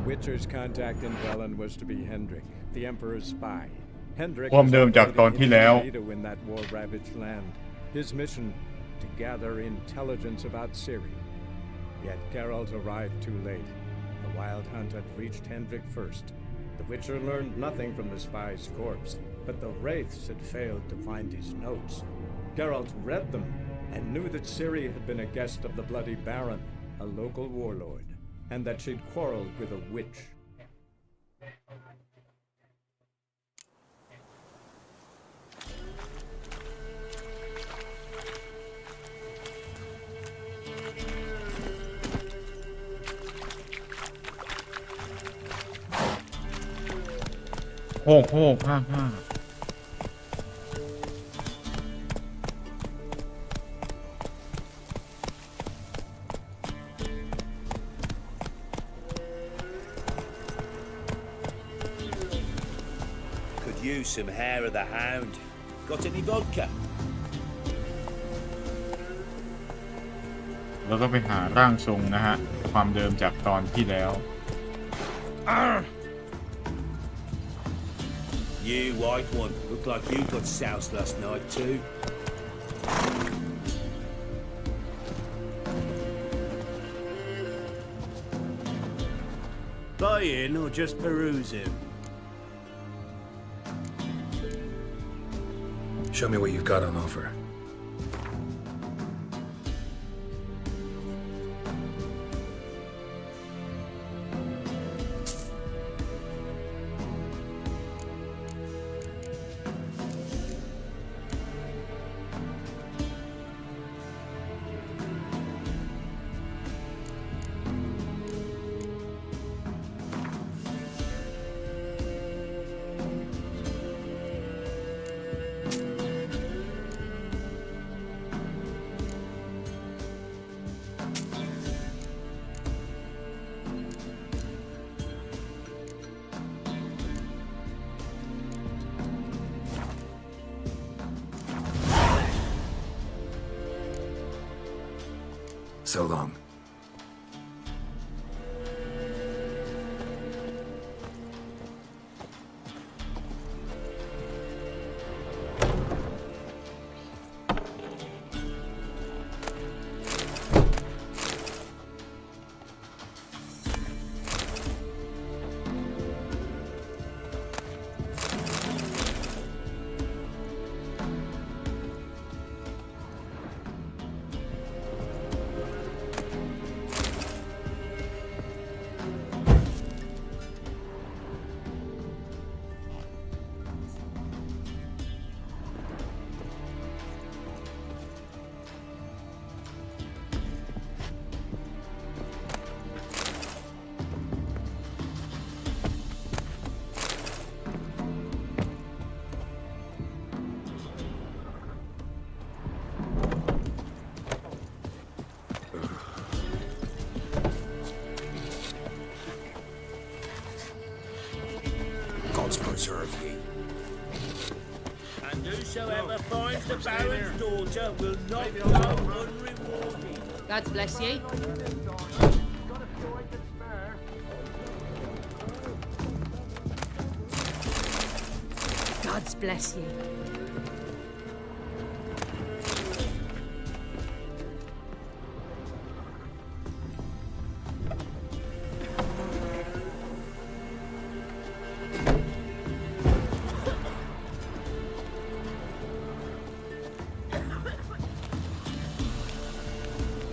Witcher's contact in Velen was to be Hendrik, the Emperor's spy. Hendrik ความเดิมจากตอนที่แล้ว to win that war-ravaged land. His mission to gather intelligence about Ciri. Yet Geralt arrived too late. The Wild Hunt had reached Hendrik first. The Witcher learned nothing from the spy's corpse, but the Wraiths had failed to find his notes. Geralt read them and knew that Ciri had been a guest of the Bloody Baron, a local warlord, and that she'd quarreled with a witch. โอ้โหผ้า Could use some hair of the hound. Got any vodka? แล้วก็ไปหาร่างทรงนะฮะความเดิมจากตอนที่แล้ว You white one, look like you got soused last night too. Buy in or just peruse him? Show me what you've got on offer. So long. Preserve ye. And whosoever finds the Baron's daughter will not go unrewarded. God bless ye. God bless ye.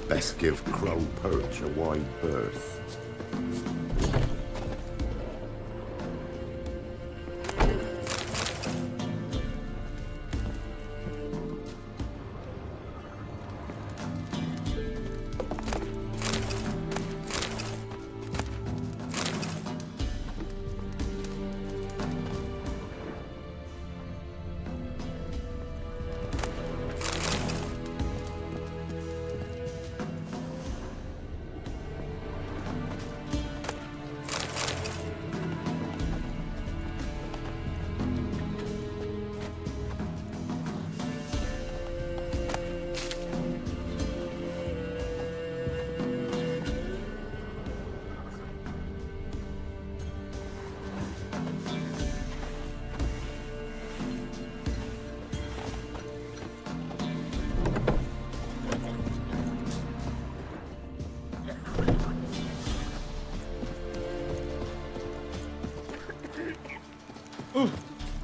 Best give Crow Perch a wide berth.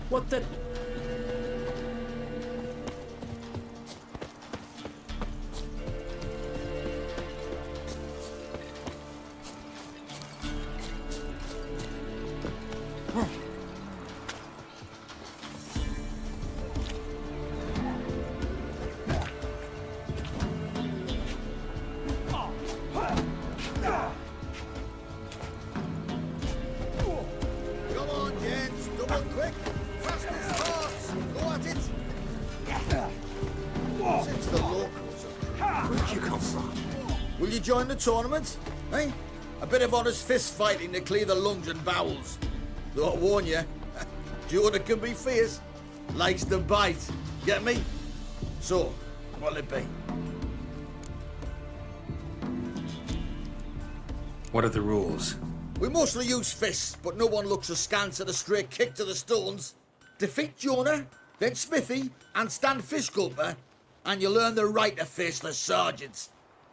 What the? Come on, gents, double quick. Fast as horse. Go at it. Since the locals are... Where'd you come from? Will you join the tournament? Eh? A bit of honest fist fighting to clear the lungs and bowels. Though I warn you, Jonah can be fierce. Likes to bite. Get me? So, what'll it be? What are the rules? We mostly use fists, but no one looks askance at a straight kick to the stones. Defeat Jonah, then Smithy, and stand fish gulper, and you'll earn the right to face the sergeants.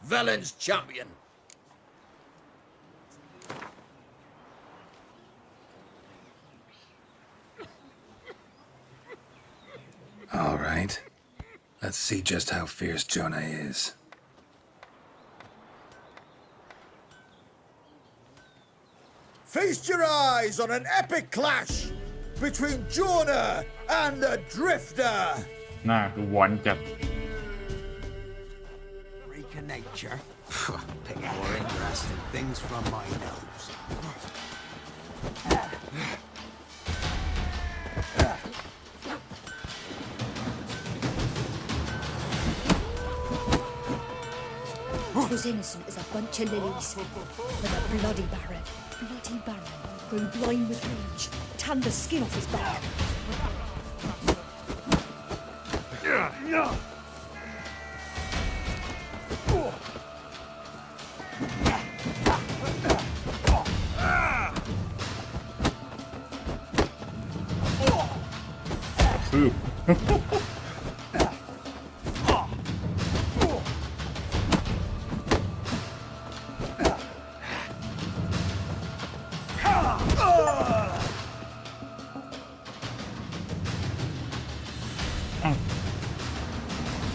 Velen's champion. All right. Let's see just how fierce Jonah is. Feast your eyes on an epic clash between Jonah and the Drifter. น่าคือวอนจัด Freak of nature. Pick more interesting things from my nose. As innocent as a bunch of lilies. But a bloody baron grew blind with rage, tanned the skin off his back.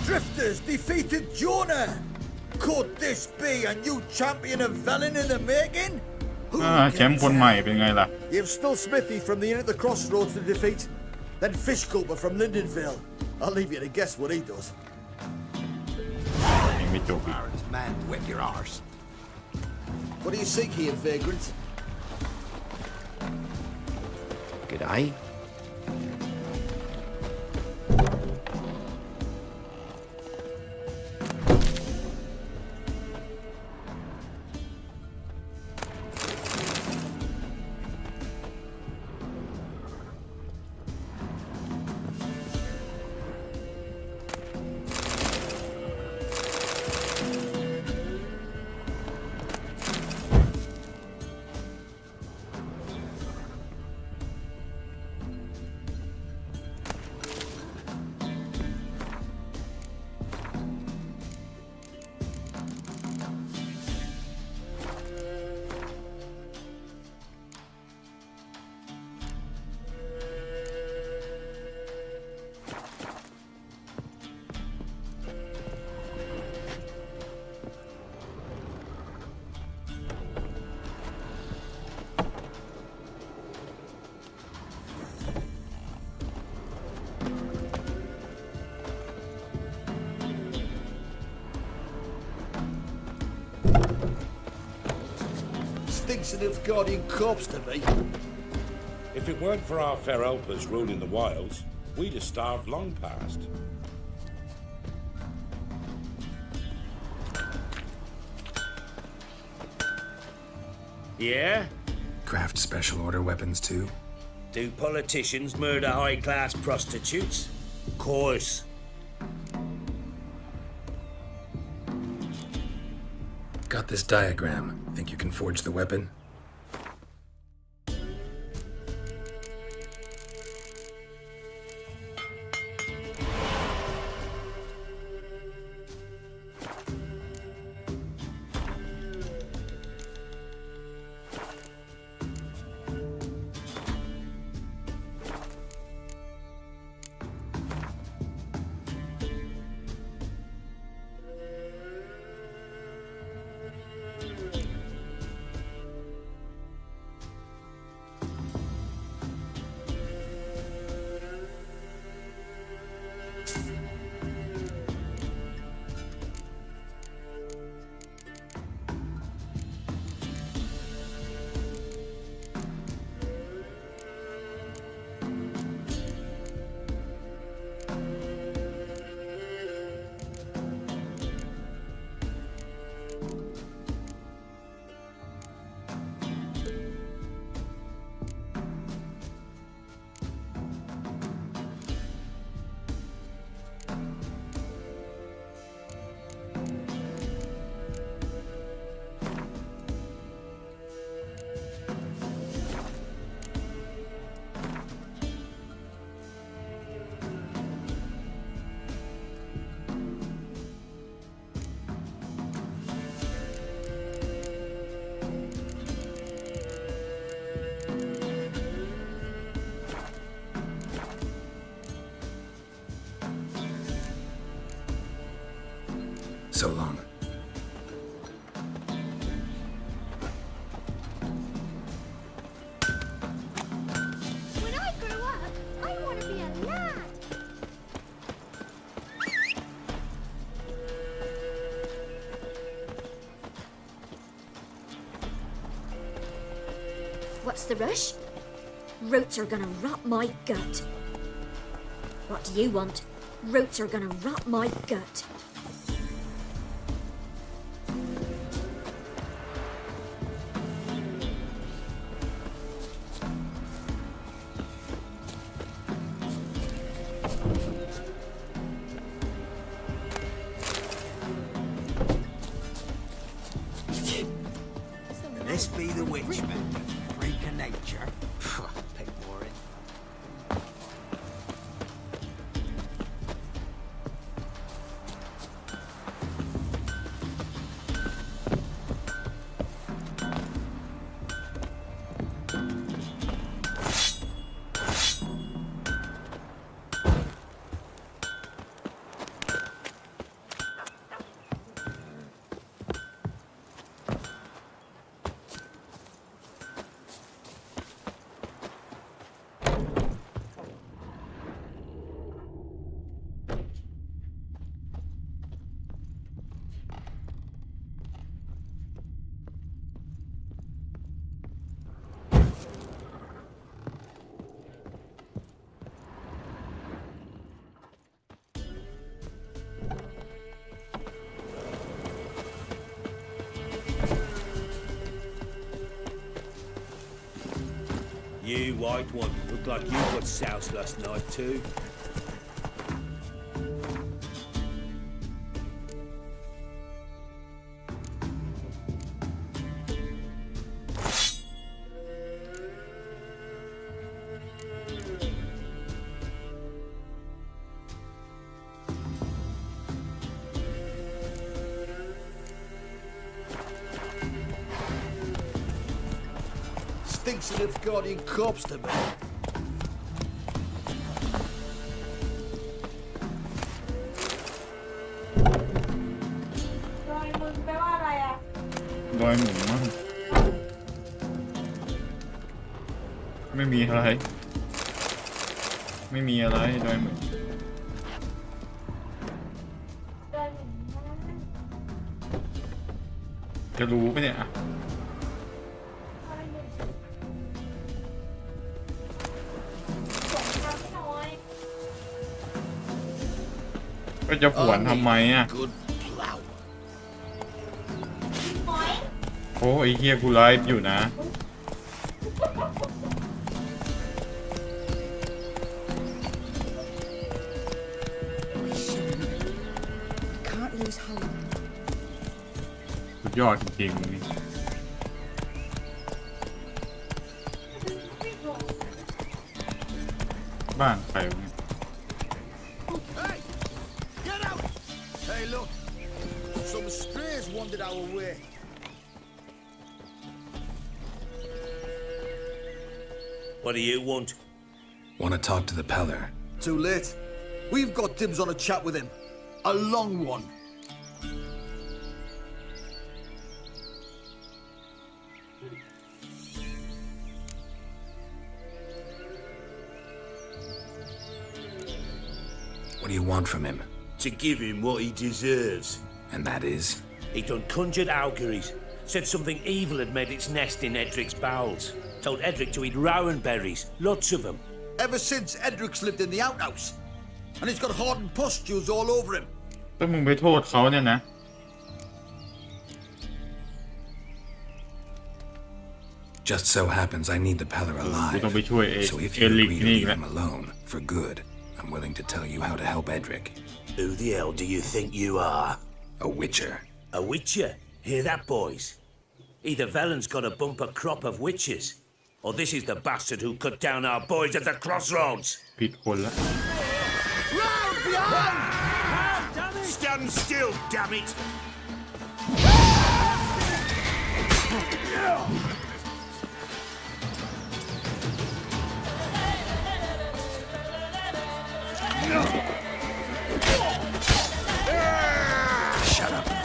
Drifters defeated Jonah. Could this be a new champion of Velen in the making? แชมป์คนใหม่เป็นไงล่ะ You've still Smithy from the inn at the crossroads to defeat. Then Fish Gulper from Lindenville. I'll leave you to guess what he does. ยังไม่จบอีก Baron's man, whip your arse. What do you seek here, vagrant? G'day. Stinks of Guardian corpse to me. If it weren't for our fair helpers ruling the wilds, we'd have starved long past. Yeah? Craft special order weapons too? Do politicians murder high-class prostitutes? Course. Got this diagram. Think you can forge the weapon? So long. When I grow up, I want to be a lad. What's the rush? Roats are gonna rot my gut. What do you want? Roats are gonna rot my gut. This be the witchman, freak of nature. Pick more in. You white one, look like you got soused last night too. Stinks of guardian corpse to me. Đôi mũมั้งไม่มีอะไรไม่มีอะไรดอยหมูจะรู้ปะเนี่ยก็จะผวนทำไมอ่ะโอ้ไอ้เฮียกูไลฟ์อยู่นะ Can't lose hope. สุดยอดจริงๆนี่บ้านใครวะเนี่ย Hey! Get out! Hey, look. Some strays wandered our way. What do you want? Want to talk to the Peller? Too late. We've got dibs on a chat with him. A long one. What do you want from him? To give him what he deserves. And that is? He done conjured auguries. Said something evil had made its nest in Edric's bowels. Told Edric to eat rowan berries, lots of them. Ever since Edric's lived in the outhouse. And he's got hardened pustules all over him. ถ้ามึงไปโทษเขาเนี่ยนะ Just so happens I need the Peller กู alive. ต้องไปช่วย So if เอ you ลิก agree to นี่ leave แหละ him alone, for good, I'm willing to tell you how to help Edric. Who the hell do you think you are? A witcher. A witcher? Hear that, boys? Either Velen's got a bumper crop of witches, or this is the bastard who cut down our boys at the crossroads. ผิดคนละ Round behind! Stand still, damn it! Shut up.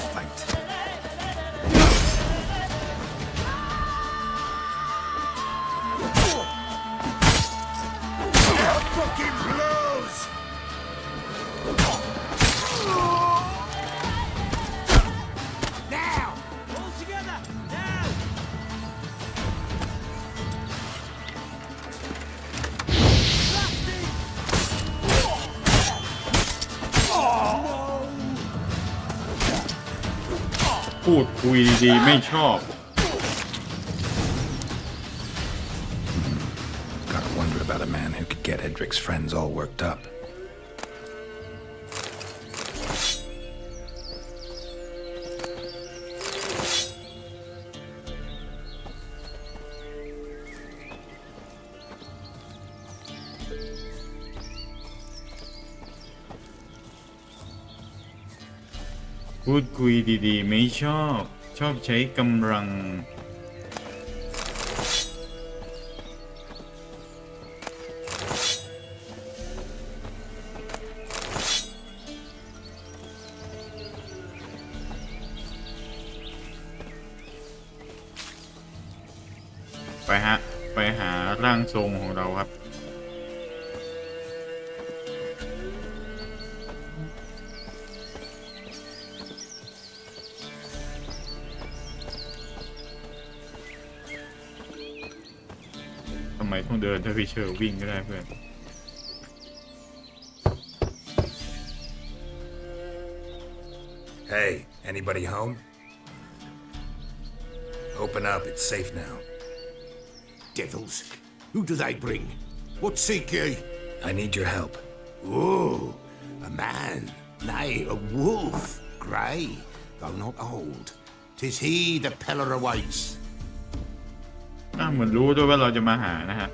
fucking blows! Now! All together! Now! Blasting! พูดคุยดีๆไม่ชอบ Gotta wonder about a man who could get Edric's friends all worked up.พูดคุยดีๆไม่ชอบใช้กำลังไปหาร่างทรงของเราครับทำไมต้องเดินถ้าพี่เชอร์วิ่งก็ได้เพื่อน Hey, anybody home? Open up, it's safe now. Devils, who do they bring? What seek ye? I need your help. Oh, a man, nay, a wolf, grey, though not old. 'Tis he the Peller awaits. เหมือนรู้ด้วยว่าเราจะมาหานะฮะ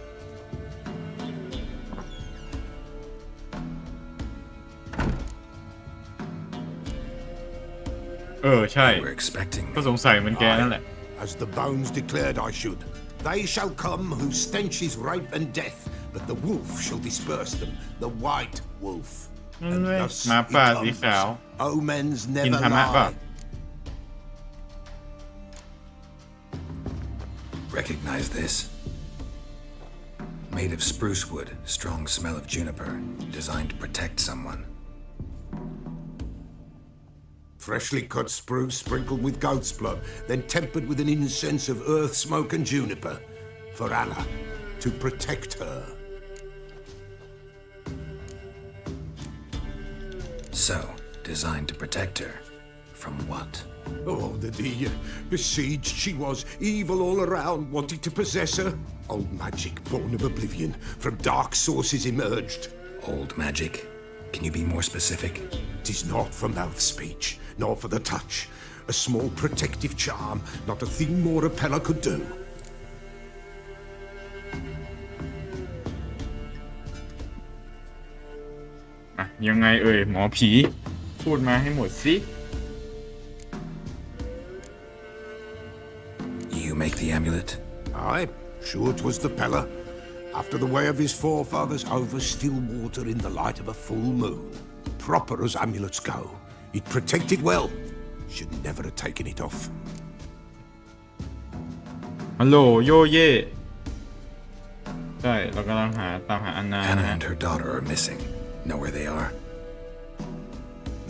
ใช่ We're expecting ก็สงสัยเหมือนแกนั่นแหละ As the bones declared I should. They shall come whose stench is rape and death, but the wolf shall disperse them, the white wolf. นั่นเลยหมาป่าสีขาว Omens กิน never ธรรมะป่ะ lie. Recognize this? Made of spruce wood, strong smell of juniper, designed to protect someone. Freshly cut spruce sprinkled with goat's blood, then tempered with an incense of earth, smoke and juniper. For Allah, to protect her. So, designed to protect her. From what? Oh, the besieged she was, evil all around, wanting to possess her. Old magic born of oblivion, from dark sources emerged. Old magic? Can you be more specific? 'Tis not for mouth speech, nor for the touch. A small protective charm, not a thing more a Peller could do. ยังไงหมอผีพูดมาให้หมดสิ You make the amulet? Aye, sure 'twas the Peller. After the way of his forefathers, over still water in the light of a full moon. Proper as amulets go. It protected well. Should never have taken it off. ฮัลโหลโยเย่ใช่เรากำลังตามหาอันนา Anna and her daughter are missing. Know where they are?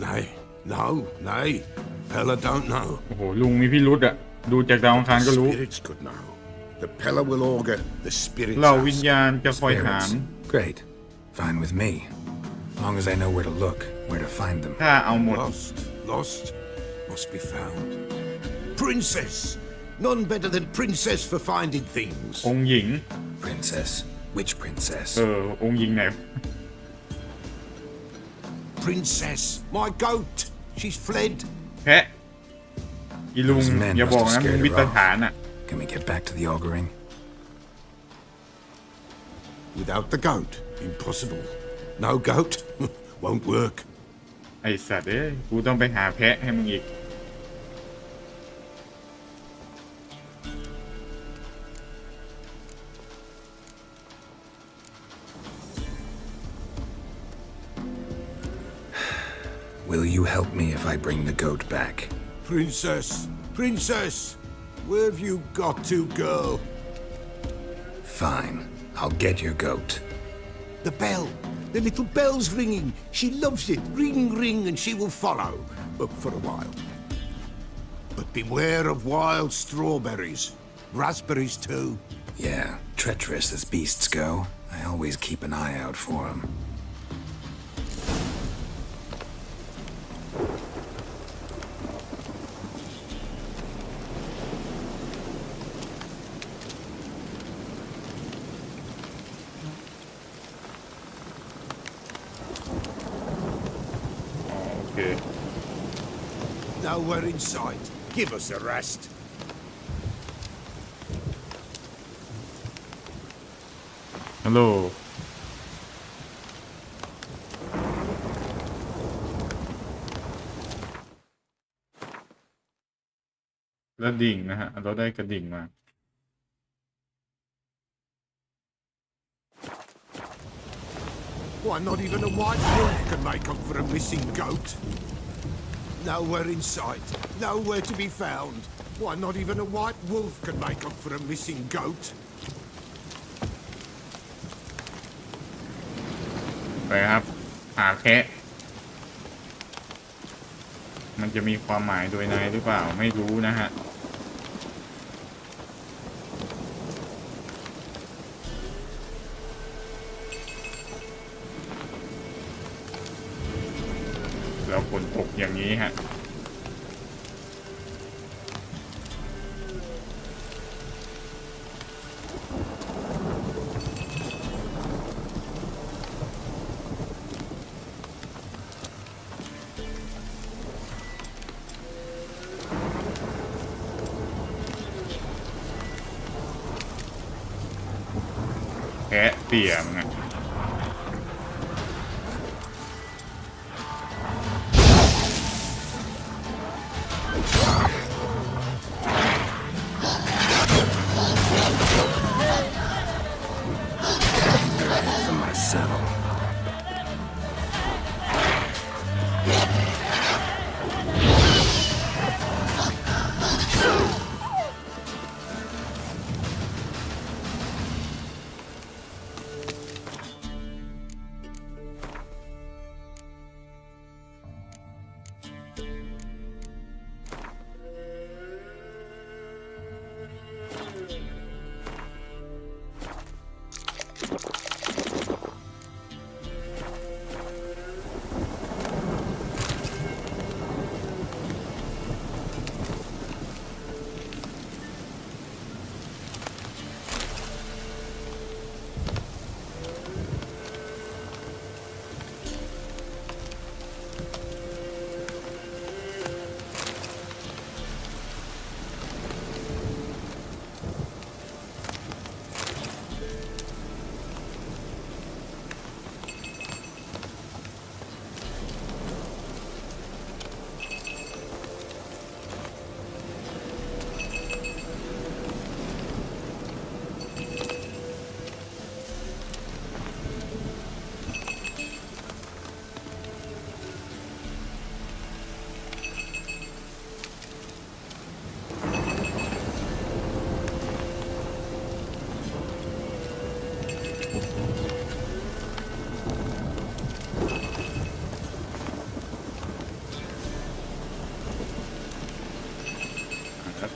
Nay, no, nay. Peller don't know. โอ้โหลุงมีพิรุธอะดูจากดาวอังคารก็รู้ Spirits could know. The Peller will augur the spirits. เราวิญญาณจะคอยหาม Great. Fine with me. Long as I know where to look, where to find them. ถ้าเอาหมด Lost, must be found. Princess! None better than princess for finding things. องค์หญิง Princess? Which princess? องค์หญิงไหน Princess, my goat. She's fled. แพะอีลุง Those men อย่า must บอก have นะมึง scared มิ her ตร off. ฐานอะ Can we get back to the auguring? Without the goat, impossible. No goat, won't work. ไอสัตว์กูต้องไปหาแพะให้มึงอีก Will you help me if I bring the goat back? Princess, princess, where have you got to, girl? Fine. I'll get your goat. The bell. The little bell's ringing. She loves it. Ring, ring, and she will follow. For a while. But beware of wild strawberries. Raspberries, too. Yeah, treacherous as beasts go. I always keep an eye out for them. Okay. Nowhere in sight. Give us a rest. ฮัลโหลกระดิ่งนะฮะเราได้กระดิ่งมา Why, not even a white wolf can make up for a missing goat. Nowhere in sight. Nowhere to be found. Why, not even a white wolf can make up for a missing goat. ไปครับหาแคะมันจะมีความหมายโดยในหรือเปล่าไม่รู้นะฮะแล้วฝนตกอย่างนี้ฮะแคะเตี่ยมไงFrom my saddle.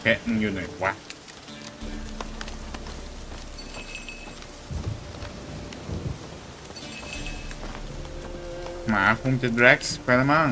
แคะมึงอยู่ไหนวะหมาคงจะแดร็กซ์ไปแล้วมั้ง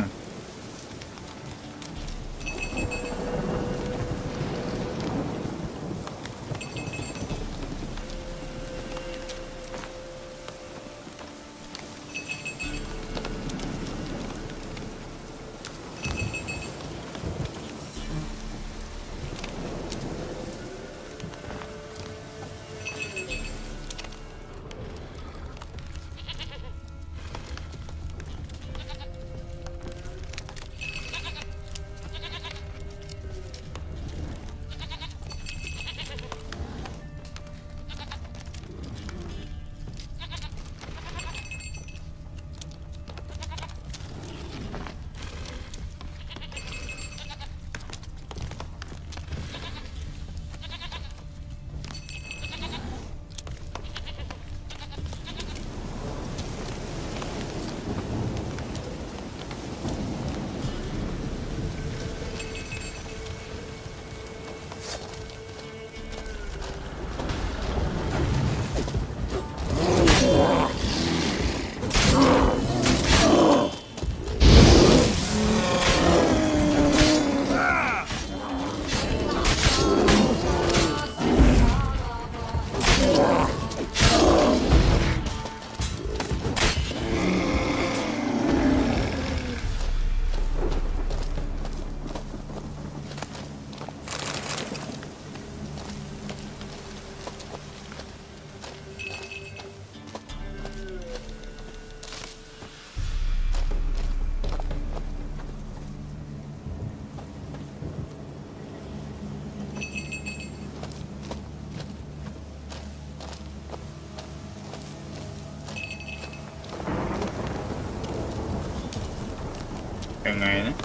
ยังไงนะ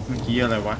เมื่อกี้อะไรวะ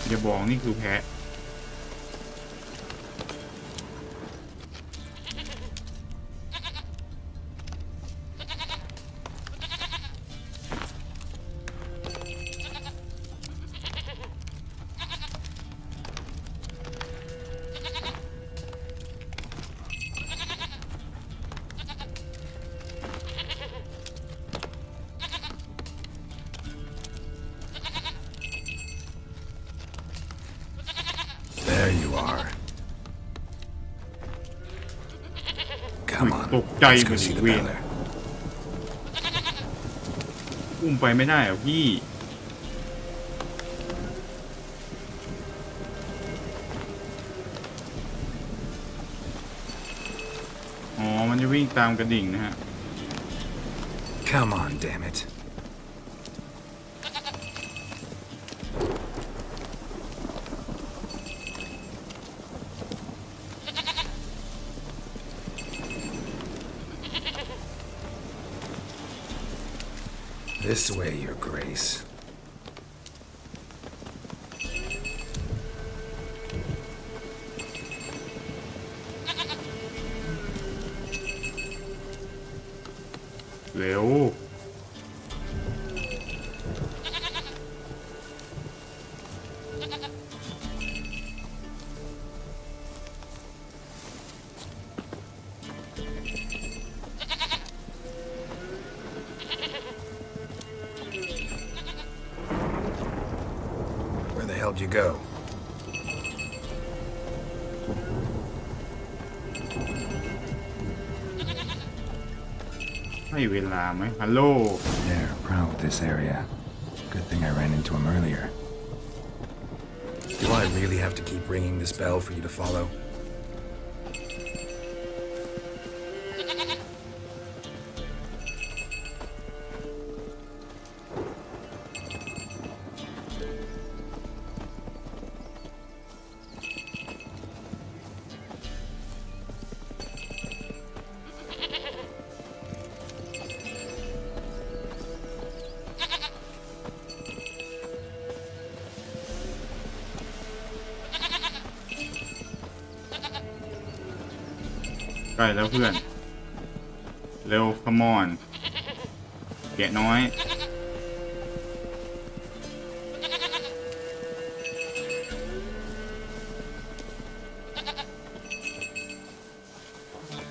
อย่าบอกนี่คือแพะตกใจเหมือนเวรอุ้มไปไม่ได้เหรอพี่อ๋อมันจะวิ่งตามกระดิ่งนะฮะ Come on, damn it. This way, Your Grace. เร็ว Where the hell did you go? ให้เวลาไหมฮัลโหล They're proud of this area. Good thing I ran into him earlier. Do I really have to keep ringing this bell for you to follow?ใกล้แล้วเพื่อน เร็ว come on แกะน้อย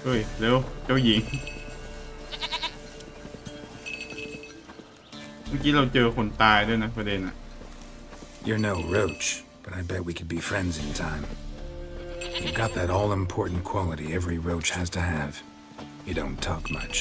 เฮ้ย เร็ว เจ้าหญิง เมื่อกี้เราเจอคนตายด้วยนะประเด็นอะ You're no roach, but I bet we could be friends in time. You've got that all-important quality every roach has to have. You don't talk much.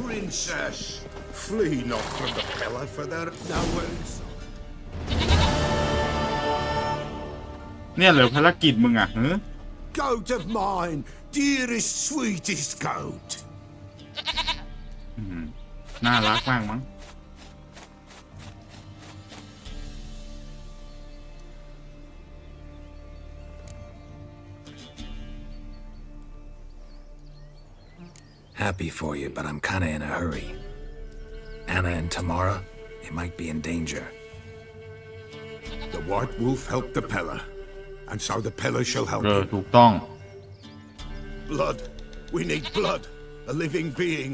Princess, flee not from the pillar for their nowels. เนี่ยเหรอภารกิจมึงอ่ะเฮ้ Goat of mine, dearest, sweetest goat. น่ารักมากมั้งHappy for you, but I'm kinda in a hurry. Anna and Tamara, they might be in danger. The White Wolf helped the Pella, and so the Pella shall help him. ถูกต้อง Blood. We need blood. A living being.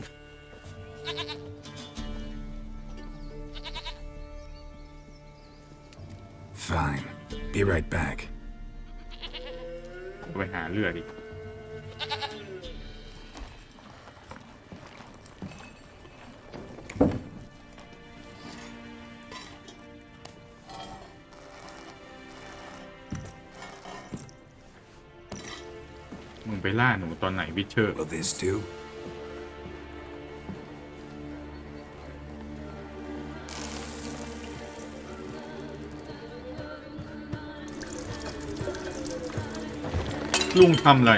Fine. Be right back. ไปหาเรือดิมึงไปล่าหนูตอนไหนวิเชอร์ Will this do? ลุงทำอะไร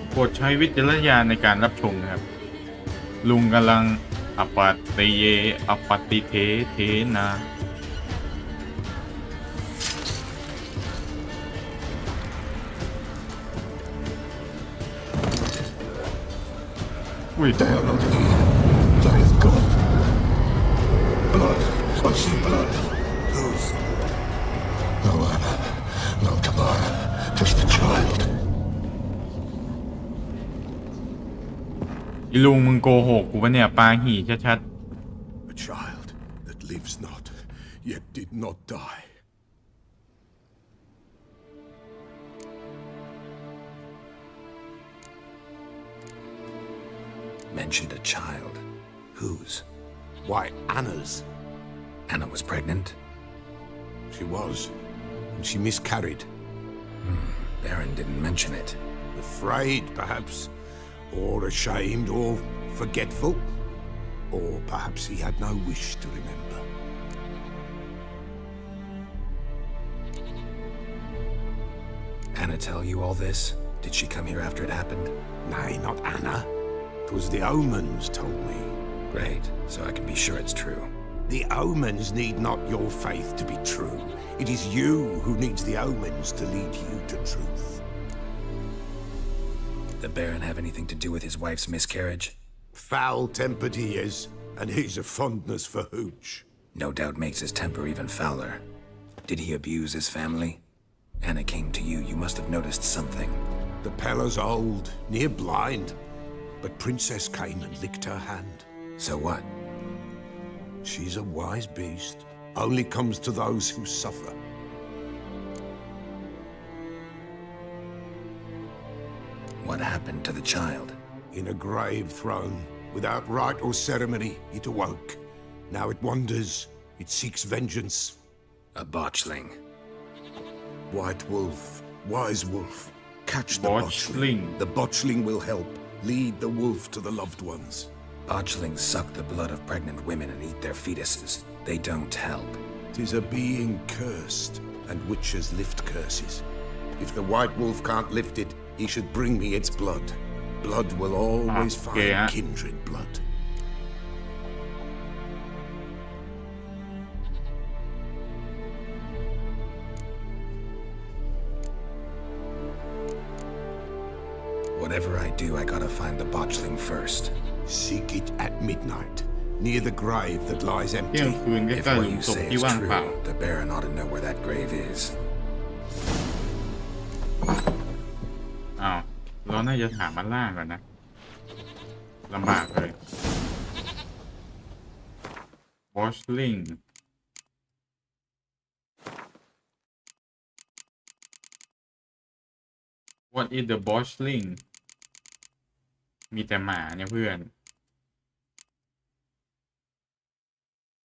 โปรดใช้วิจารณญาณในการรับชมนะครับลุงกำลังอปัตติเยอปัตติเทเทนาอุ้ย They are not here. They have gone. Blood. I see blood. Whose? No Anna. No Tamara. Just a child. อีลุงมึงโกหกกูปะเนี่ยปาหี่ชัด A child that lives not, yet did not die. Mentioned a child. Whose? Why, Anna's. Anna was pregnant? She was. And she miscarried. Baron didn't mention it. Afraid, perhaps. Or ashamed, or forgetful. Or perhaps he had no wish to remember. Anna tell you all this? Did she come here after it happened? Nay, not Anna. It was the omens told me. Great, so I can be sure it's true. The omens need not your faith to be true. It is you who needs the omens to lead you to truth. The Baron have anything to do with his wife's miscarriage? Foul-tempered he is, and he's a fondness for hooch. No doubt makes his temper even fouler. Did he abuse his family? Anna came to you, you must have noticed something. The Pella's old, near blind, but Princess came and licked her hand. So what? She's a wise beast, only comes to those who suffer. What happened to the child? In a grave thrown, without rite or ceremony, it awoke. Now it wanders, it seeks vengeance. A botchling. White wolf, wise wolf, catch the Botchling. botchling. The botchling will help, lead the wolf to the loved ones. Botchlings suck the blood of pregnant women and eat their fetuses. They don't help. 'Tis a being cursed, and witches lift curses. If the white wolf can't lift it, he should bring me its blood. Blood will always find kindred blood. Whatever I do, I gotta find the botchling first. Seek it at midnight, near the grave that lies เที่ยง empty. คืนใก If ล้ๆห what ลุม you ศพ say ที่ is ว่างเปล่า true, the Baron ought to know where that grave is. อ้าวเราน่าจะถามมันล่างก่อนนะลำบากเลย Botchling What is the botchling มีแต่หมาเนี่ยเพื่อน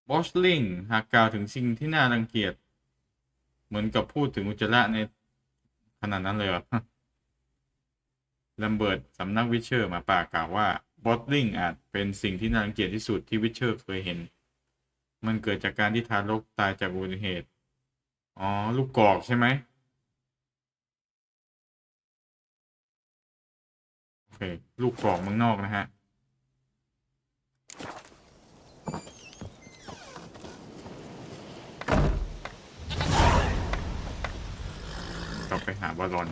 Botchling หากกล่าวถึงสิ่งที่น่ารังเกียจเหมือนกับพูดถึงอุจจาระในขนาดนั้นเลยเหรอ ลัมเบิร์ตสำนักวิเชอร์มาป่ากล่าวว่า บอทลิงอาจเป็นสิ่งที่น่ารังเกียจที่สุดที่วิเชอร์เคยเห็นมันเกิดจากการที่ทารกตายจากอุบัติเหตุอ๋อลูกกอกใช่ไหมโอเคลูกกอกเมืองนอกนะฮะกลับไปหาบอลลอน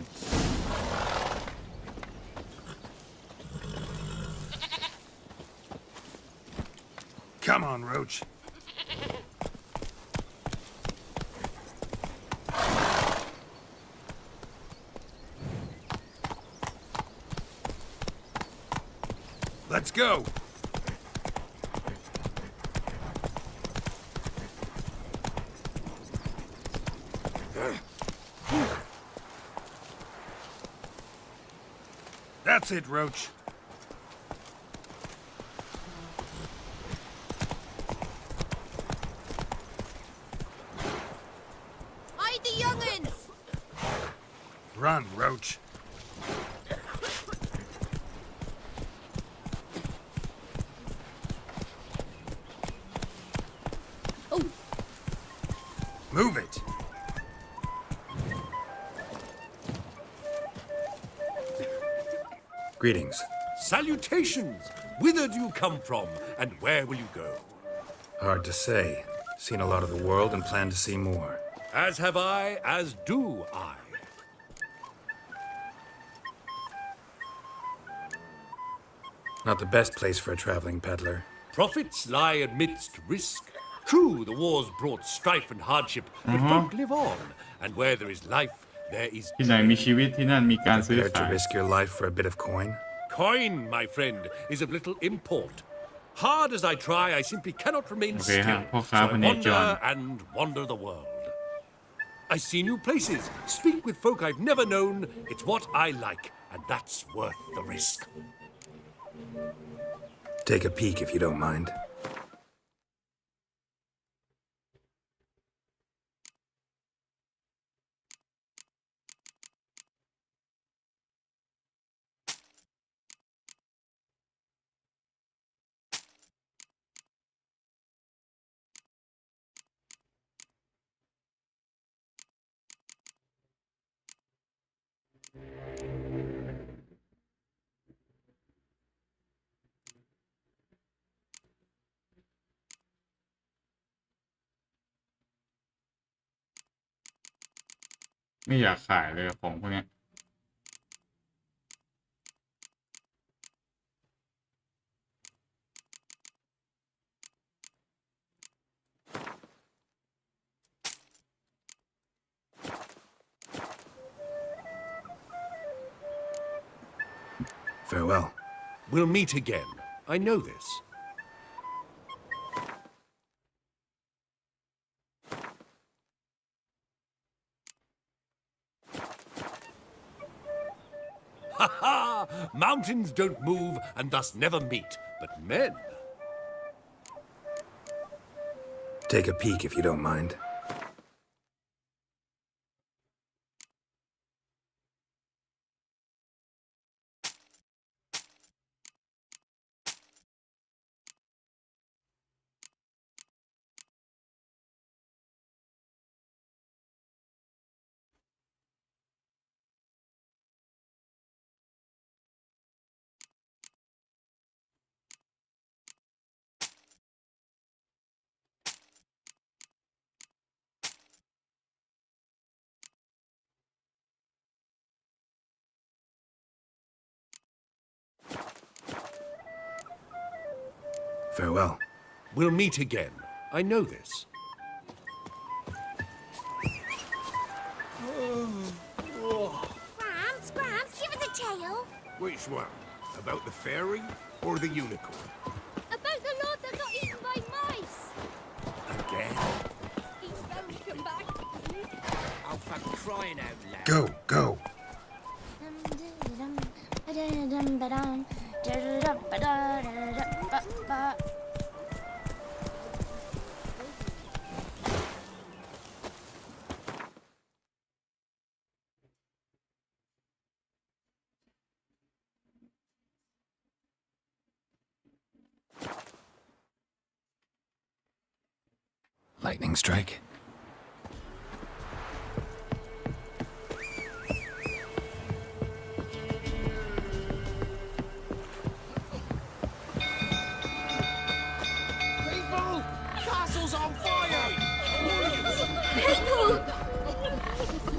Come on, Roach. Let's go. That's it, Roach. Hide the young'uns! Run, Roach. Oh, Move it. Greetings. Salutations! Whither do you come from, and where will you go? Hard to say. Seen a lot of the world and plan to see more. As have I, as do I. Not the best place for a traveling peddler. Profits lie amidst risk. True, the wars brought strife and hardship, but folk live on, and where there is life, there is ที่ไหนมีชีวิตที่นั่นมีการซื้อ Prepared ขาย to risk your life for a bit of coin? coin, my friend, is of little import. Hard as I try, I simply cannot remain Okay, still.พ่อ So ค้า I พเนจร wander and wander the world. I see new places, speak with folk I've never known. It's what I like, and that's worth the risk. Take a peek if you don't mind.ๆไม่อยากขายเลยของพวกเนี้ย Farewell. We'll meet again. I know this. Ha ha! Mountains don't move and thus never meet, but men. Take a peek if you don't mind. Farewell. We'll meet again. I know this. Gramps, Gramps, give us a tale. Which one? About the fairy or the unicorn? About the lord that got eaten by mice. Again? He's going to come back. Oh, for crying out loud. Go, go. Lightning strike. People! Castle's on fire! People!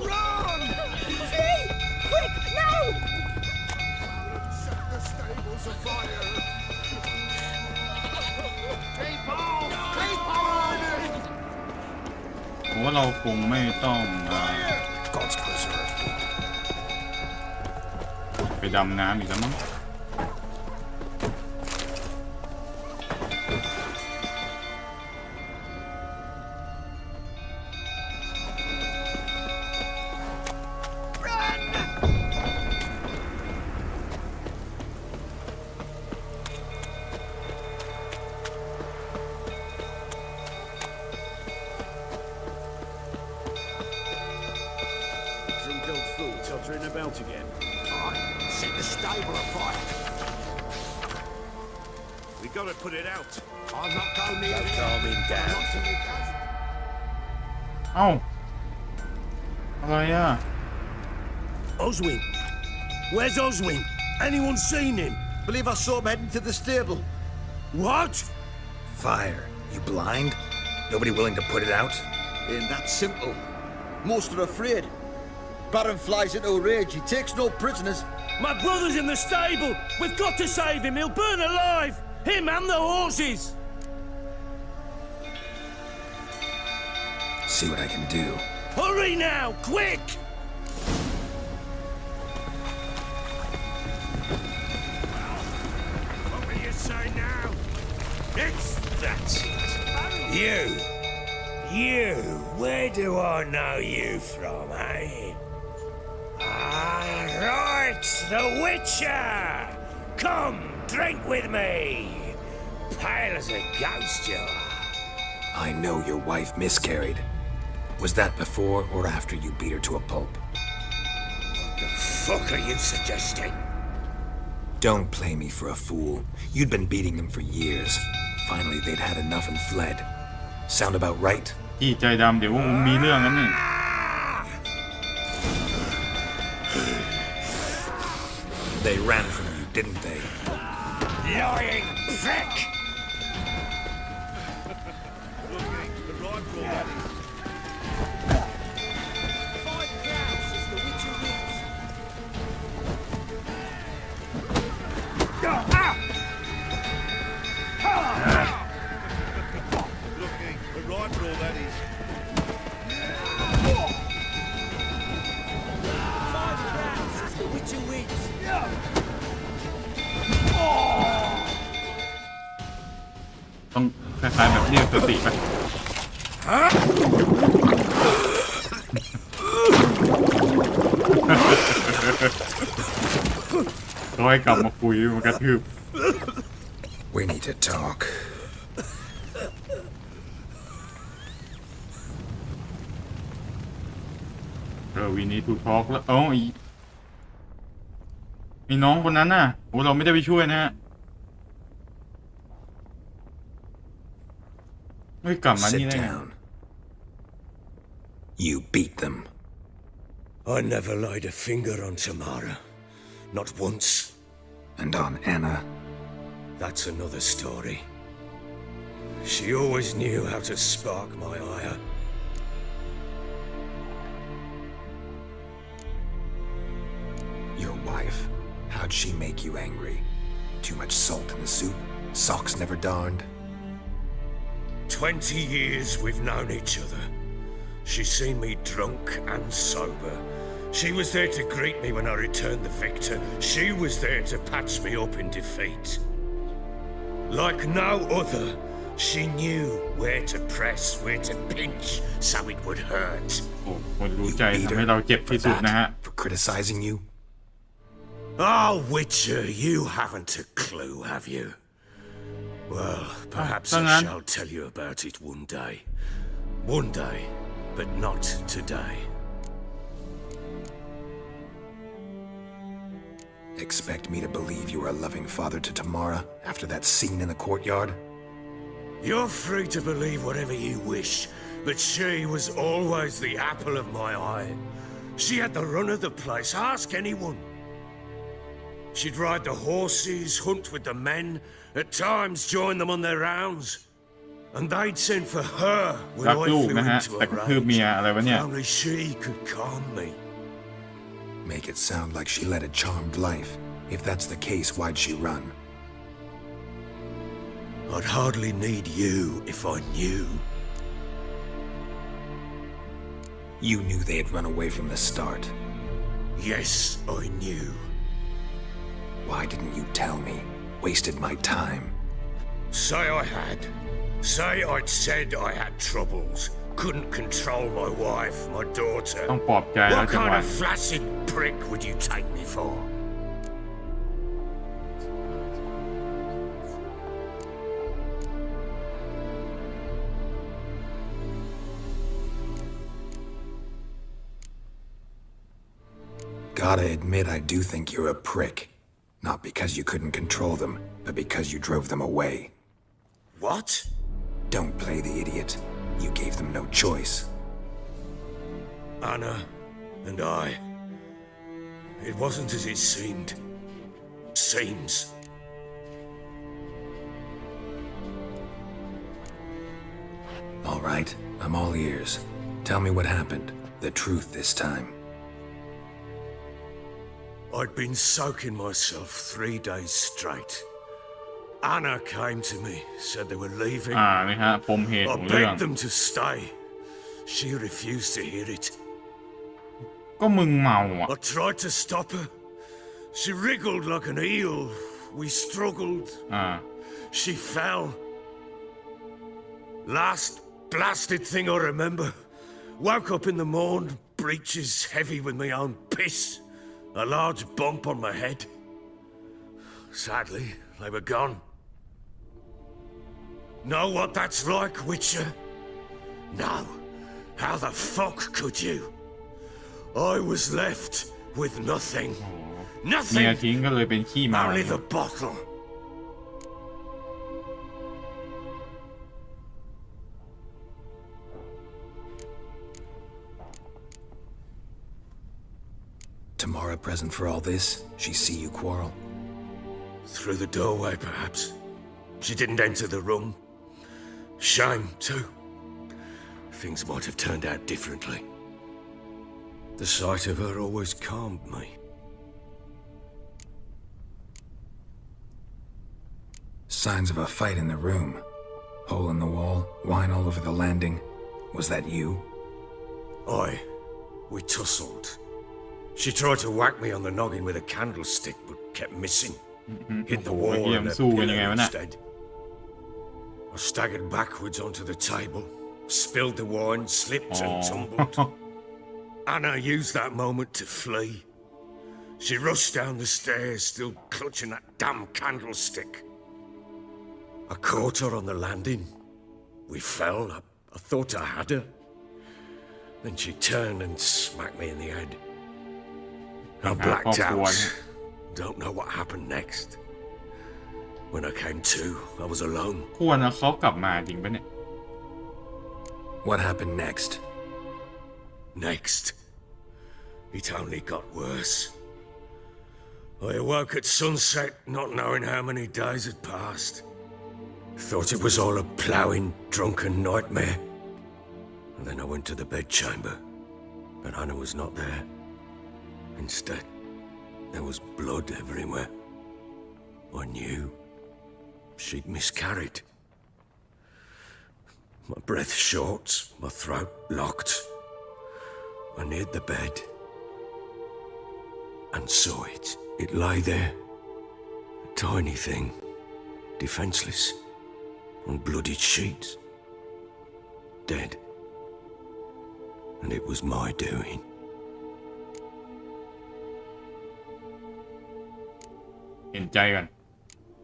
Run! Flee! Quick, now! Set the stables afire! People! People! ผมว่าเราคงไม่ต้อง God's preserve. ไปดำน้ำอีกแล้วมั้ง Drunk old fool tottering about again. Aye, set the stable afire. We gotta put it out. I'll not go near it. calm him down. Not till it does. เอ้า อะไรอ่ะ Oswin! Where's Oswin? Anyone seen him? Believe I saw him heading to the stable. What? Fire. You blind? Nobody willing to put it out? Ain't that simple. Most are afraid. Baron flies into a rage. He takes no prisoners. My brother's in the stable! We've got to save him! He'll burn alive! Him and the horses! See what I can do. Hurry now! Quick! What will you say now? That's it. You, where do I know you from, eh? Ah, right, the Witcher! Come, drink with me! Pale as a ghost you are. I know your wife miscarried. Was that before or after you beat her to a pulp? What the fuck are you suggesting? Don't play me for a fool. You'd been beating them for years. Finally, they'd had enough and fled. Sound about right? พี่ใจดำเดี๋ยวมีเรื่องนั้นนี่ They ran from you, didn't they? Lying prick! Wins. ต้องคล้ายๆแบบเรียกสติไปก็ให้กลับมาคุยมันกระทืบ We need to talk. We need to talk แล้วไอ้น้องคนนั้นน่ะโอ้เราไม่ได้ไปช่วยนะฮะไม่กลับมานี่ Sit ได้ไง down. You beat them. I never laid a finger on Tamara. Not once. And on Anna. That's another story. She always knew how to spark my ire. Your wife. How'd she make you angry? Too much salt in the soup? Socks never darned? 20 years we've known each other. She's seen me drunk and sober. She was there to greet me when I returned the victor. She was there to patch me up in defeat. Like no other, she knew where to press, where to pinch, so it would hurt. โอ้คนรู้ใจทำให้เราเจ็บที่สุดนะฮะ For criticizing you? Oh, Witcher, you haven't a clue, have you? Well, perhaps I shall tell you about it one day. One day, but not today. Expect me to believe you were a loving father to Tamara after that scene in the courtyard? You're free to believe whatever you wish, but she was always the apple of my eye. She had the run of the place, ask anyone. She'd ride the horses, hunt with the men, at times join them on their rounds. And they'd send for her when รัก I ลูก flew นะฮะ into แต่ a ก็คือเมีย rage. อะไรวะเนี่ย Only she could calm me. Make it sound like she led a charmed life. If that's the case, why'd she run? I'd hardly need you if I knew. You knew they had run away from the start. Yes, I knew. Why didn't you tell me? Wasted my time. Say I had. Say I'd said I had troubles. Couldn't control my wife, my daughter. ต้องปลอบใจแล้ว What จังห kind วะ of flaccid prick would you take me for? Gotta admit, I do think you're a prick. Not because you couldn't control them, but because you drove them away. What? Don't play the idiot. You gave them no choice. Anna and I. It wasn't as it seemed. Seems. All right, I'm all ears. Tell me what happened. The truth this time. I'd been soaking myself 3 days straight. Anna came to me, said they were leaving. นี่ฮะปมเหตุ I ของเรื่อง begged them to stay. She refused to hear it. ก็มึงเมาอ่ะ I tried to stop her. She wriggled like an eel. We struggled. She fell. Last blasted thing I remember. Woke up in the morn, breeches heavy with my own piss. A large bump on my head. Sadly, they were gone. Know what that's like, Witcher? No. How the fuck could you? I was left with nothing. เมีย Nothing. ทิ้งก็เลยเป็นขี้เมา Only the bottle. Tamara present for all this? She see you quarrel? Through the doorway, perhaps. She didn't enter the room. Shame, too. Things might have turned out differently. The sight of her always calmed me. Signs of a fight in the room. Hole in the wall, wine all over the landing. Was that you? Aye, we tussled. She tried to whack me on the noggin with a candlestick, but kept missing. Hit the wall and a pillar instead. I staggered backwards onto the table, spilled the wine, slipped and tumbled. Anna used that moment to flee. She rushed down the stairs, still clutching that damn candlestick. I caught her on the landing. We fell. I thought I had her. Then she turned and smacked me in the head. I blacked out. Don't know what happened next. When I came to, I was alone. ควรนะเขากลับมาจริงปะเนี่ย What happened next? Next. It only got worse. I awoke at sunset, not knowing how many days had passed. Thought it was all a ploughing, drunken nightmare. And then I went to the bedchamber, but Anna was not there. Instead, there was blood everywhere. I knew she'd miscarried. My breath short, my throat locked. I neared the bed and saw it. It lay there, a tiny thing, defenseless, on bloodied sheets, dead. And it was my doing.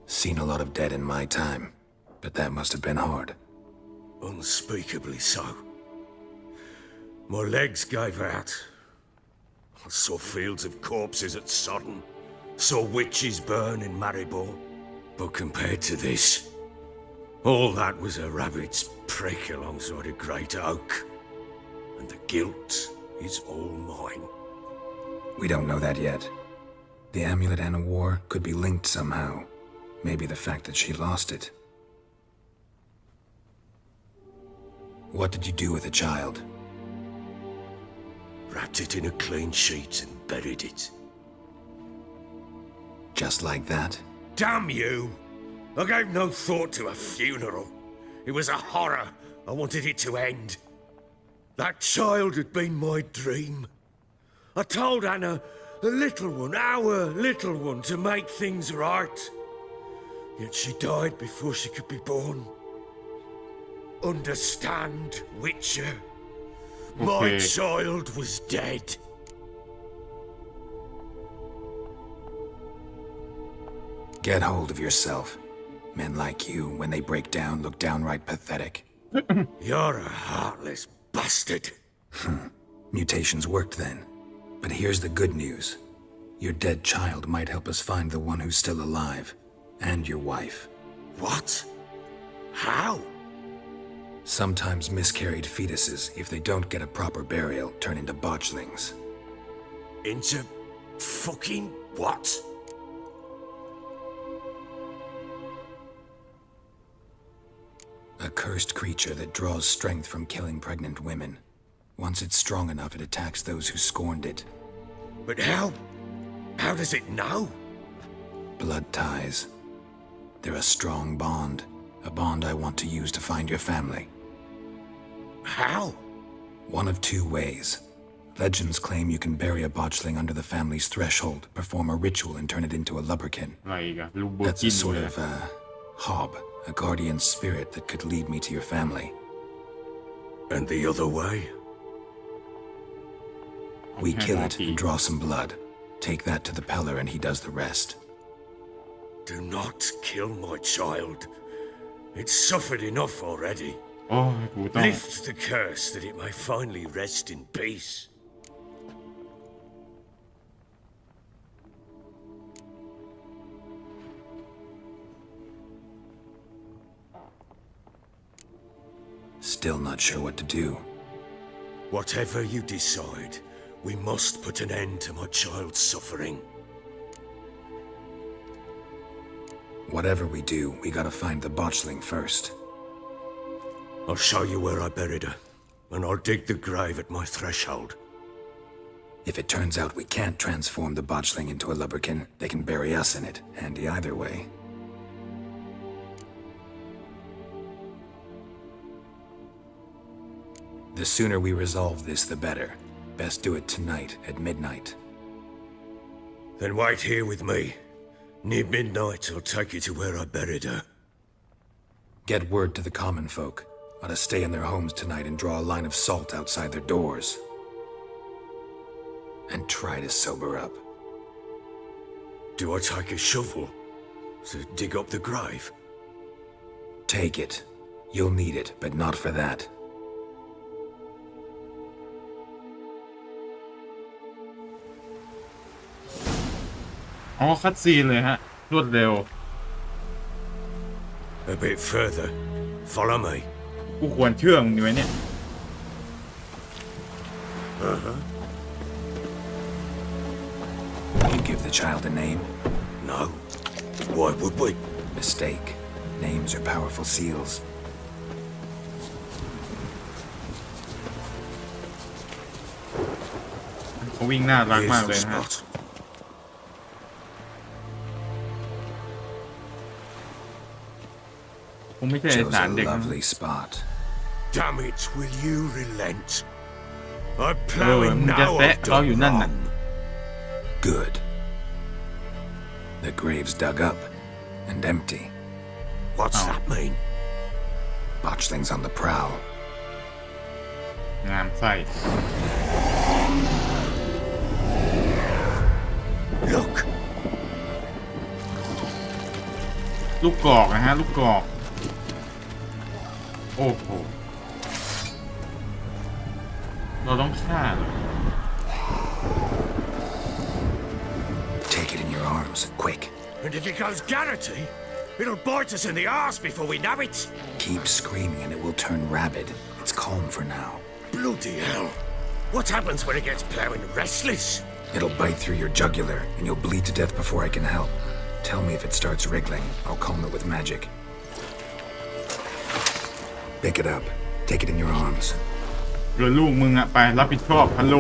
Seen a lot of dead in my time, but that must have been hard. Unspeakably so. My legs gave out. I saw fields of corpses at Sodden, saw witches burn in Maribor. But compared to this, All that was a rabbit's prick alongside a great oak. And the guilt is all mine. We don't know that yet. The amulet Anna wore could be linked somehow. Maybe the fact that she lost it. What did you do with the child? Wrapped it in a clean sheet and buried it. Just like that? Damn you! I gave no thought to a funeral. It was a horror. I wanted it to end. That child had been my dream. I told Anna, the little one, our little one, to make things right. Yet she died before she could be born. Understand, Witcher? My child was dead. Get hold of yourself. Men like you, when they break down, look downright pathetic. You're a heartless bastard. Mutations worked then. But here's the good news. Your dead child might help us find the one who's still alive. And your wife. What? How? Sometimes miscarried fetuses, if they don't get a proper burial, turn into botchlings. Into fucking what? A cursed creature that draws strength from killing pregnant women. Once it's strong enough, it attacks those who scorned it. But how? How does it know? Blood ties. They're a strong bond. A bond I want to use to find your family. How? One of two ways. Legends claim you can bury a botchling under the family's threshold, perform a ritual, and turn it into a lubberkin. That's a sort of hob, a guardian spirit that could lead me to your family. And the other way? We kill it and draw some blood. Take that to the Peller and he does the rest. Do not kill my child. It's suffered enough already. Lift the curse that it may finally rest in peace. Still not sure what to do. Whatever you decide, we must put an end to my child's suffering. Whatever we do, we gotta find the botchling first. I'll show you where I buried her, and I'll dig the grave at my threshold. If it turns out we can't transform the botchling into a lubberkin, they can bury us in it. Handy either way. The sooner we resolve this, the better. Best do it tonight at midnight. Then wait here with me. Near midnight, I'll take you to where I buried her. Get word to the common folk. Ought to stay in their homes tonight and draw a line of salt outside their doors. And try to sober up. Do I take a shovel to dig up the grave? Take it. You'll need it, but not for that.คัดซีนเลยฮะรวดเร็ว A bit further. Follow me. กูควรเชื่อมึงดีไหมเนี่ย You give the child a name? No. Why would we? Mistake. Names are powerful seals.เขาวิ่งน่ารักมากเลยนะฮะ ไม่ใช่สารเด็ก lovely spot. Damn it, will you relent? I'm plowing now. Good. The grave's dug up and empty. What's that mean? Botchling's on the prowl. งามไส้ Look. ลูกกอกนะฮะลูกกอกโอ้โหเราต้องฆ่าเลย Take it in your arms, quick. And if it goes Garrity, It'll bite us in the arse before we know it. Keep screaming and it will turn rabid. It's calm for now. Bloody hell. What happens when it gets plowing restless? It'll bite through your jugular and you'll bleed to death before I can help. Tell me if it starts wriggling. I'll calm it with magic. Pick it up. Take it in your arms. เรือลูกมึงอะไปรับผิดชอบฮัลโหล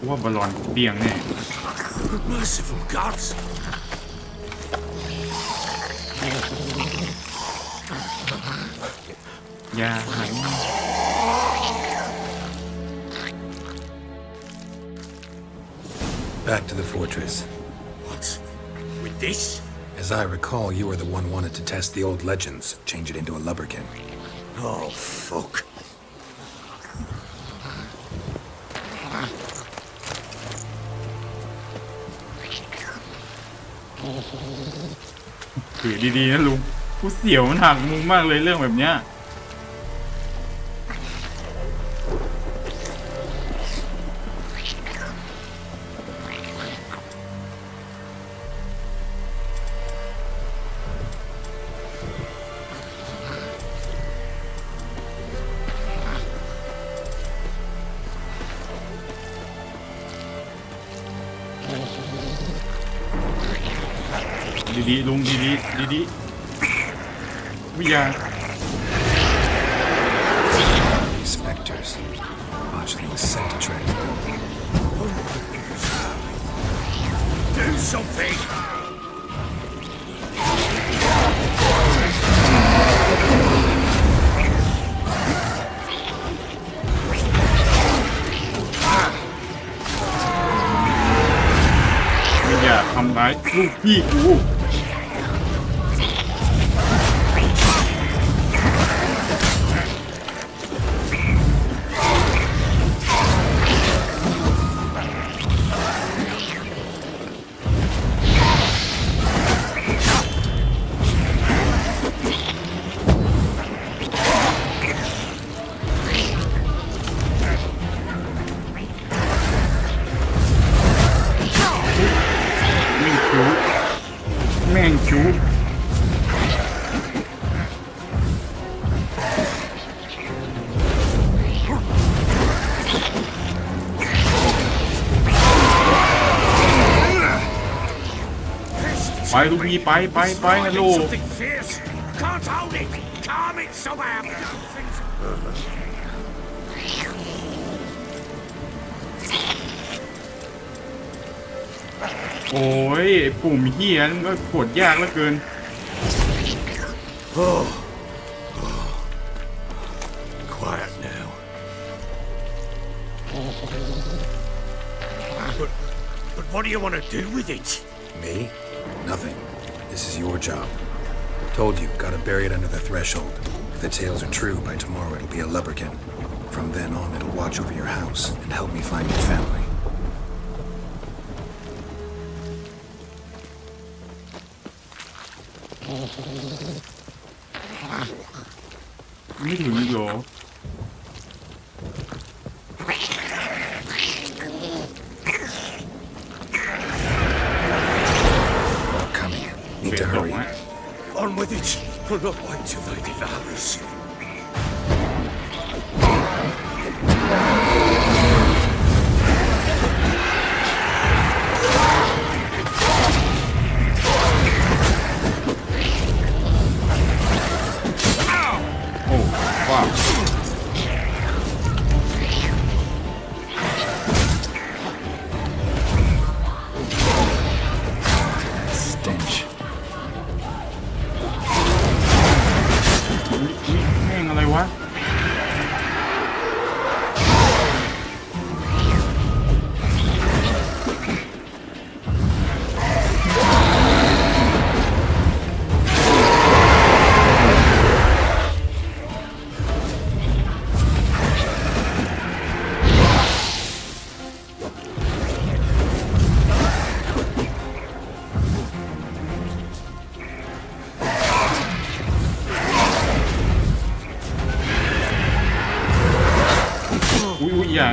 ว่าบอลลอนเปียงแน่ Merciful gods. Yeah. Back to the fortress. What? With this? As I recall, you were the one wanted to test the old legends, change it into a lubberkin. Oh, fuck. ถือดีๆนะลุงกูเสียวมันหักมุมมากเลยเรื่องแบบเนี้ยดีๆลุงดีๆดีๆวิญญาณ Spectres. Botchlings sent to track them. Do something. ไม่อยากทำร้ายลูกพี่กูแม่งชูไปลูกพี่ไปนะลูก Something fierce. Can't hold it. Calm it somehow. โอ้ยปุ่มเฮียนั่นก็กดยากเหลือเกิน Quiet now. But what do you want to do with it? Me? Nothing. This is your job. Told you, gotta bury it under the threshold. If the tales are true, by tomorrow it'll be a lubberkin. From then on, it'll watch over your house and help me find your family. ไม่ถึงอีกเหรอ More coming. Need to hurry. On with it. We'll not wait till they devour us. Oh, wow. Stench. แม่งอะไรวะ อุ้ยอย่า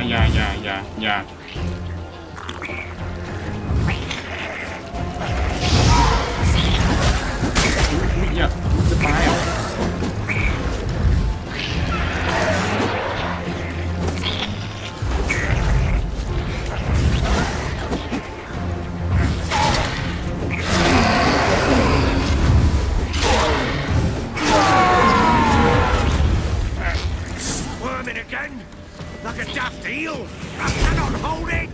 More ตายเอา Squirming again, like a daft eel. I cannot hold it.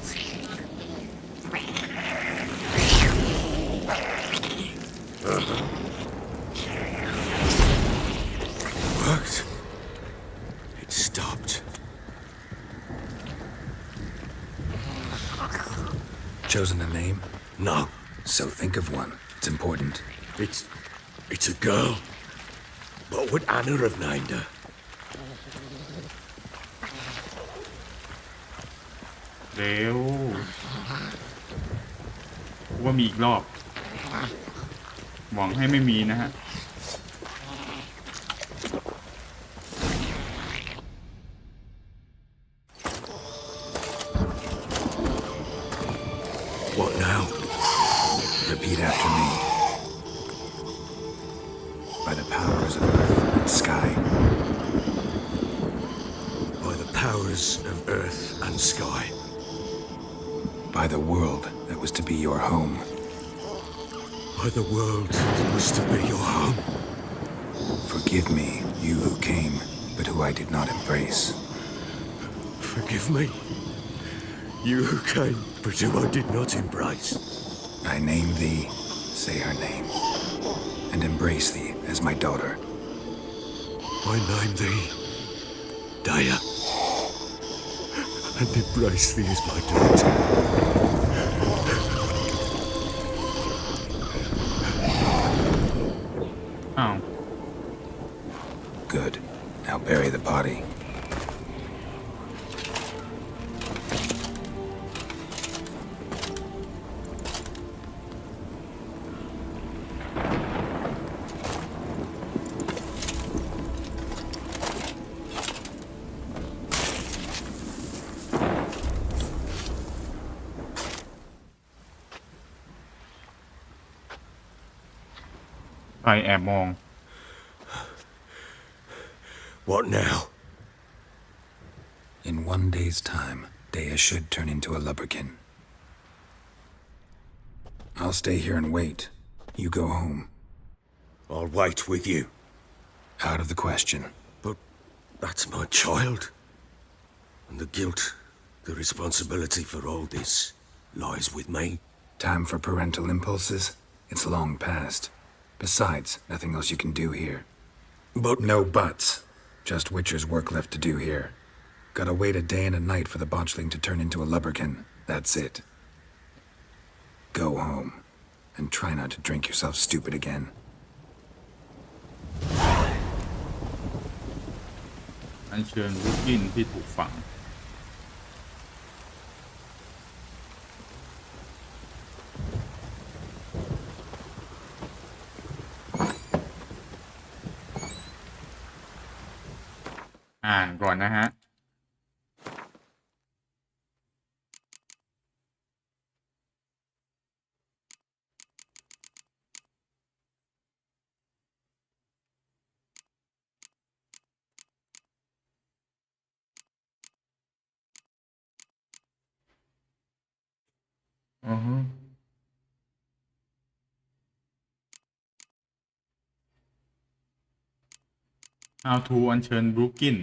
Worked. It stopped. Chosen a name? No, So think of one. It's important. it's a girl. What would Anna have named her? เร็วว่ามีอีกรอบ หวังให้ไม่มีนะฮะ What now? Repeat after me. By the powers of earth and sky. By the powers of earth and sky. By the world that was to be your home. By the world that was to be your home. Forgive me, you who came, but who I did not embrace. Forgive me. You who came, but who I did not embrace. I name thee, say her name, and embrace thee as my daughter. I name thee Daya, and embrace thee as my daughter. Oh. Good. Now bury the body. I แอบมอง What now? In 1 day's time, Daya should turn into a lubberkin. I'll stay here and wait. You go home. I'll wait with you. Out of the question. But that's my child. And the guilt, the responsibility for all this lies with me. Time for parental impulses? It's long past. Besides, nothing else you can do here. But No buts. Just Witcher's work left to do here. Gotta wait a day and a night for the botchling to turn into a lubberkin. That's it. Go home. And try not to drink yourself stupid again. อัญเชิญลูกยินที่ถูกฝัง อ่านก่อนนะฮะ อือฮึ How to อัญเชิญบรูกิน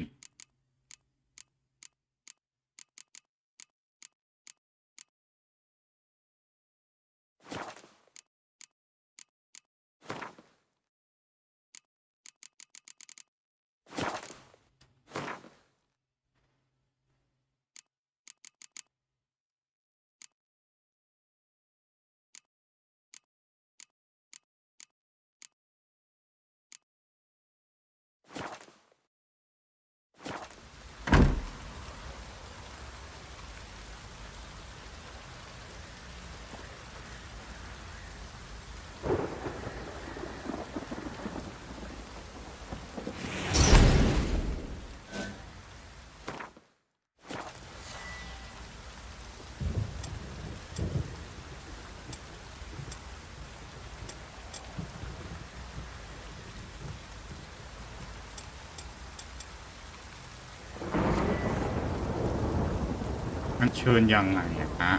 ญเชิญยังไงฮะ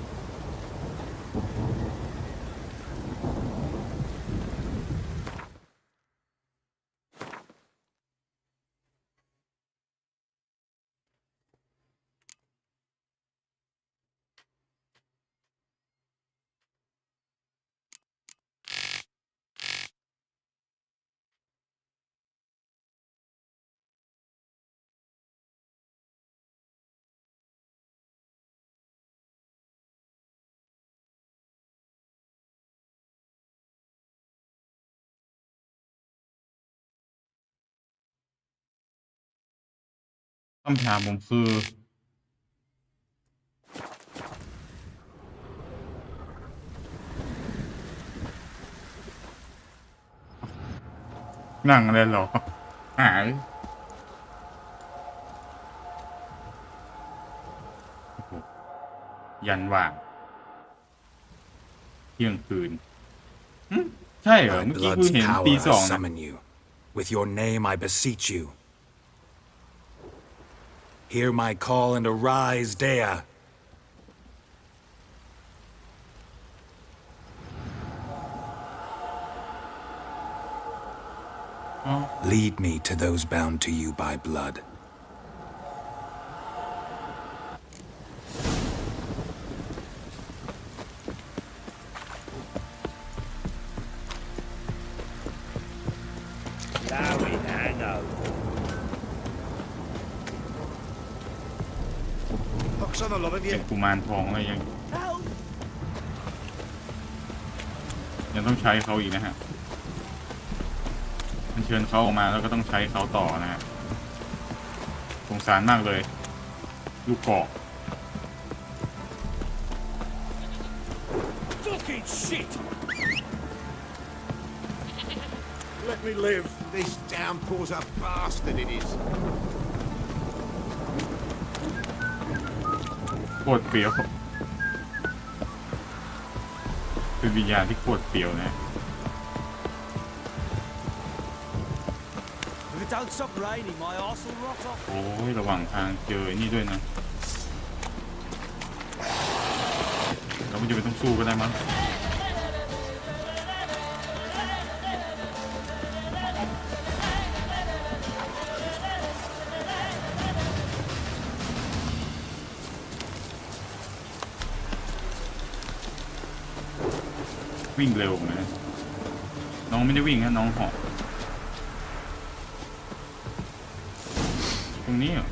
คำถามผมคือนั่งอะไรหรอหายยันว่างเที่ยงคืนใช่เหรอ My เมื่อกี้กู blood's เห็น power ตี has สองนะ summoned you. With your name I beseech you. Hear my call and arise, Dea. Lead me to those bound to you by blood. Hooks on the lot of เป็ you. นกุมารทองอะไรยังต้องใช้เขาอีกนะฮะมันเชิญเขาออกมาแล้วก็ต้องใช้เขาต่อนะฮะสงสารมากเลยลูกเกาะ Fucking shit! Let me live. This downpour's a bastard, it is. โคตรเปรี้ยวเป็นวิญญาณที่โคตรเปรี้ยวนะ If it don't stop raining, my arse will rot off. โอ้ยระหว่างทางเจอไอ้นี่ด้วยนะเราไม่จำเป็นต้องสู้ก็ได้มั้งวิ่งเร็วไหมน้องไม่ได้วิ่งนะน้องเหาะตรงนี้เหรอ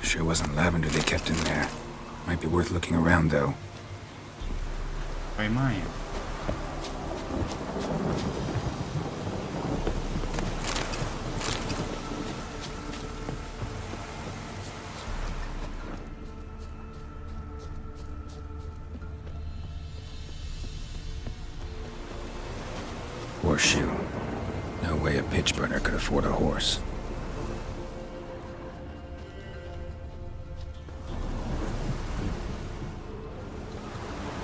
Sure wasn't lavender they kept in there. Might be worth looking around though. ไฟไหม้อะ Horseshoe. No way a pitch burner could afford a horse.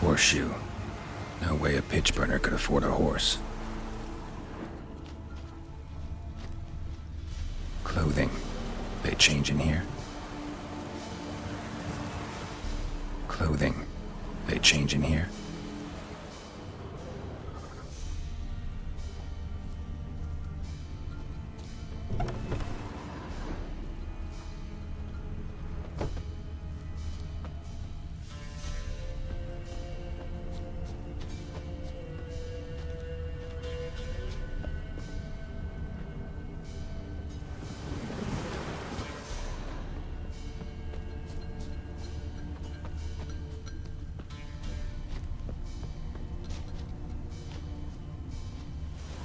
Horseshoe. No way a pitch burner could afford a horse. Clothing. They change in here? Clothing. They change in here?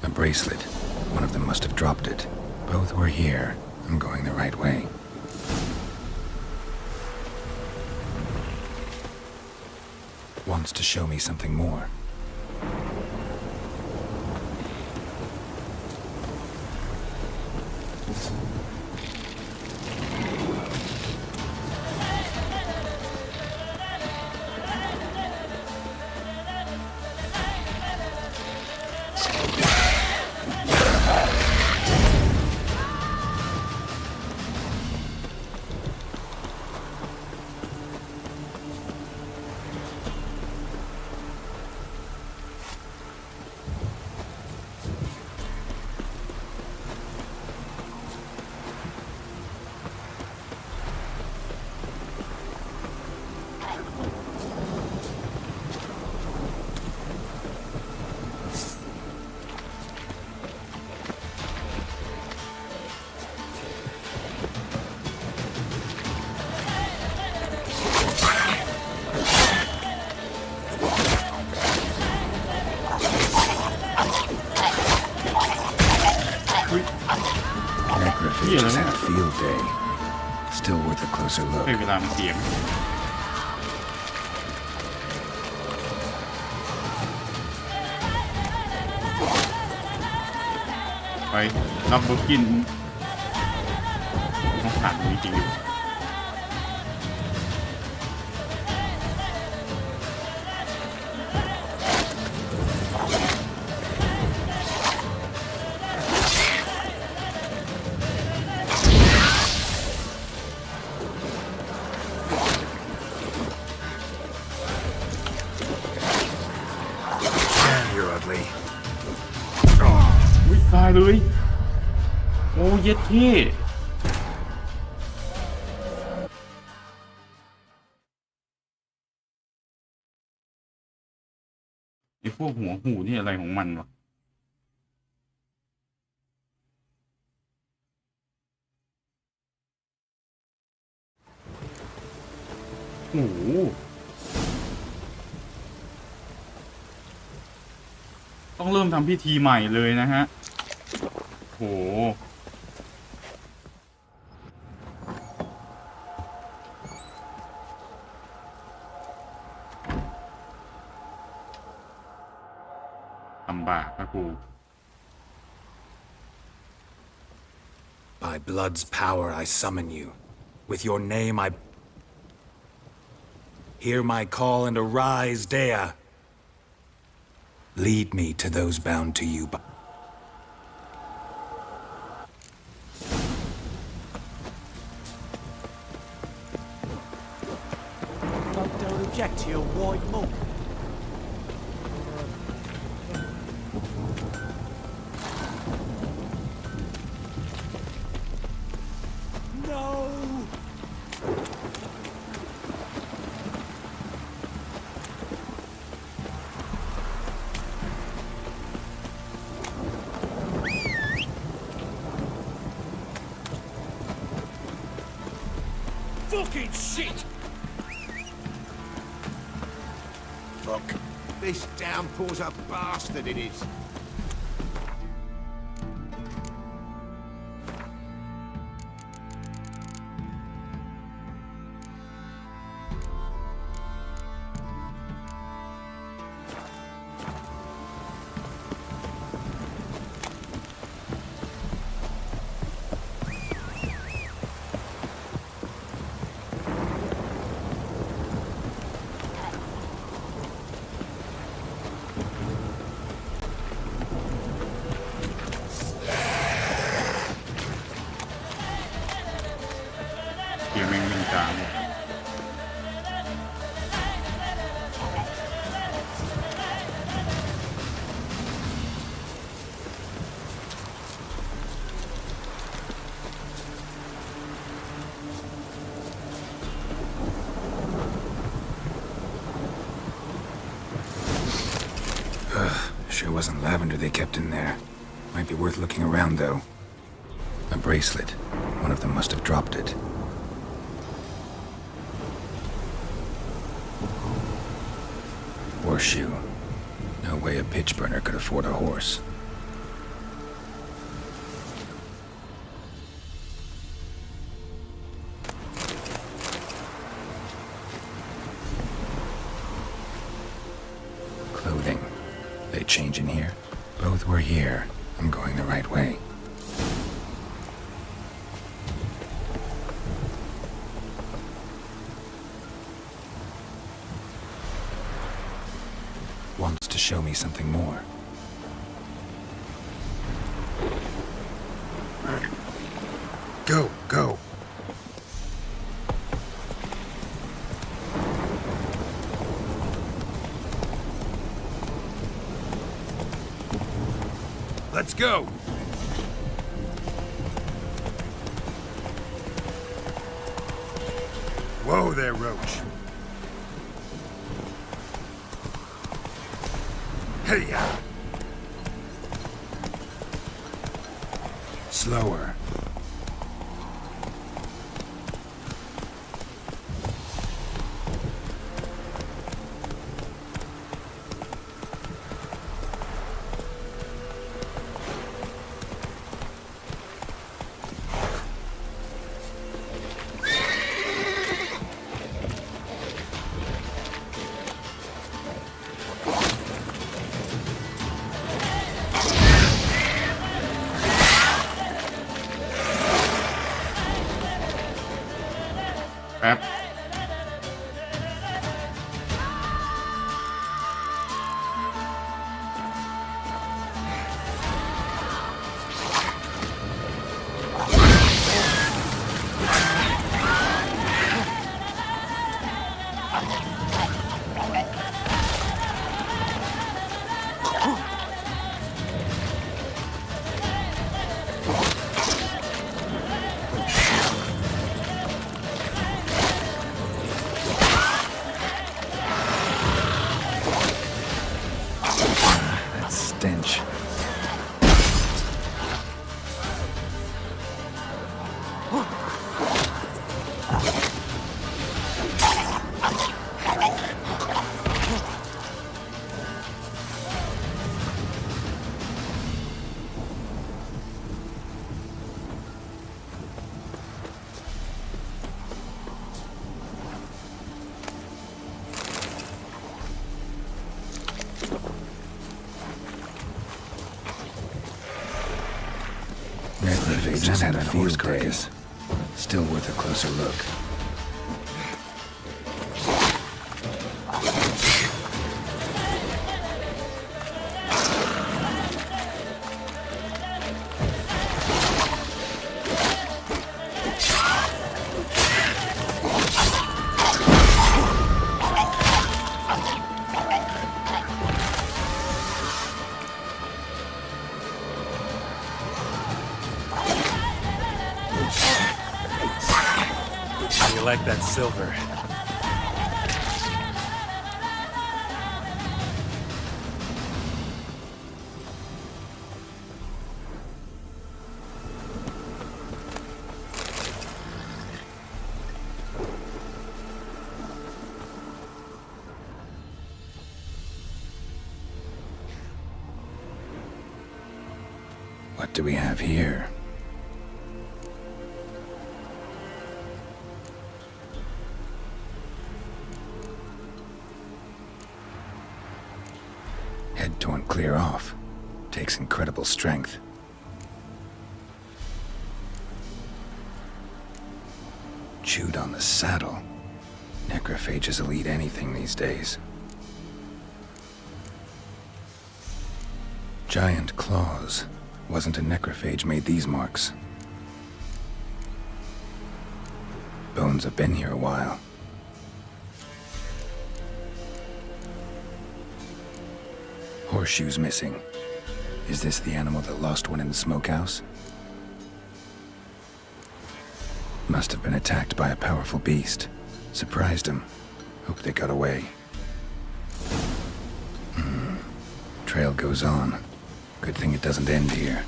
A bracelet. One of them must have dropped it. Both were here. I'm going the right way. Wants to show me something more. They just had a field day. Still worth a closer look. เวลามันเสียงไปลัมโบกินต้องผ่านจริงๆอยู่ตายเลยโอ้เย็ดเท่ไอพวกหัวหูนี่อะไรของมันวะโอ้โหต้องเริ่มทำพิธีใหม่เลยนะฮะโหลำบากนะครู By blood's power I summon you. With your name I hear my call and arise, Dea. Lead me to those bound to you by Don't object to your white monk. No! Fucking shit! Fuck. This downpour's a bastard, it is. Sure wasn't lavender they kept in there. Might be worth looking around, though. A bracelet. One of them must have dropped it. Horseshoe. No way a pitch burner could afford a horse. Clothing. They change in here? Both were here. I'm going the right way. Wants to show me something more. Go, go. Let's go! Whoa there, Roach. Hey-ya! Slower. stench. Necrophage has had a field carcass. Still worth a closer look. You like that silver? What do we have here? Head torn clear off. Takes incredible strength. Chewed on the saddle. Necrophages will eat anything these days. Giant claws. Wasn't a necrophage made these marks. Bones have been here a while. Horseshoes missing. Is this the animal that lost one in the smokehouse? Must have been attacked by a powerful beast. Surprised him. Hope they got away. Trail goes on. Good thing it doesn't end here.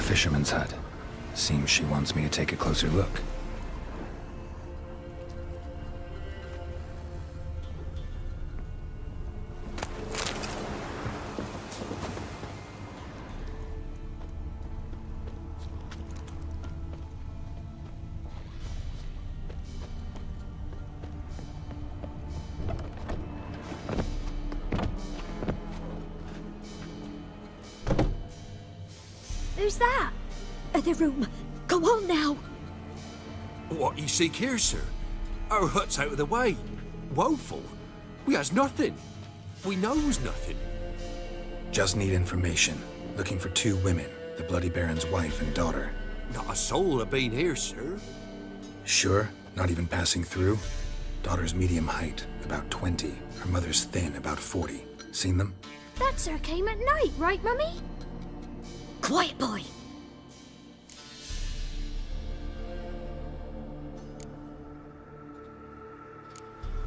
Fisherman's hut. Seems she wants me to take a closer look. Who's that? The room. Go on now. What you seek here, sir? Our hut's out of the way. Woeful. We has nothing. We knows nothing. Just need information. Looking for 2 women, the Bloody Baron's wife and daughter. Not a soul have been here, sir. Sure? Not even passing through? Daughter's medium height, about 20. Her mother's thin, about 40. Seen them? That's her came at night, right, Mummy? Quiet, boy.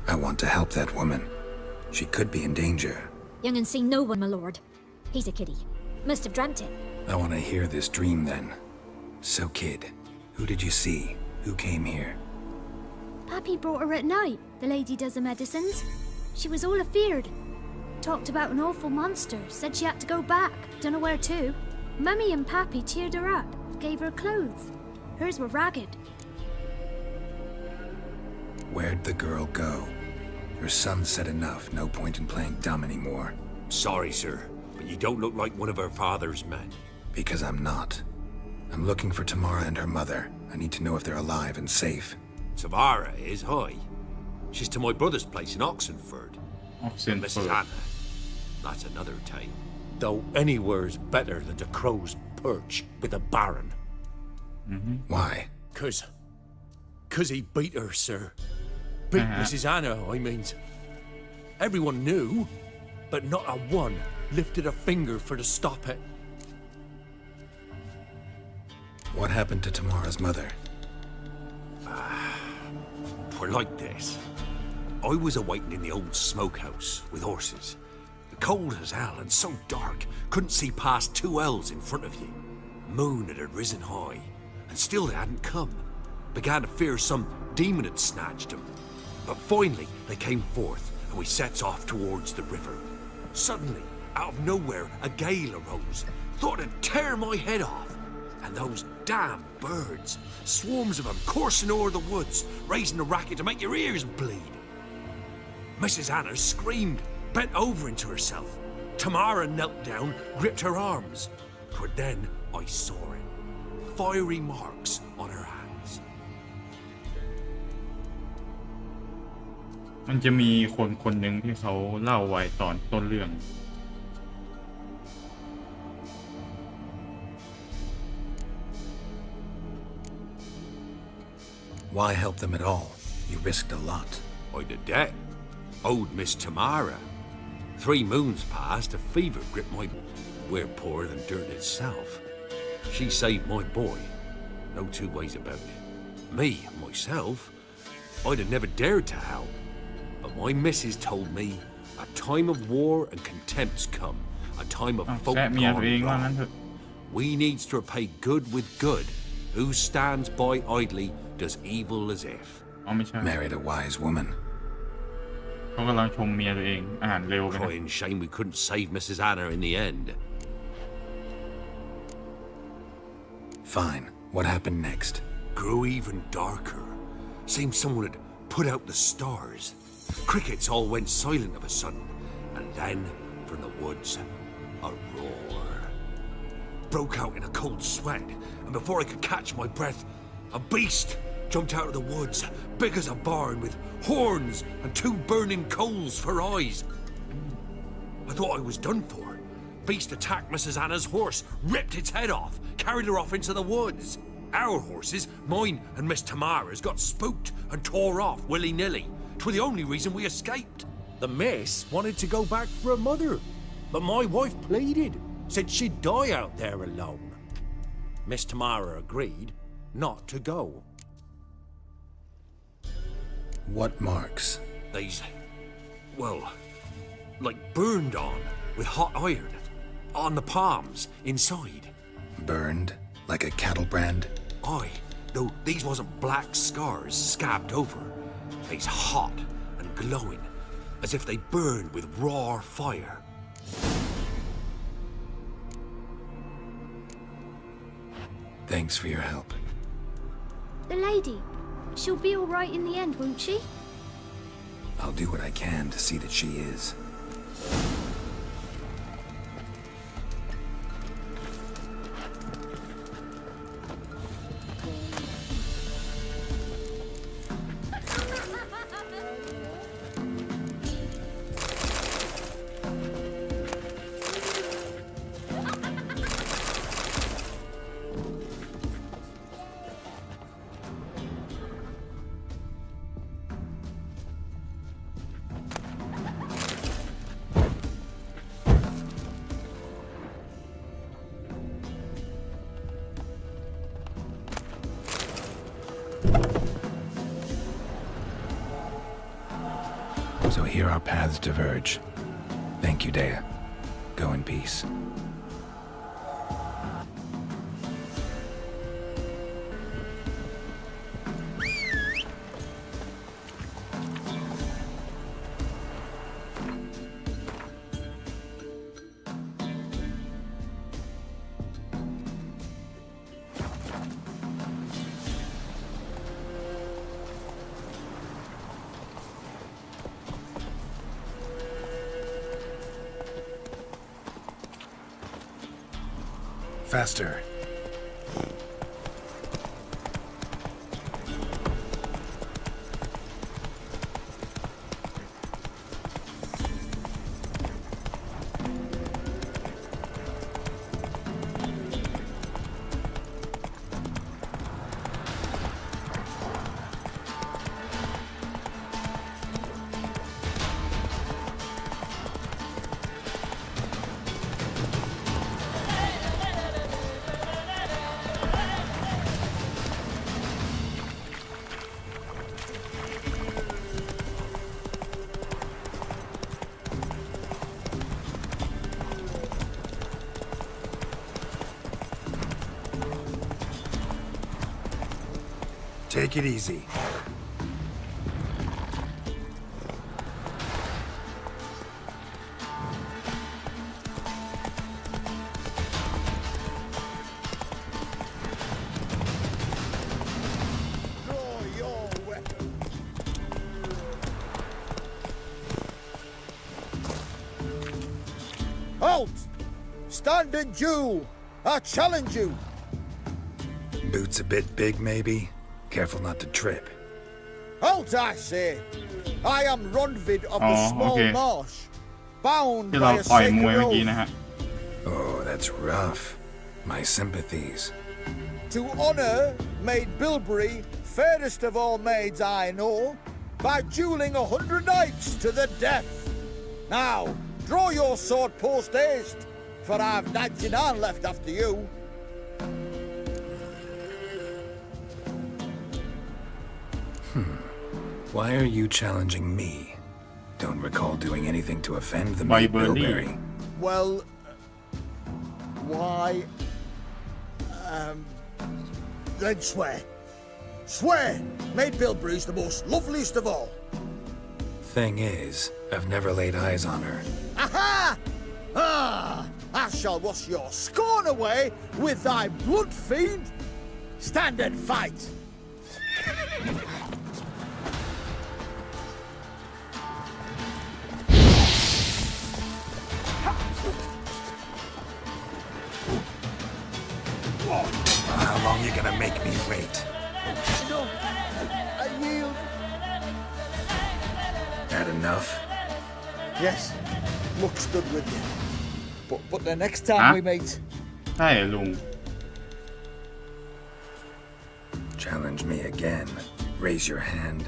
I want to help that woman. She could be in danger. Young and seen no one, my lord. He's a kiddie. Must have dreamt it. I want to hear this dream then. So, kid, who did you see? Who came here? Pappy brought her at night. The lady does the medicines. She was all afeared. Talked about an awful monster. Said she had to go back. Don't know where to. Mummy and Pappy cheered her up. Gave her clothes. Hers were ragged. Where'd the girl go? Your son said enough. No point in playing dumb anymore. Sorry, sir, but you don't look like one of her father's men. Because I'm not. I'm looking for Tamara and her mother. I need to know if they're alive and safe. Tamara is, hi. She's to my brother's place in Oxenford. Mrs. Anna. That's another tale. Though anywhere's better than the Crow's Perch with a baron. Why? 'Cause he beat her, sir. Beat Mrs. Anna, I means. Everyone knew, but not a one lifted a finger for to stop it. What happened to Tamara's mother? We're like this. I was awaiting in the old smokehouse with horses. Cold as hell and so dark, couldn't see past 2 ells in front of you. Moon had risen high, and still they hadn't come. Began to fear some demon had snatched them. But finally they came forth, and we sets off towards the river. Suddenly, out of nowhere, a gale arose. Thought it'd tear my head off. And those damn birds, swarms of them coursing o'er the woods, raising a racket to make your ears bleed. Mrs. Anna screamed, bent over into herself. Tamara knelt down, gripped her arms. 'Twere then I saw it. Fiery marks on her hands. มันจะมีคนหนึ่งที่เขาเล่าไว้ตอนต้นเรื่อง Why help them at all? You risked a lot. I'd a debt. Owed Miss Tamara. 3 moons passed, a fever gripped my... We're poorer than dirt itself. She saved my boy. No 2 ways about it. Me, myself, I'd have never dared to help. But my missus told me a time of war and contempt's come. A time of folk gone wrong. We needs to repay good with good. Who stands by idly does evil as if. Married a wise woman. เขากำลังชมเมียตัวเองอาหารเร็วไปนะ Crying shame we couldn't save Mrs. Anna in the end. Fine. What happened next? Grew even darker. Seemed someone had put out the stars. Crickets all went silent of a sudden. And then, from the woods, a roar. Broke out in a cold sweat. And before I could catch my breath, a beast jumped out of the woods, big as a barn, with horns and 2 burning coals for eyes. I thought I was done for. Beast attacked Mrs. Anna's horse, ripped its head off, carried her off into the woods. Our horses, mine and Miss Tamara's, got spooked and tore off willy-nilly. 'Twere the only reason we escaped. The miss wanted to go back for her mother, but my wife pleaded, said she'd die out there alone. Miss Tamara agreed not to go. What marks? They's, well, like burned on with hot iron. On the palms, inside. Burned? Like a cattle brand? Aye, though these wasn't black scars scabbed over. They's hot and glowing, as if they burned with raw fire. Thanks for your help. The lady. She'll be all right in the end, won't she? I'll do what I can to see that she is. So here our paths diverge. Thank you, Dea. Go in peace. Faster. Take it easy. Draw your weapon. Halt! Stand and duel! I challenge you! Boots a bit big, maybe? Careful not to trip. Halt, I say! I am Ronvid of the Small Marsh, bound ที่ by เรา a ต่อยมวย sacred เมื่อกี้ oath นะฮะ Oh, that's rough. My sympathies. to honor Maid Bilberry, fairest of all maids I know, by dueling 100 knights to the death. Now, draw your sword post haste, for I've 99 left after you. Why are you challenging me? Don't recall doing anything to offend the Maid Bilberry. Well, why? Then swear. Swear! Maid Bilberry's the most loveliest of all. Thing is, I've never laid eyes on her. Aha! Ah! I shall wash your scorn away with thy blood fiend. Stand and fight. How long you gonna make me wait? No, I yield. That enough? Yes, luck stood with you. But the next time we meet, ใช่ลุง Challenge me again. Raise your hand,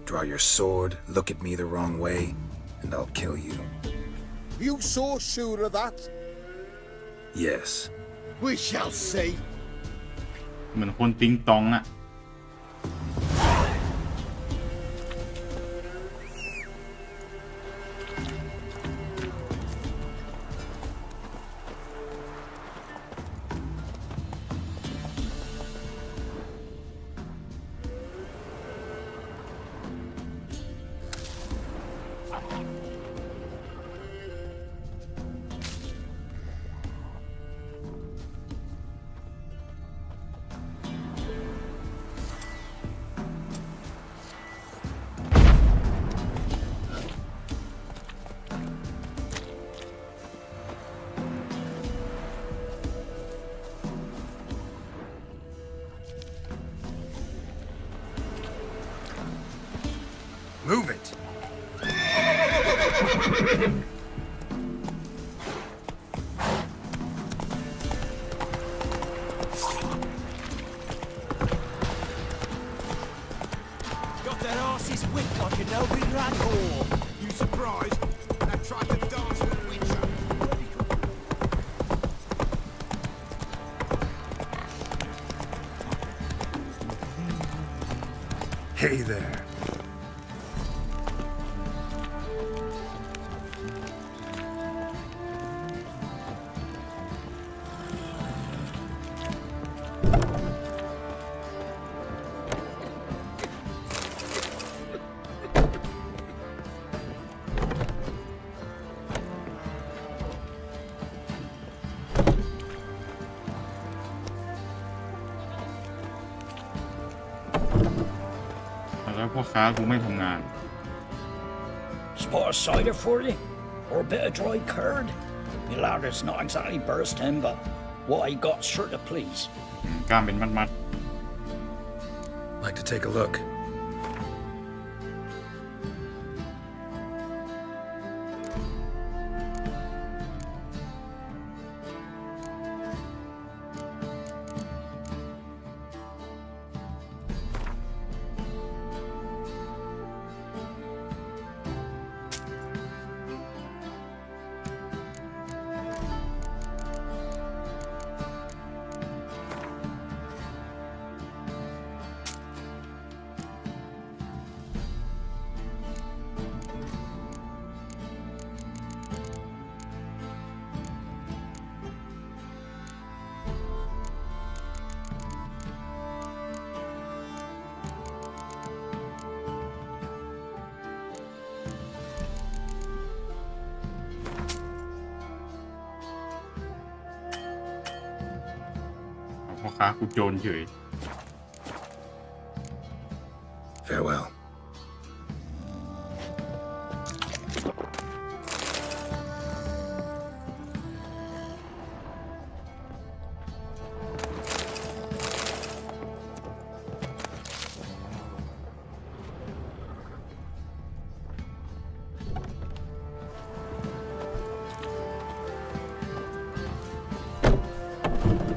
draw your sword, look at me the wrong way, and I'll kill you. you so sure of that? Yes. We shall see. เหมือนคนติงตองอะ Move it! Got that arse's whip like a no-big rat whore. You surprised? I've tried to dance with the Witcher. Hey there. พ่อค้ากูไม่ทำงาน Spot of cider for you? Or a bit of dry curd? My lard's not exactly bursting, but what I got's sure to please. กล้ามเป็นมัด Like to take a look.พ่อค้ากูโจรเฉย Farewell.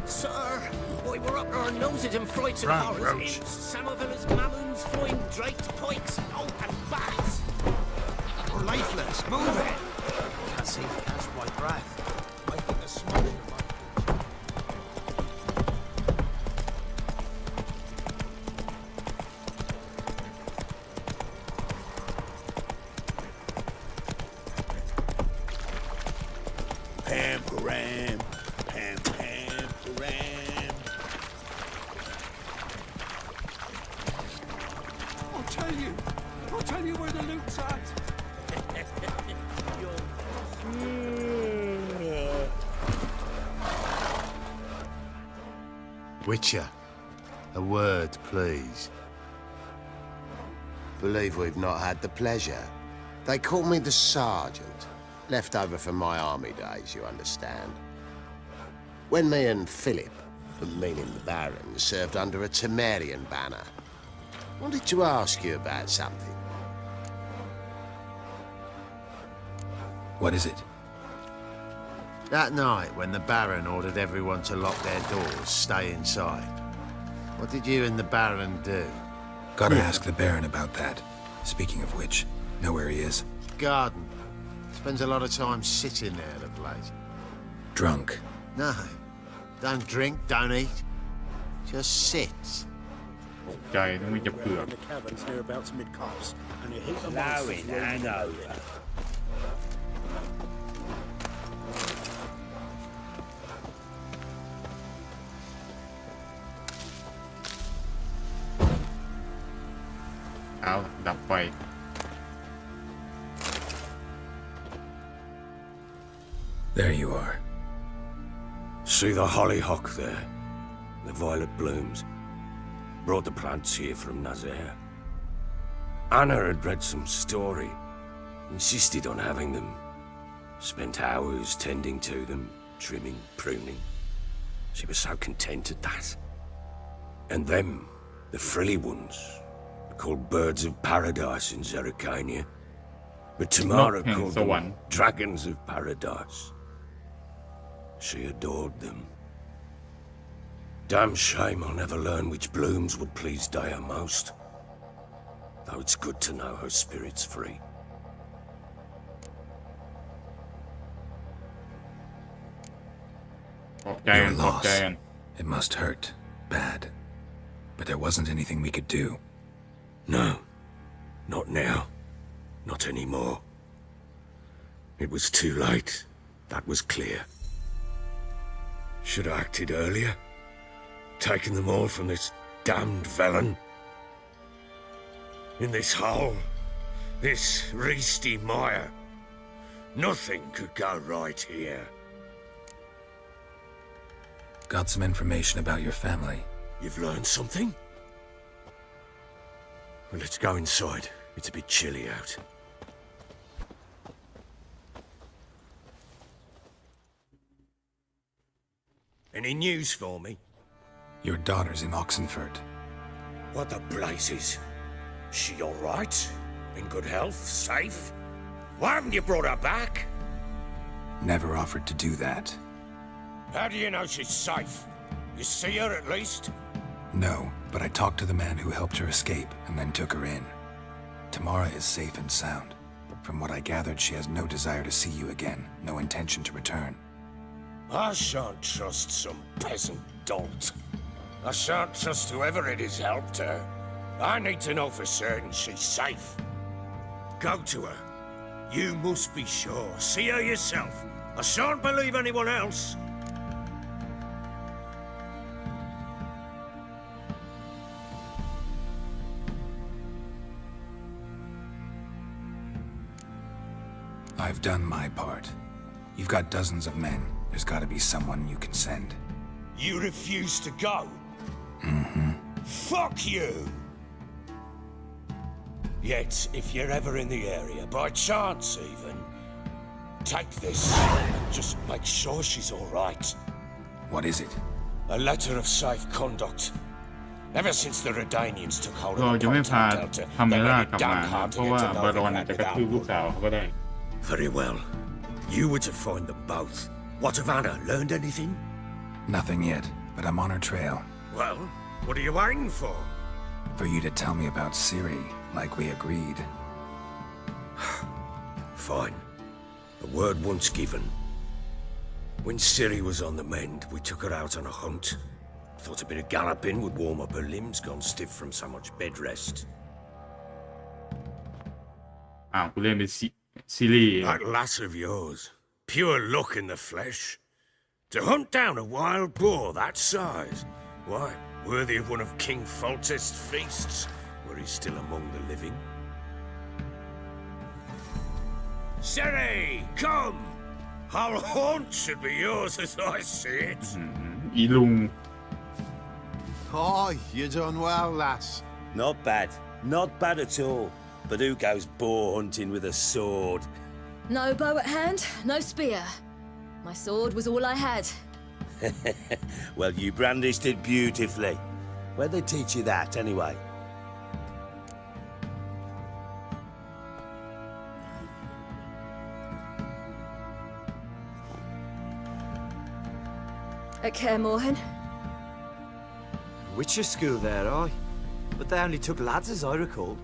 Sir, boy, we're up to our noses in flights of horrors. Samovilla's mamoons, flying drakes, pikes, oh, and bats. We're lifeless. Move it. Can't see the catch my breath. I think the smoke. Pam, param. Pam, pam, param. I'll tell you where the loot's at. Witcher, a word, please. Believe we've not had the pleasure. They call me the Sergeant. Left over from my army days, you understand. When me and Philip, meaning the Baron, served under a Temerian banner, wanted to ask you about something. What is it? That night, when the Baron ordered everyone to lock their doors, stay inside, what did you and the Baron do? Gotta ask the Baron about that. Speaking of which, know where he is? Garden. Spends a lot of time sitting there of late. Drunk. No. Don't drink, don't eat. Just sits. ใจต้องมีจะเผือก The caverns hereabouts mid-cops, and you hit the Allowing, I know.เอาดับไฟ There you are. See the hollyhock there? The violet blooms. Brought the plants here from Nazaire. Anna had read some story. Insisted on having them. Spent hours tending to them, trimming, pruning. She was so content at that. And them, the frilly ones, called birds of paradise in Zerrikania. But Tamara called them dragons of paradise. She adored them. Damn shame I'll never learn which blooms would please Dea most. Though it's good to know her spirit's free. Your loss. It must hurt. Bad. But there wasn't anything we could do. No. Not now. Not anymore. It was too late. That was clear. Should have acted earlier. Taken them all from this damned felon. In this hole. This reesty mire. Nothing could go right here. Got some information about your family. You've learned something? Well, let's go inside. It's a bit chilly out. Any news for me? Your daughter's in Oxenford. What the blazes? She all right? In good health? Safe? Why haven't you brought her back? Never offered to do that. How do you know she's safe? You see her at least? No, but I talked to the man who helped her escape and then took her in. Tamara is safe and sound. From what I gathered, she has no desire to see you again, no intention to return. I shan't trust some peasant dolt. I shan't trust whoever it is helped her. I need to know for certain she's safe. Go to her. You must be sure. See her yourself. I shan't believe anyone else. I've done my part. You've got dozens of men. There's got to be someone you can send. You refuse to go? Mm-hmm. Fuck you! Yet, if you're ever in the area, by chance even, take this and just make sure she's all right. What is it? A letter of safe conduct. Ever since the Redanians took hold เรา of จะ the ไม่พา Pontar Delta, พาเม they ล่า made กลับ it มา damn นะ hard เพ to ราะ get ว่า to บา know รอน they อาจ had จะกระทืบ without ลูกสาวเขาก็ได้ Very well. You were to find them both. What of Anna? Learned anything? Nothing yet, but I'm on her trail. Well, what are you waiting for? For you to tell me about Ciri, like we agreed. Fine. A word once given. When Ciri was on the mend, we took her out on a hunt. Thought a bit of galloping would warm up her limbs, gone stiff from so much bed rest. กูเล่นเป็นซีรีส์ That lass of yours, pure luck in the flesh. To hunt down a wild boar that size, why, worthy of one of King Foltest's feasts, were he still among the living. Ciri, come! Our haunt should be yours as I see it. อีลุง Oh, you done well, lass. Not bad. Not bad at all. But who goes boar hunting with a sword? No bow at hand, no spear. My sword was all I had. Well, you brandished it beautifully. Where'd they teach you that, anyway? At Kaer Morhen. Witcher school there, aye. But they only took lads, as I recall.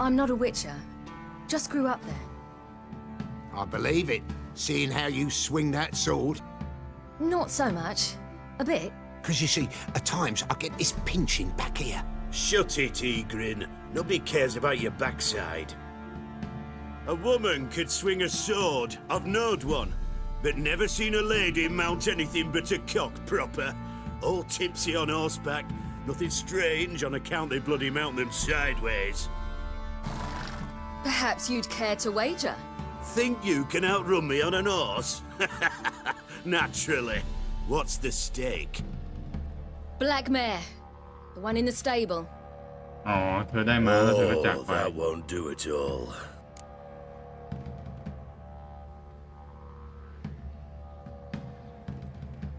I'm not a witcher. Just grew up there. I believe it, seeing how you swing that sword. Not so much. A bit. Because you see, at times I get this pinching back here. Shut it, Egrin. Nobody cares about your backside. A woman could swing a sword. I've knowed one. But never seen a lady mount anything but a cock proper. All tipsy on horseback. Nothing strange on account they bloody mount them sideways. Perhaps you'd care to wager? Think you can outrun me on an horse? Naturally. What's the stake? Black mare. The one in the stable. อ๋อเธอได้มาแล้วเธอก็จากไป That won't do it all.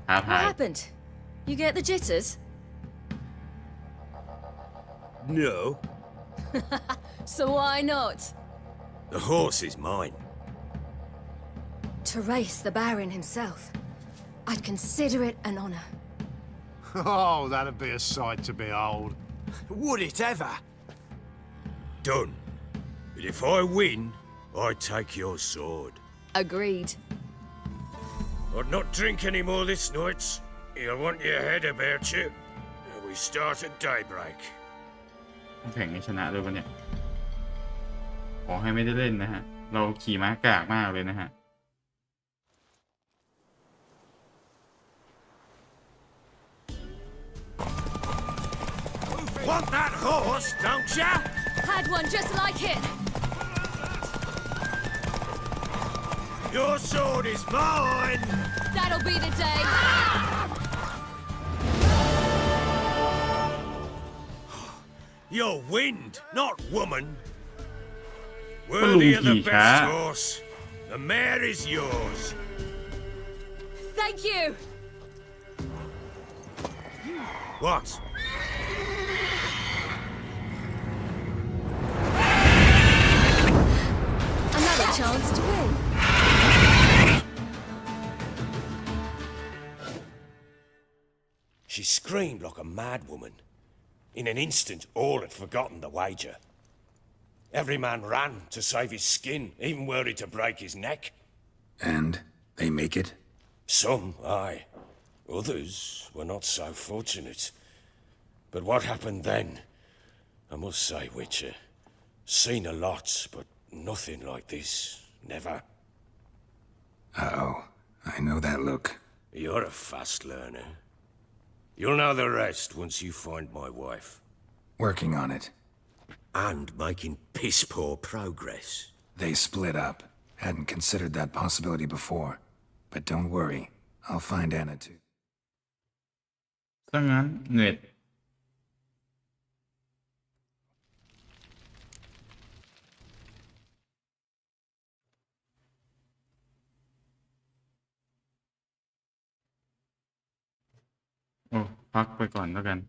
What happened? You get the jitters? No. So why not? The horse is mine. To race the Baron himself. I'd consider it an honor. Oh, that'd be a sight to behold. Would it ever? Done. But if I win, I take your sword. Agreed. I'd not drink any more this night. You'll want your head about you. We start at daybreak. แข่งให้ชนะด้วยวะเนี่ยขอให้ไม่ได้เล่นนะฮะเราขี่ม้ากากมากเลยนะฮะ Want that horse, don't ya? Had one just like it. Your sword is mine! That'll be the day. You're wind, not woman. Worthy of the best horse. The mare is yours. Thank you. What? Another chance to win. She screamed like a mad woman. In an instant, all had forgotten the wager. Every man ran to save his skin, even worried to break his neck. And they make it? Some, aye. Others were not so fortunate. But what happened then? I must say, Witcher, seen a lot, but nothing like this. Never. Uh-oh. I know that look. You're a fast learner. You'll know the rest once you find my wife. Working on it. And making piss-poor progress. They split up. Hadn't considered that possibility before. But don't worry. I'll find Anna too. ถ้างั้นเน็ตโอ้พักไปก่อนแล้วกัน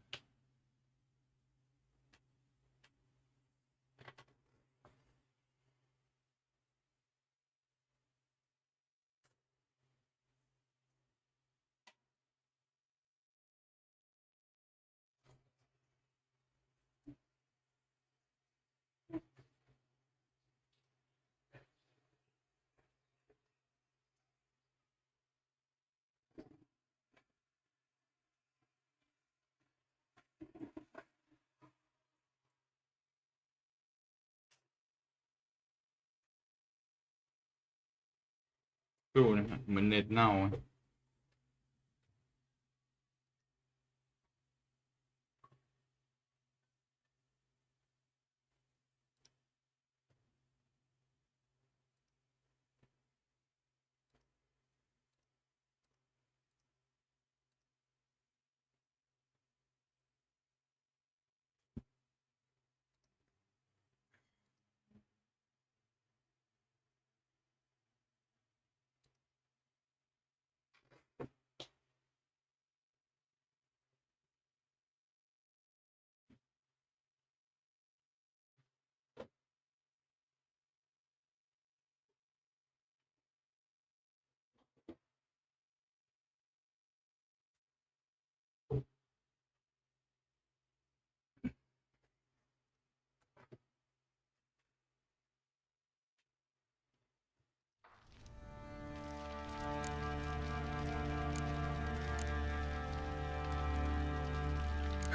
ดูนะครับเหมือนเน็ตเน่า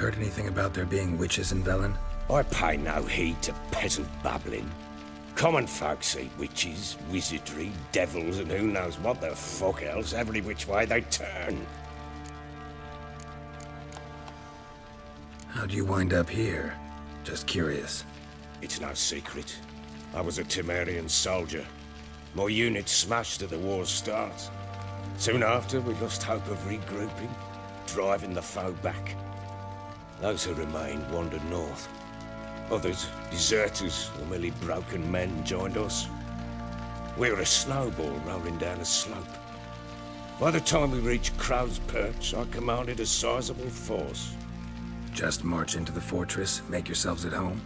Heard anything about there being witches in Velen? I pay no heed to peasant babbling. Common folks see witches, wizardry, devils, and who knows what the fuck else every which way they turn. How'd you wind up here? Just curious. It's no secret. I was a Temerian soldier. My unit smashed at the war's start. Soon after, we lost hope of regrouping, driving the foe back. Those who remained wandered north. Others, deserters or merely broken men, joined us. We were a snowball rolling down a slope. By the time we reached Crow's Perch, I commanded a sizable force. Just march into the fortress, make yourselves at home?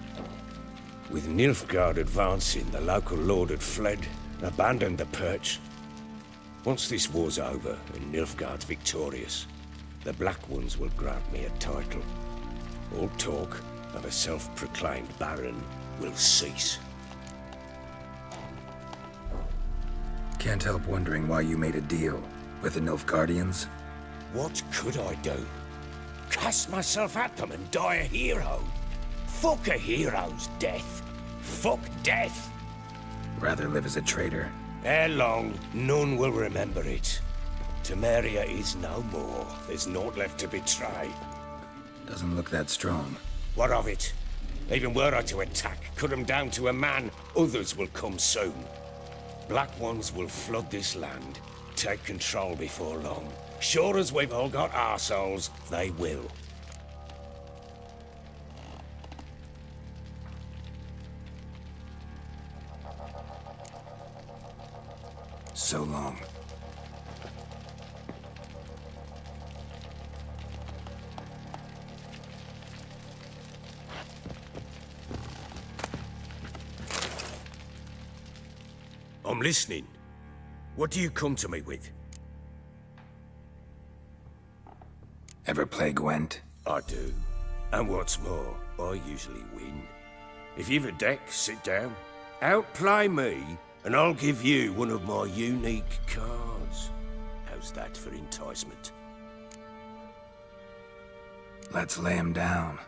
With Nilfgaard advancing, the local lord had fled, abandoned the Perch. Once this war's over and Nilfgaard's victorious, the Black Ones will grant me a title. All talk of a self-proclaimed baron will cease. Can't help wondering why you made a deal with the Nilfgaardians. What could I do? Cast myself at them and die a hero? Fuck a hero's death. Fuck death. Rather live as a traitor. Ere long, none will remember it. Temeria is no more. There's naught left to betray. Doesn't look that strong. What of it? Even were I to attack, cut them down to a man, others will come soon. Black ones will flood this land, take control before long. Sure as we've all got arseholes, they will. So long. I'm listening. What do you come to me with? Ever play Gwent? I do. And what's more, I usually win. If you've a deck, sit down. Outplay me, and I'll give you one of my unique cards. How's that for enticement? Let's lay him down.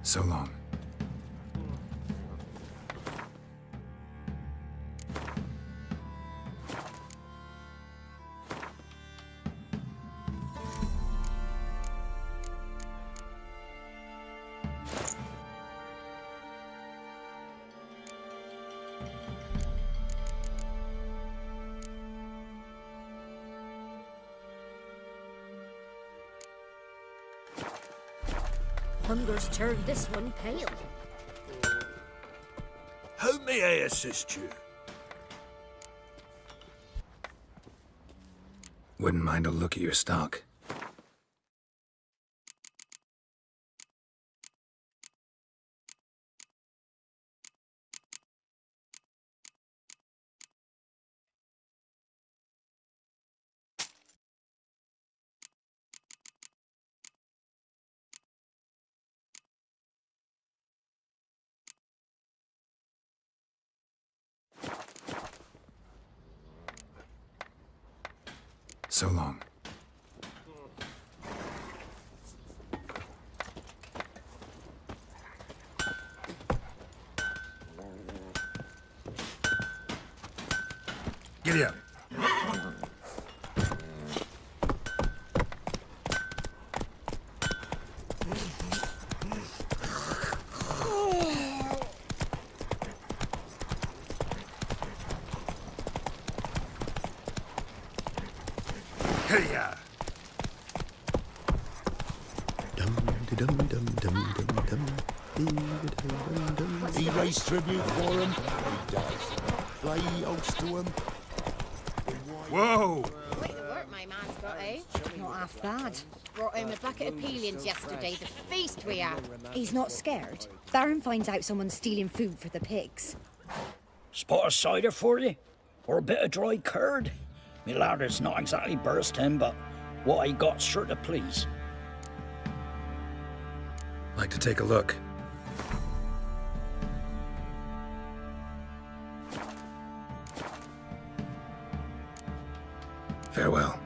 So long. Hunger's turned this one pale. How may I assist you? Wouldn't mind a look at your stock. So long. Giddy up. Hey-ya! He raised tribute for him. He does. Play oaths to him. Whoa! Quite the work my man's got, eh? Not half bad. Brought home a bucket of peelings yesterday. The feast we had. He's not scared. Baron finds out someone's stealing food for the pigs. Spot of cider for you? Or a bit of dry curd? Me lad, it's not exactly bursting, but what I got's sure to please. Like to take a look. Farewell.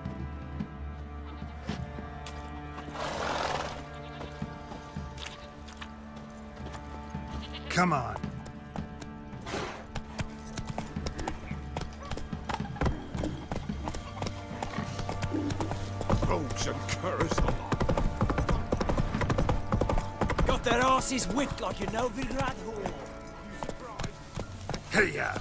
Come on. Rogues and curs along. Got their asses whipped like you know the rat hole. Hey-ya!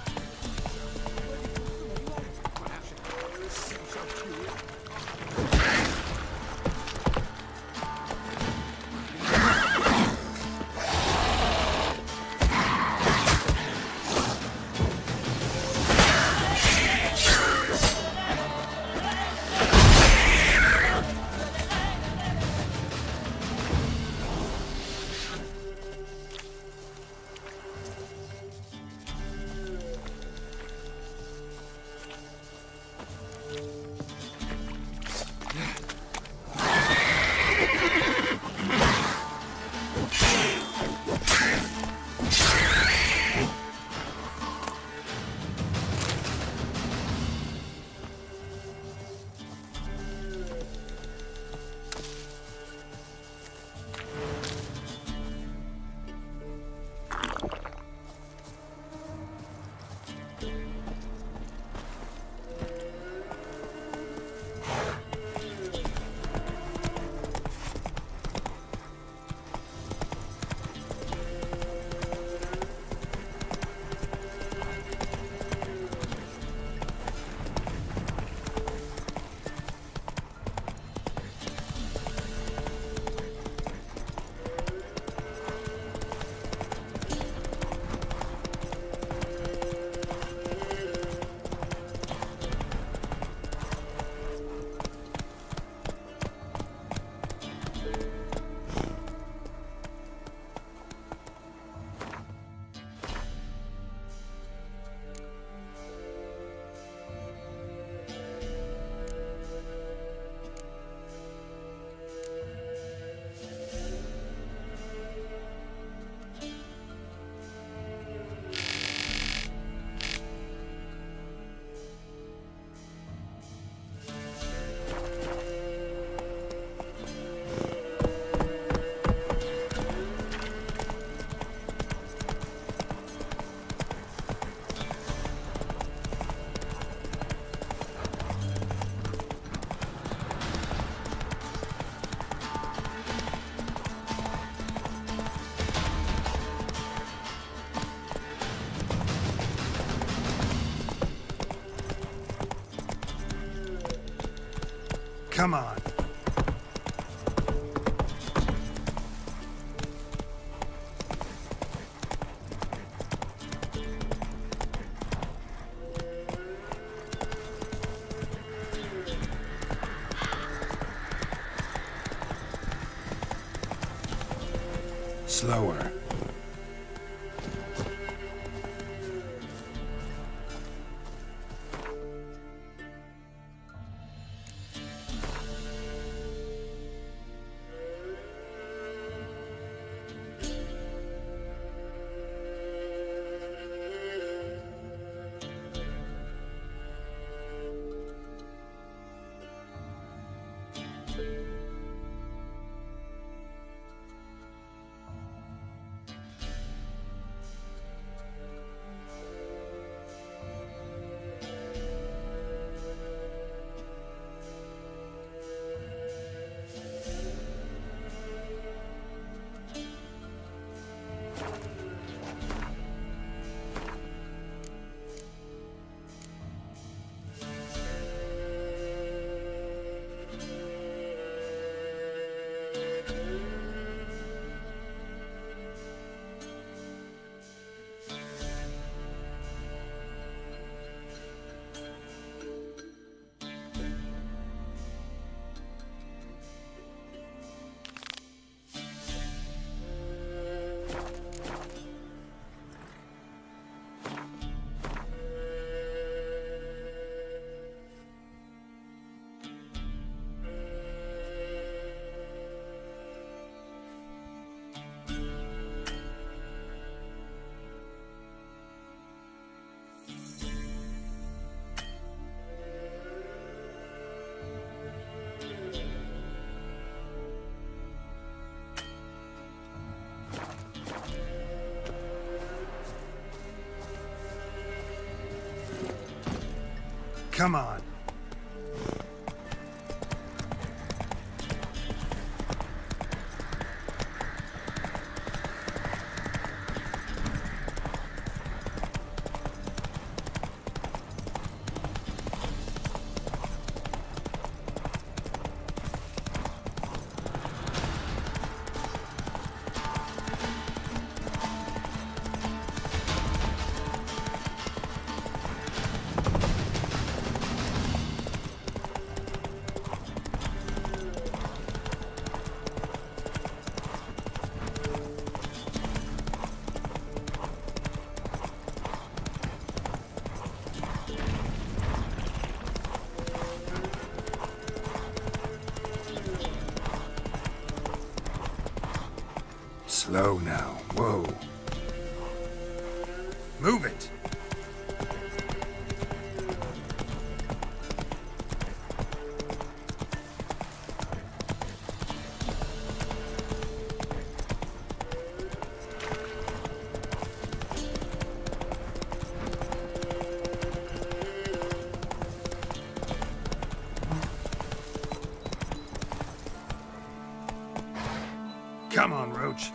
Come on. Slower. Come on. Slow now. Whoa. Move it. Come on, Roach.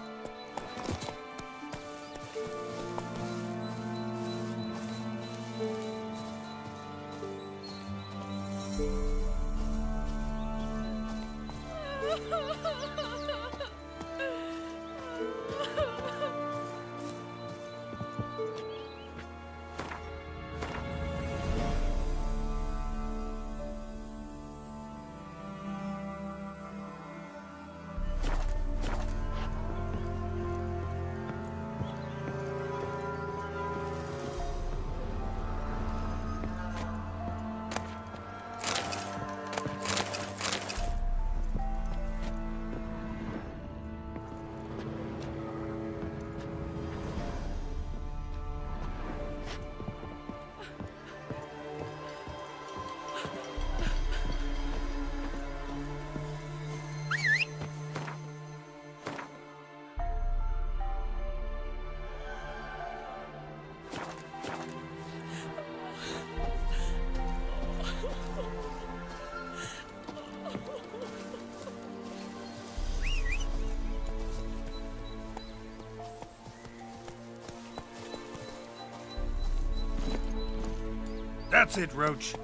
That's it, Roach.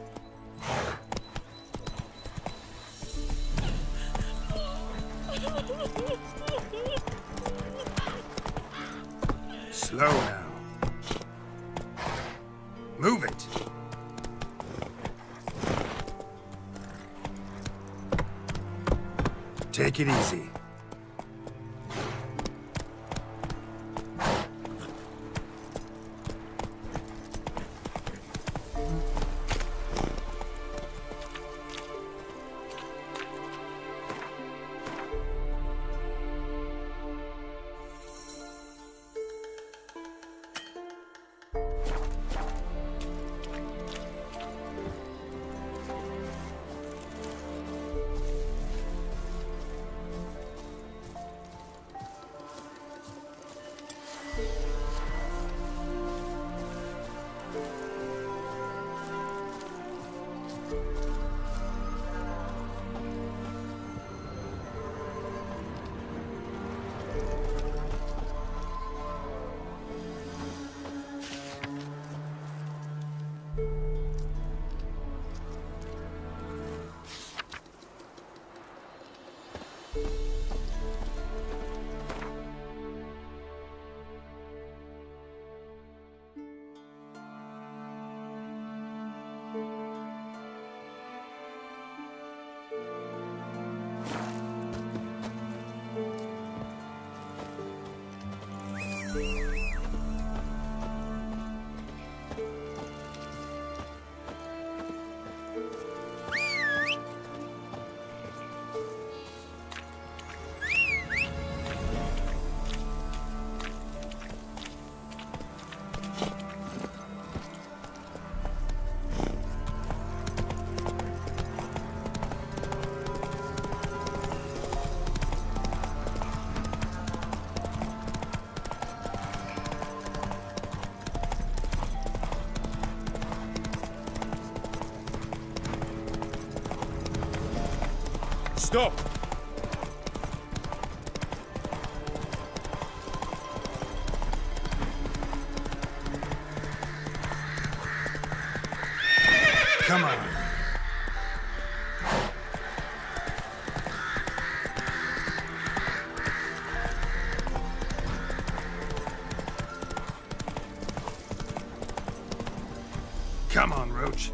Slow now. Move it. Take it easy. Stop! Come on. Come on, Roach.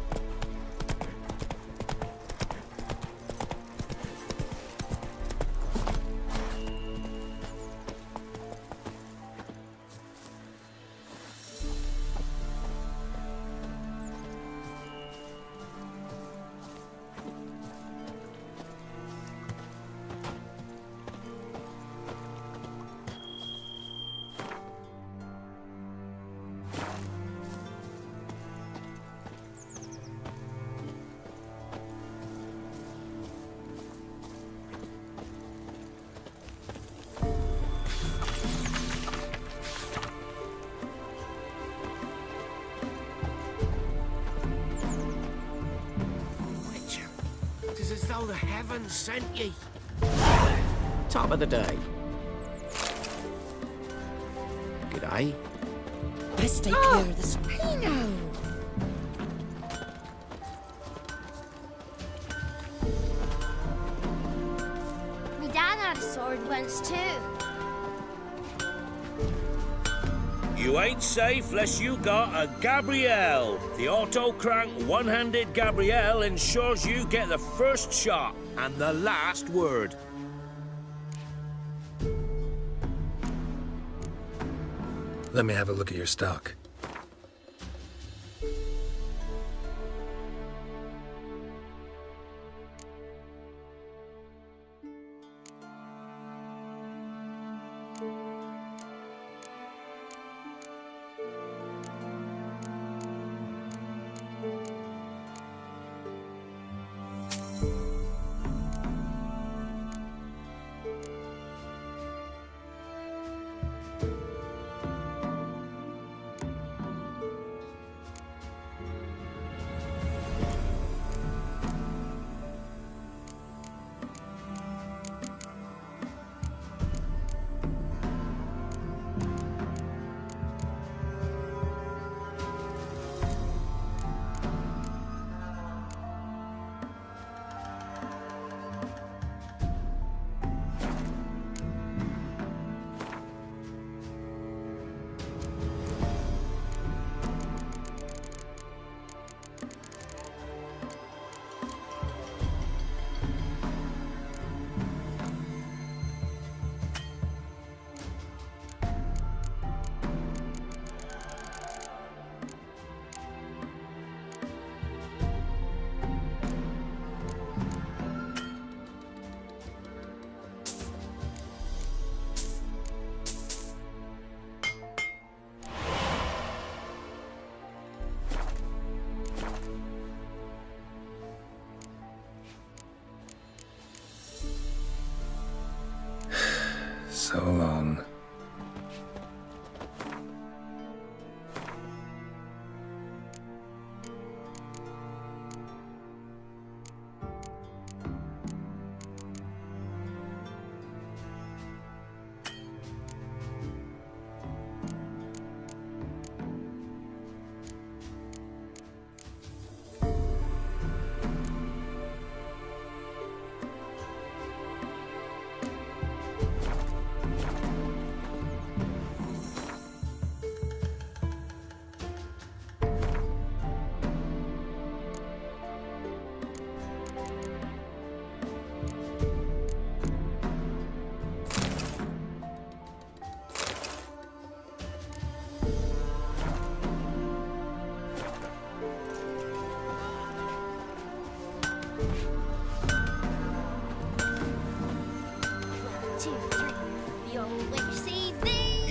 It's as though the heavens sent ye. Top of the day. G'day. Best stay clear of the Spino. Me dad had a sword once too. You ain't safe unless you got a Gabrielle. The auto-crank one-handed Gabrielle ensures you get the first shot and the last word. Let me have a look at your stock.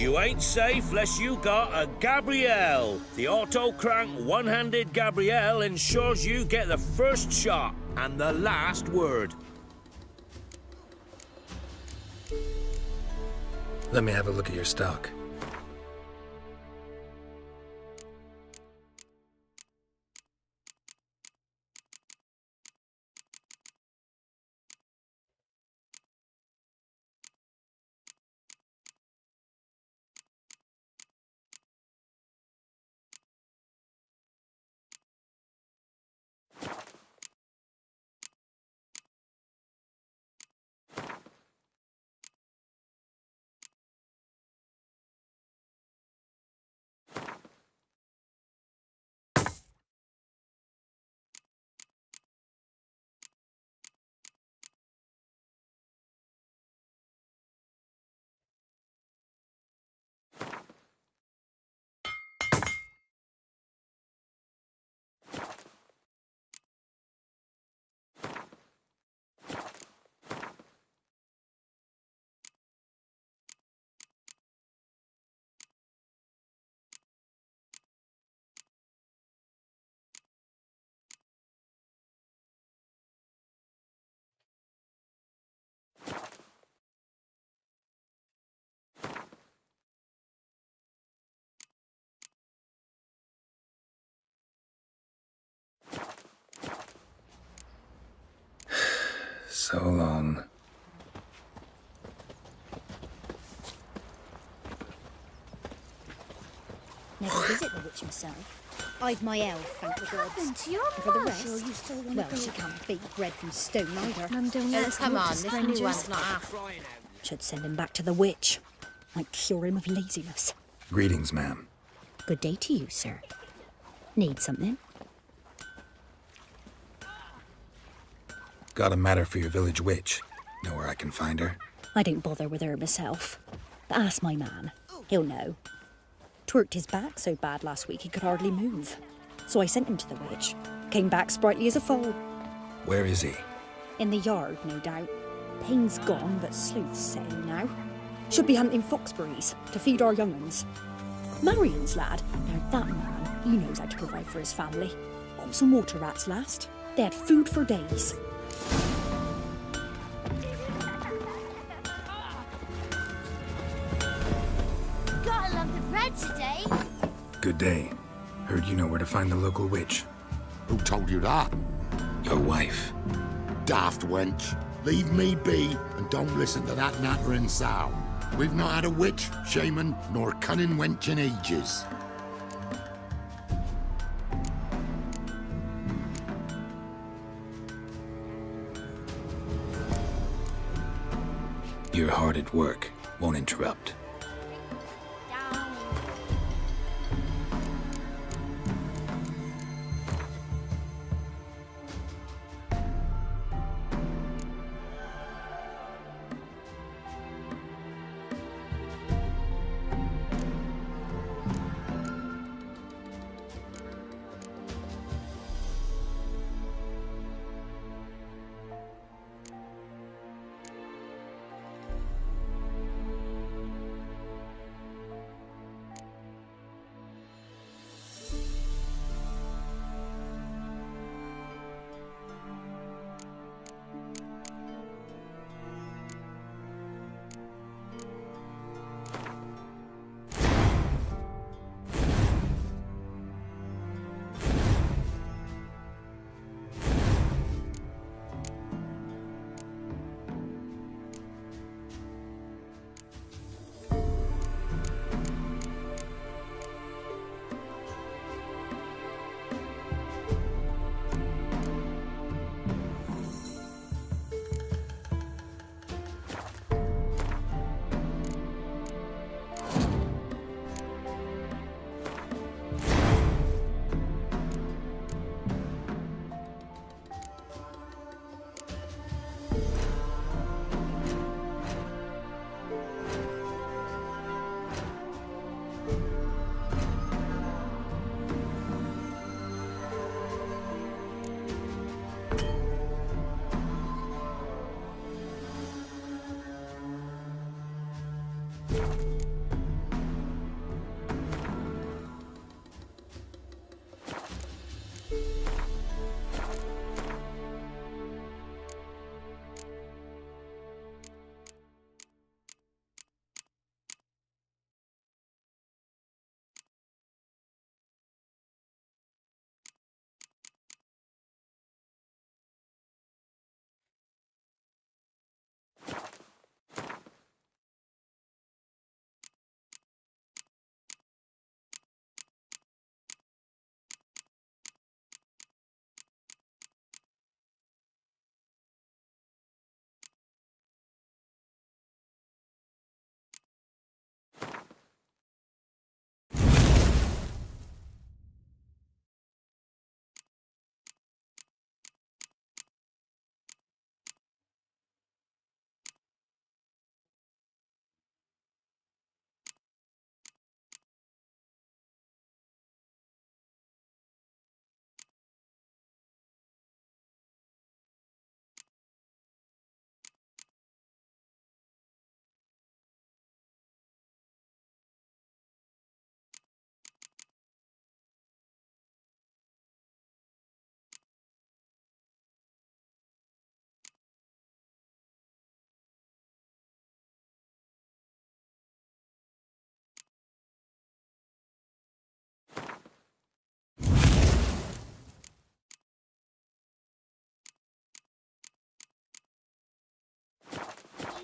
You ain't safe unless you got a Gabrielle. The auto-crank one-handed Gabrielle ensures you get the first shot and the last word. Let me have a look at your stock. So long. Never visit the witch myself. I've my elf, thank the gods. Happened to your And for the mum? rest, Sure you still want well, to she can't beat bread from stone either. Mum don't let us come talk on, to this strangers. new one's not half. Should send him back to the witch. Might cure him of laziness. Greetings, ma'am. Good day to you, sir. Need something? Got a matter for your village witch. Know where I can find her? I don't bother with her myself. But ask my man. He'll know. Twerked his back so bad last week he could hardly move. So I sent him to the witch. Came back sprightly as a foal. Where is he? In the yard, no doubt. Pain's gone, but sleuth's setting now. Should be hunting foxberries to feed our young'uns. Marion's lad. Now that man, he knows how to provide for his family. Got some water rats last. They had food for days. Gotta love the bread today. Good day. Heard you know where to find the local witch. Who told you that? Your wife. Daft wench. Leave me be and don't listen to that nattering sow. We've not had a witch, shaman, nor cunning wench in ages. You're hard at work. Won't interrupt.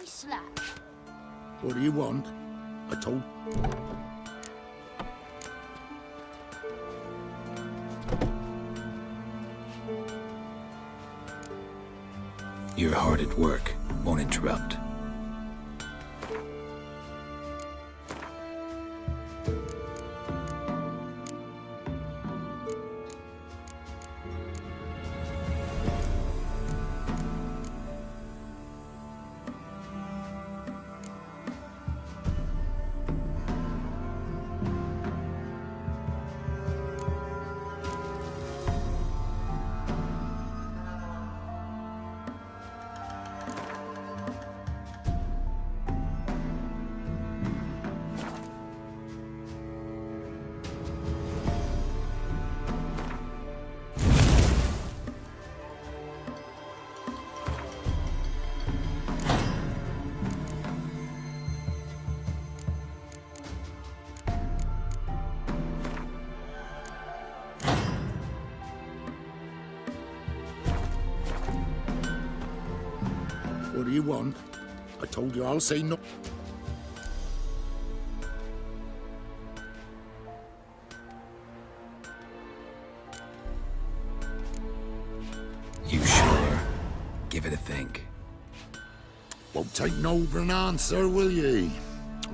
me slap. What do you want? I told... You're hard at work. Won't interrupt. What do you want? I told you I'll say no. You sure? Give it a think. Won't take no for an answer, will ye?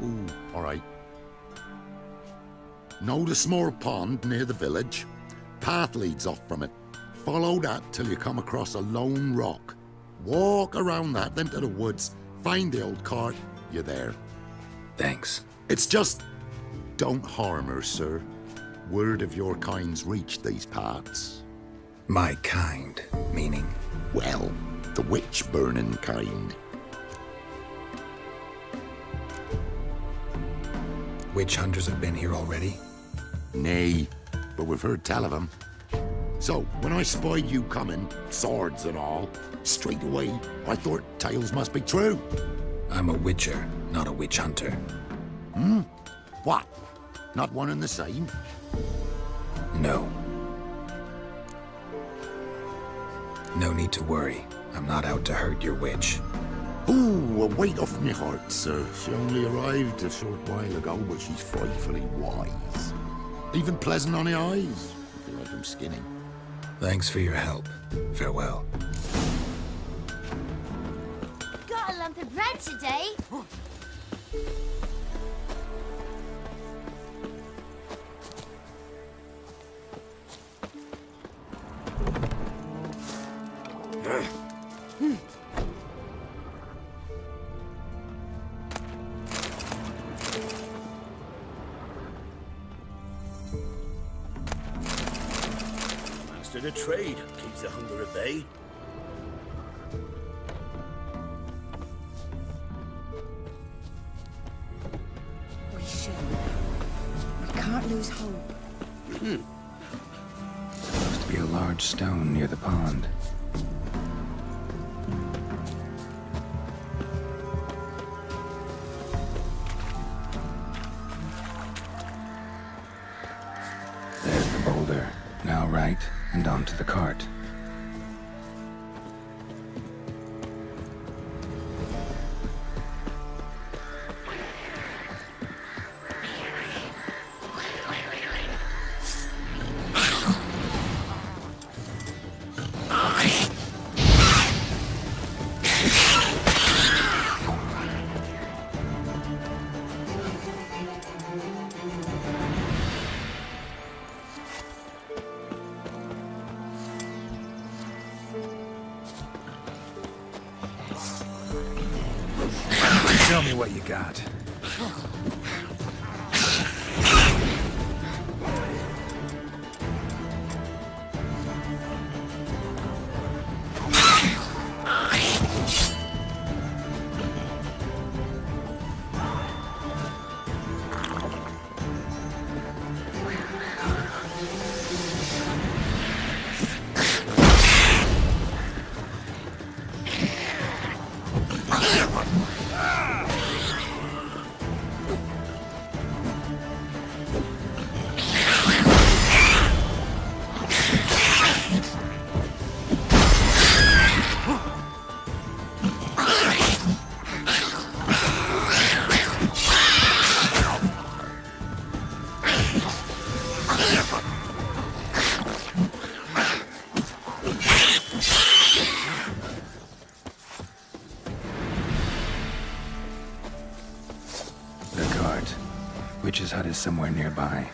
Ooh, all right. Know the small pond near the village? Path leads off from it. Follow that till you come across a lone rock. Walk around that, then to the woods. Find the old cart. You're there. Thanks. It's just... don't harm her, sir. Word of your kind's reached these parts. My kind, meaning? Well, the witch-burning kind. Witch hunters have been here already? Nay, but we've heard tell of them. So, when I spied you coming, swords and all, straight away, I thought tales must be true. I'm a witcher, not a witch hunter. Hmm? What? Not one and the same? No. No need to worry. I'm not out to hurt your witch. Ooh, a weight off me heart, sir. She only arrived a short while ago, but she's frightfully wise. Even pleasant on the eyes, if you like them skinny. Thanks for your help. Farewell. Got a lump of bread today. Master of trade keeps the hunger at bay. We should. We can't lose hope. Supposed to be a large stone near the pond. There's the boulder. Now right, and onto the cart. Show me what you got. witch's hut is somewhere nearby.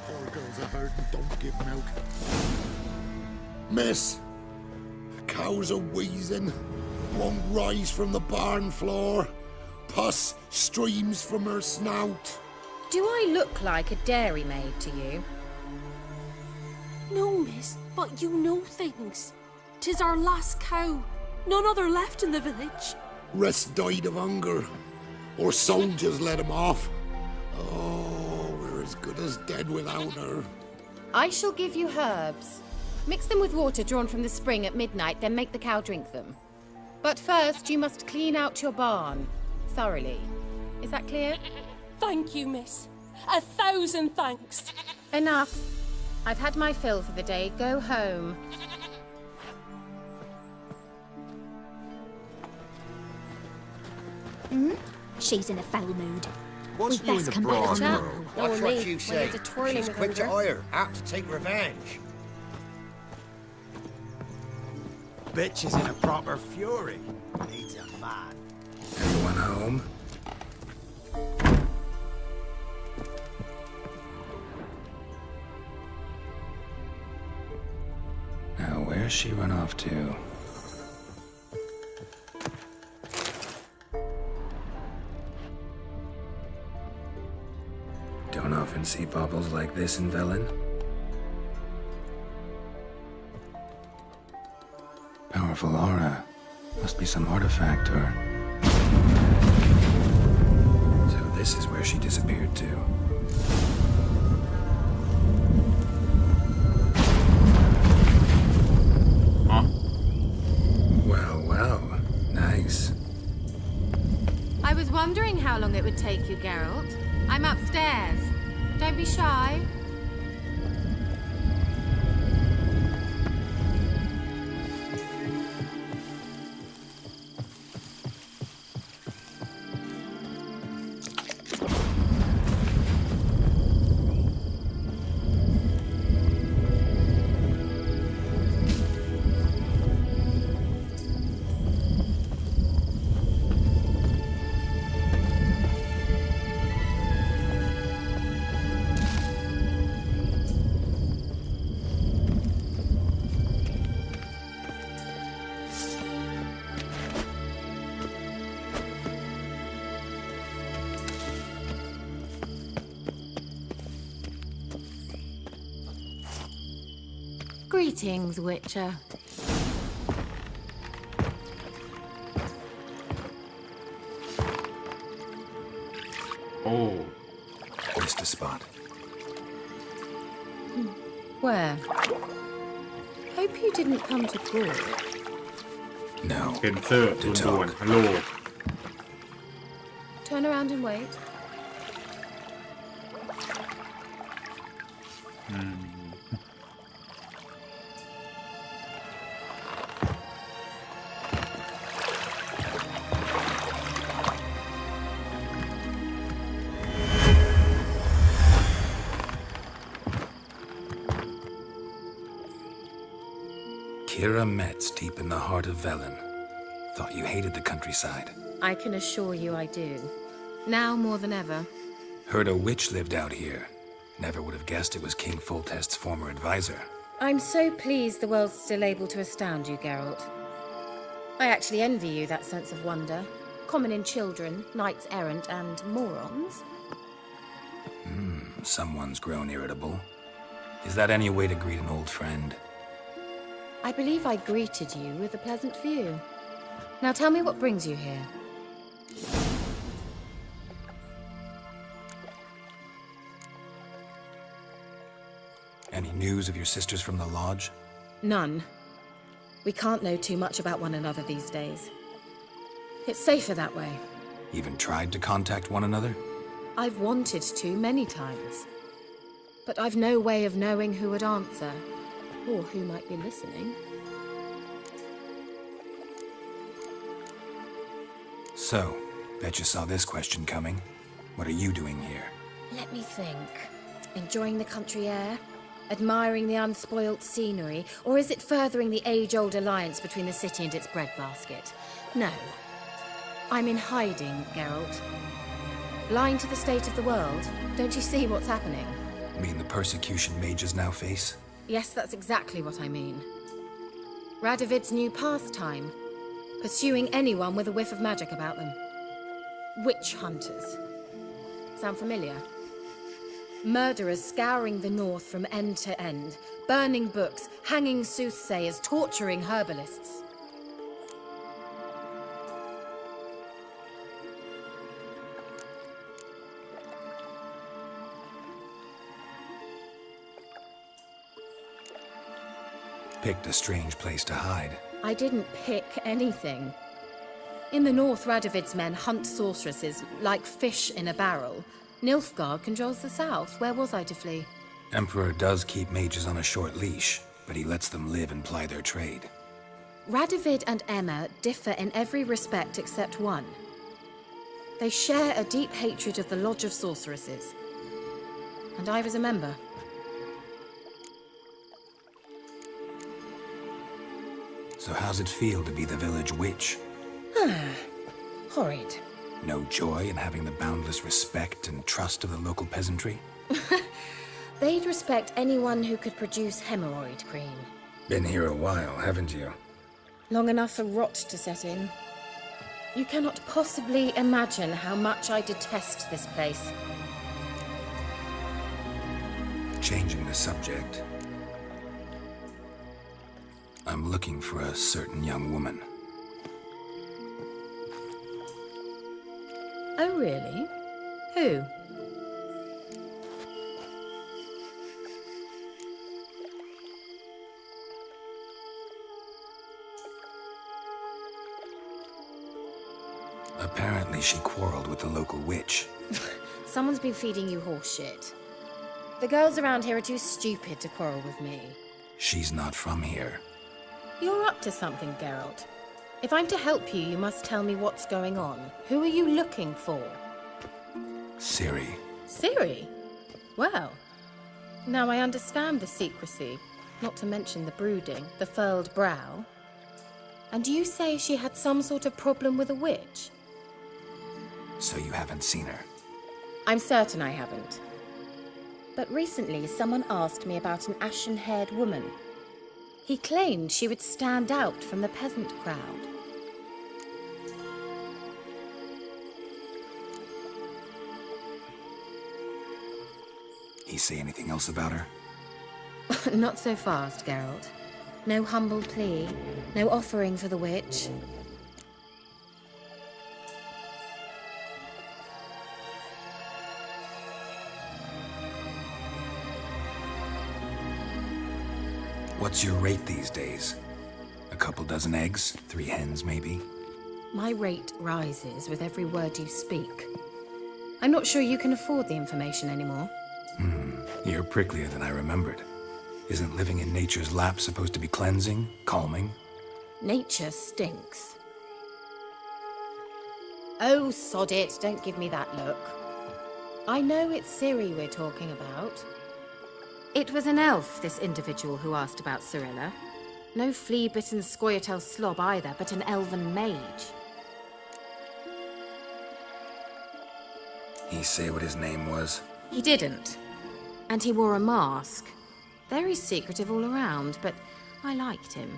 Poor girls are hurt and don't give milk. Miss, cows are wheezing, won't rise from the barn floor. Pus streams from her snout. Do I look like a dairymaid to you? No, miss, but you know things. 'Tis our last cow. None other left in the village. Rest died of hunger, or soldiers let him off. Oh, we're as good as dead without her. I shall give you herbs. Mix them with water drawn from the spring at midnight, then make the cow drink them. But first, you must clean out your barn thoroughly. Is that clear? Thank you, miss. 1,000 thanks. Enough. I've had my fill for the day. Go home. She's in a foul mood. What's We'd new in best the come back broad to her. world? No, That's what me. you My say. heads are twirling She's with quick to hunger. ire, apt to take revenge. Bitch is in a proper fury. Needs a man. Anyone home? Now, where's she run off to? Don't often see baubles like this in Velen. Powerful aura. Must be some artifact or... So this is where she disappeared to. Huh? Well, well. Nice. I was wondering how long it would take you, Geralt. I'm upstairs. Don't be shy. Greetings, Witcher. Oh. Missed a spot. Where? Hope you didn't come to call. No. เซนเซอร์ด่วนๆฮัลโหล Turn around and wait. Kira Metz, deep in the heart of Velen. Thought you hated the countryside. I can assure you I do. Now more than ever. Heard a witch lived out here. Never would have guessed it was King Foltest's former advisor. I'm so pleased the world's still able to astound you, Geralt. I actually envy you that sense of wonder. Common in children, knights errant, and morons. Someone's grown irritable. Is that any way to greet an old friend? I believe I greeted you with a pleasant view. Now tell me what brings you here. Any news of your sisters from the lodge? None. We can't know too much about one another these days. It's safer that way. Even tried to contact one another? I've wanted to many times. But I've no way of knowing who would answer, or who might be listening. So, bet you saw this question coming. What are you doing here? Let me think. Enjoying the country air? admiring the unspoilt scenery, or is it furthering the age-old alliance between the city and its breadbasket? No. I'm in hiding, Geralt. Blind to the state of the world. Don't you see what's happening? Mean the persecution mages now face? Yes, that's exactly what I mean. Radovid's new pastime. Pursuing anyone with a whiff of magic about them. Witch hunters. Sound familiar? Murderers scouring the north from end to end, burning books, hanging soothsayers, torturing herbalists. Picked a strange place to hide. I didn't pick anything. In the north, Radovid's men hunt sorceresses like fish in a barrel. Nilfgaard controls the south. Where was I to flee? Emperor does keep mages on a short leash, but he lets them live and ply their trade. Radovid and Emma differ in every respect except one. They share a deep hatred of the Lodge of Sorceresses. And I was a member. So how's it feel to be the village witch? Horrid. No joy in having the boundless respect and trust of the local peasantry? They'd respect anyone who could produce hemorrhoid cream. Been here a while, haven't you? Long enough for rot to set in. You cannot possibly imagine how much I detest this place. Changing the subject. I'm looking for a certain young woman. Oh, really? Who? Apparently she quarreled with the local witch. Someone's been feeding you horse shit. The girls around here are too stupid to quarrel with me. She's not from here. You're up to something, Geralt. If I'm to help you, you must tell me what's going on. Who are you looking for? Ciri. Ciri? Well, now I understand the secrecy, not to mention the brooding, the furled brow. And you say she had some sort of problem with a witch? So you haven't seen her? I'm certain I haven't. But recently, someone asked me about an ashen-haired woman. He claimed she would stand out from the peasant crowd. He say anything else about her? Not so fast, Geralt. No humble plea, no offering for the witch. What's your rate these days? A couple dozen eggs? 3 hens, maybe? My rate rises with every word you speak. I'm not sure you can afford the information anymore. You're pricklier than I remembered. Isn't living in nature's lap supposed to be cleansing, calming? Nature stinks. Oh, sod it, don't give me that look. I know it's Ciri we're talking about. It was an elf, this individual who asked about Cirilla. No flea-bitten Scoia'tael slob either, but an elven mage. He say what his name was? He didn't. And he wore a mask. Very secretive all around, but I liked him.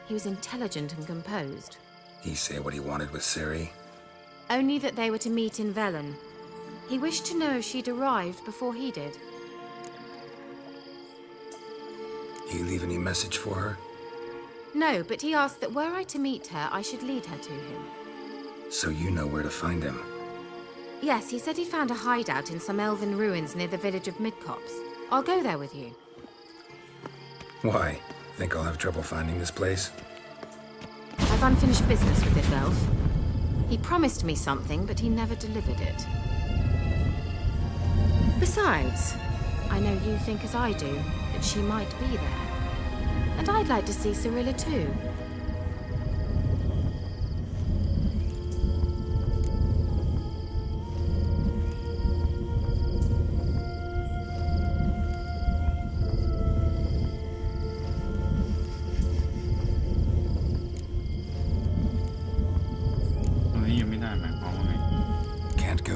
He was intelligent and composed. He say what he wanted with Ciri? Only that they were to meet in Velen. He wished to know if she'd arrived before he did. He leave any message for her? No, but he asked that were I to meet her, I should lead her to him. So you know where to find him? Yes, he said he found a hideout in some elven ruins near the village of Midcopse. I'll go there with you. Why? Think I'll have trouble finding this place? I've unfinished business with this elf. He promised me something, but he never delivered it. Besides, I know you think as I do, that she might be there. And I'd like to see Cirilla too.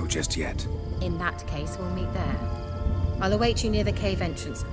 just yet. In that case, we'll meet there. I'll await you near the cave entrance.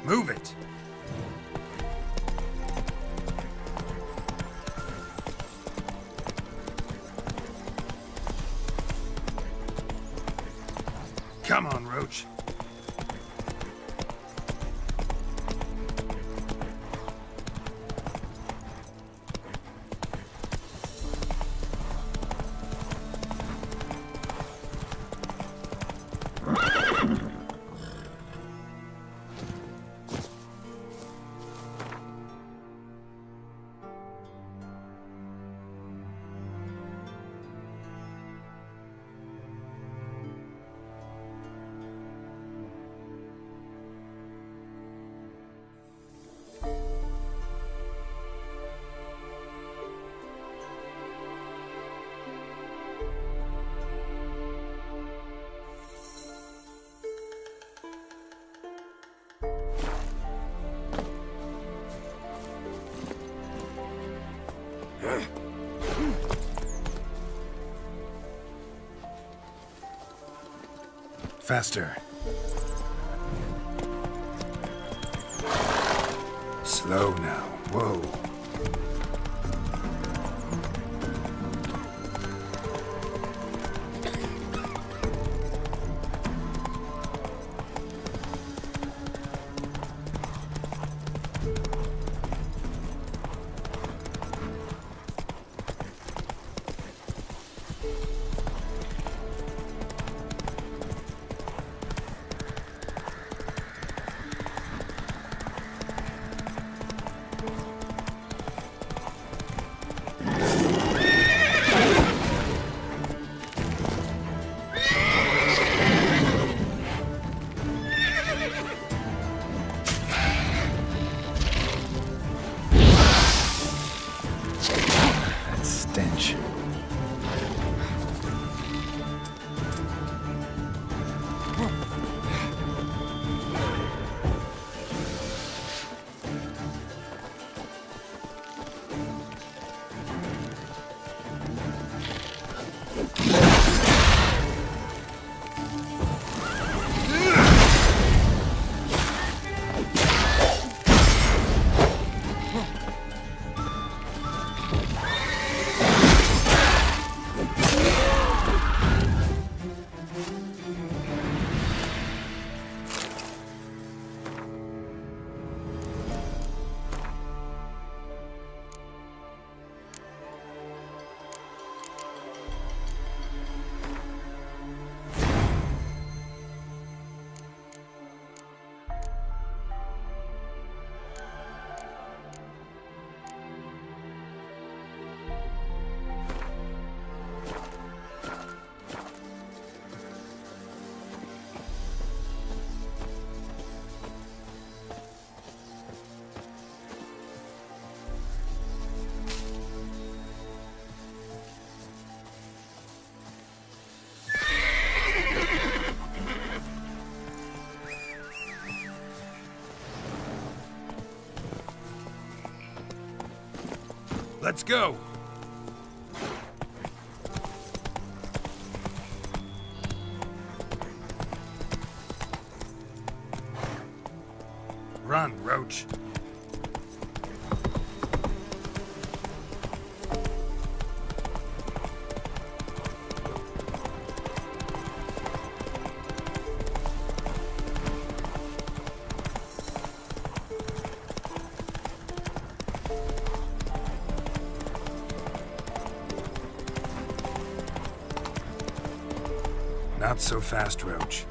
Move it! Come on, Roach. Faster. Slow now. Whoa. Let's go. Run, Roach. Not so fast, Roach.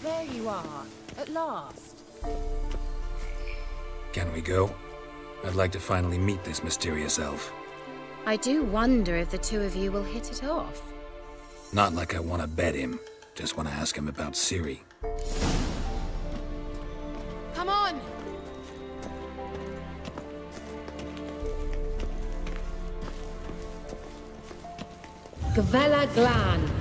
There you are, at last. Can we go? I'd like to finally meet this mysterious elf. I do wonder if the two of you will hit it off. Not like I want to bet him. Just want to ask him about Ciri. Come on! Gavella Glan.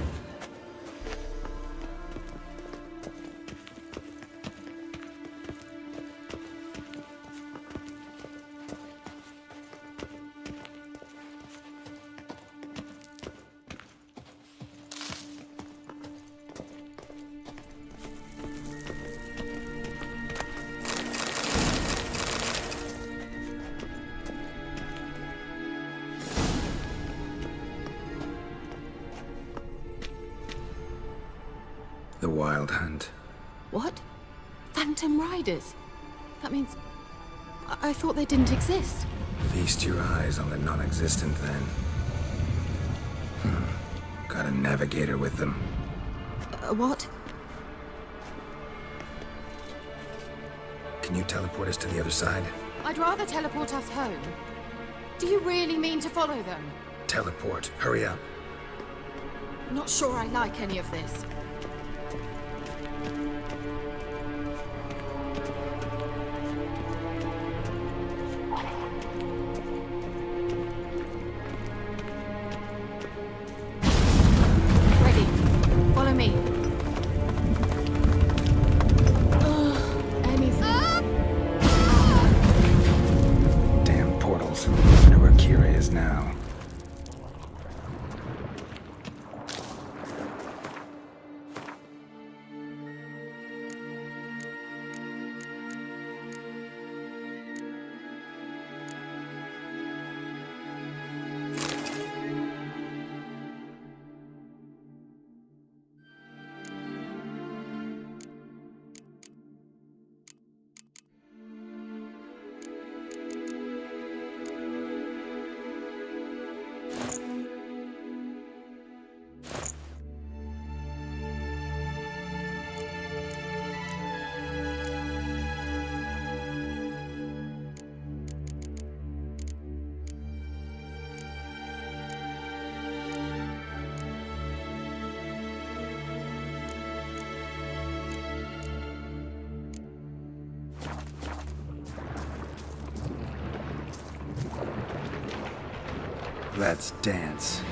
The Wild Hunt. What? Phantom Riders? That means... I thought they didn't exist. Feast your eyes on the non-existent, then. Got a navigator with them. What? Can you teleport us to the other side? I'd rather teleport us home. Do you really mean to follow them? Teleport. Hurry up. Not sure I like any of this. Ready. Follow me. Damn portals. Wonder where Kira is now. Let's dance.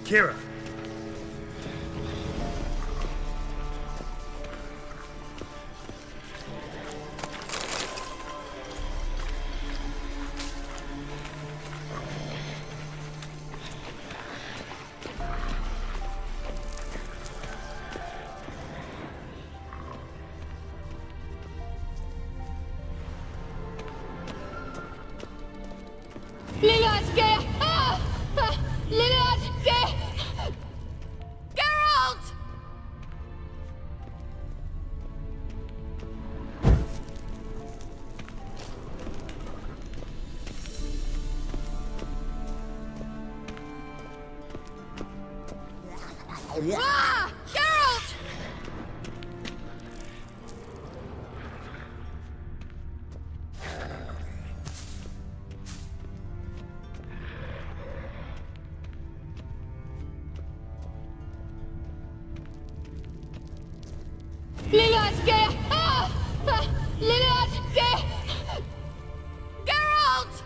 Kira. Ah! Geralt! Geralt!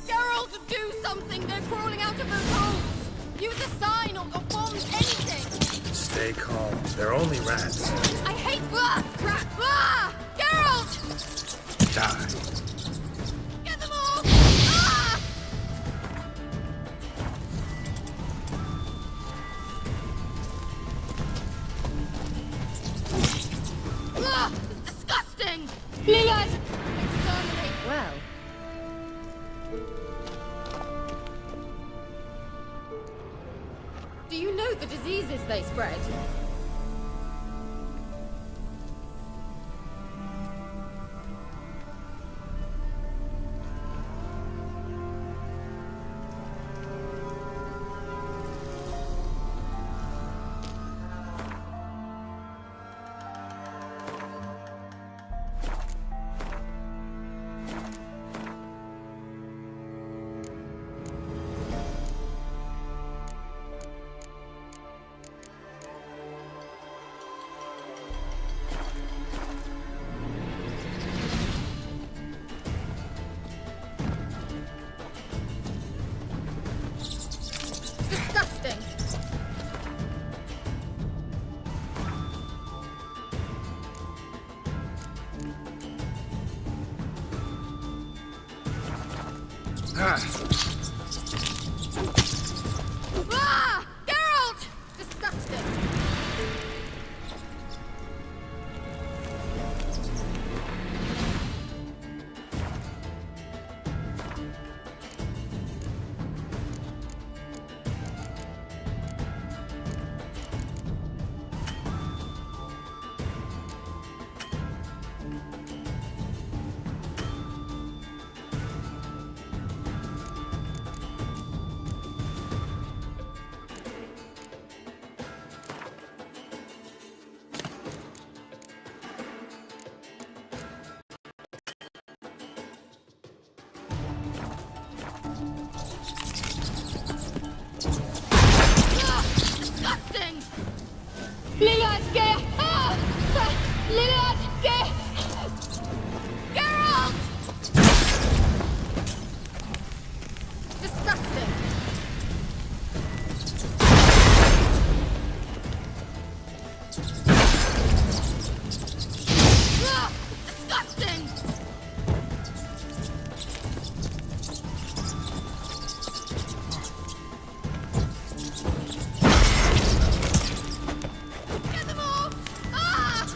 Geralt, do something! They're crawling out of those holes! Use a sign or bombs, anything! Stay calm. They're only rats. I hate rat! Geralt! Die. Get them all! Ah! It's disgusting! Lilith! Exterminate! Well. Do you know the diseases they spread? Disgusting. Ah! Geralt! Disgusting. Disgusting! Liliad, get! Ah! Liliad, get! Geralt! Disgusting! Ah! Disgusting! Get them off! Ah!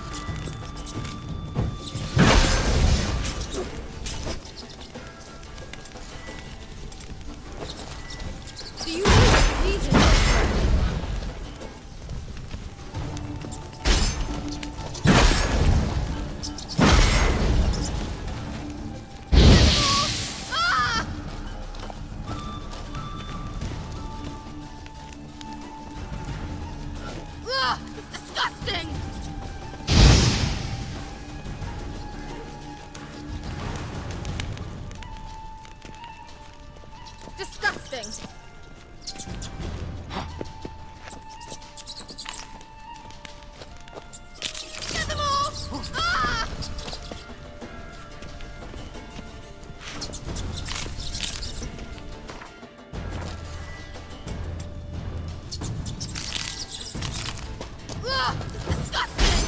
Do you know what diseases are spreading? Ah! Ugh, it's disgusting! Disgusting! Get them off! Ah! Ugh, it's disgusting!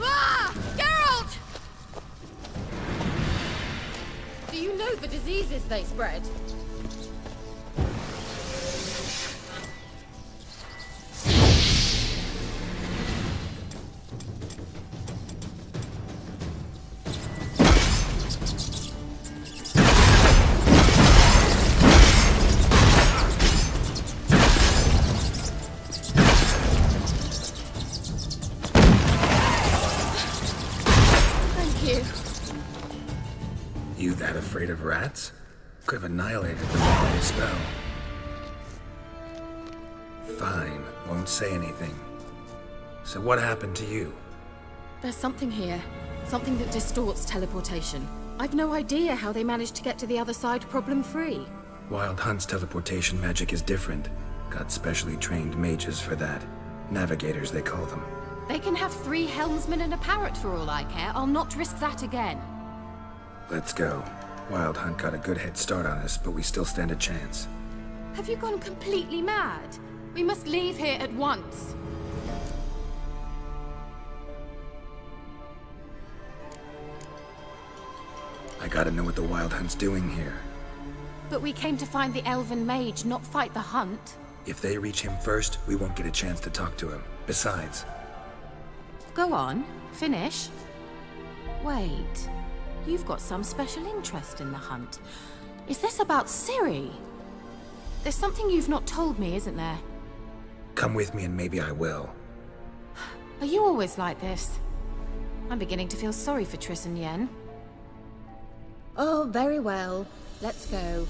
Ah! Geralt! Do you know the diseases they spread? Thank you. You that afraid of rats? Could have annihilated them with one spell. Fine, won't say anything. So what happened to you? There's something here. Something that distorts teleportation. I've no idea how they managed to get to the other side problem-free. Wild Hunt's teleportation magic is different. Got specially trained mages for that. Navigators, they call them. They can have 3 helmsmen and a parrot for all I care. I'll not risk that again. Let's go. Wild Hunt got a good head start on us, but we still stand a chance. Have you gone completely mad? We must leave here at once. I gotta know what the Wild Hunt's doing here. But we came to find the elven mage, not fight the hunt. If they reach him first, we won't get a chance to talk to him. Besides... Go on, finish. Wait, you've got some special interest in the hunt. Is this about Ciri? There's something you've not told me, isn't there? Come with me and maybe I will. Are you always like this? I'm beginning to feel sorry for Triss and Yen. Oh, very well. Let's go.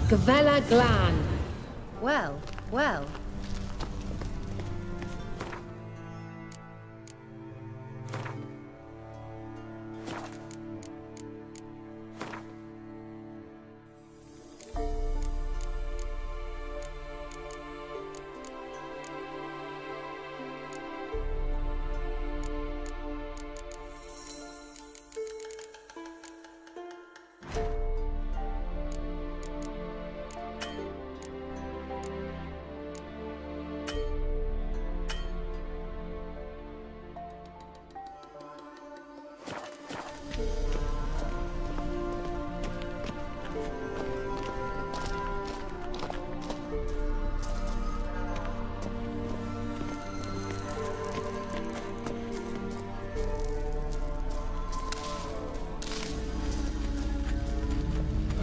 Gavella Glan. Well, well.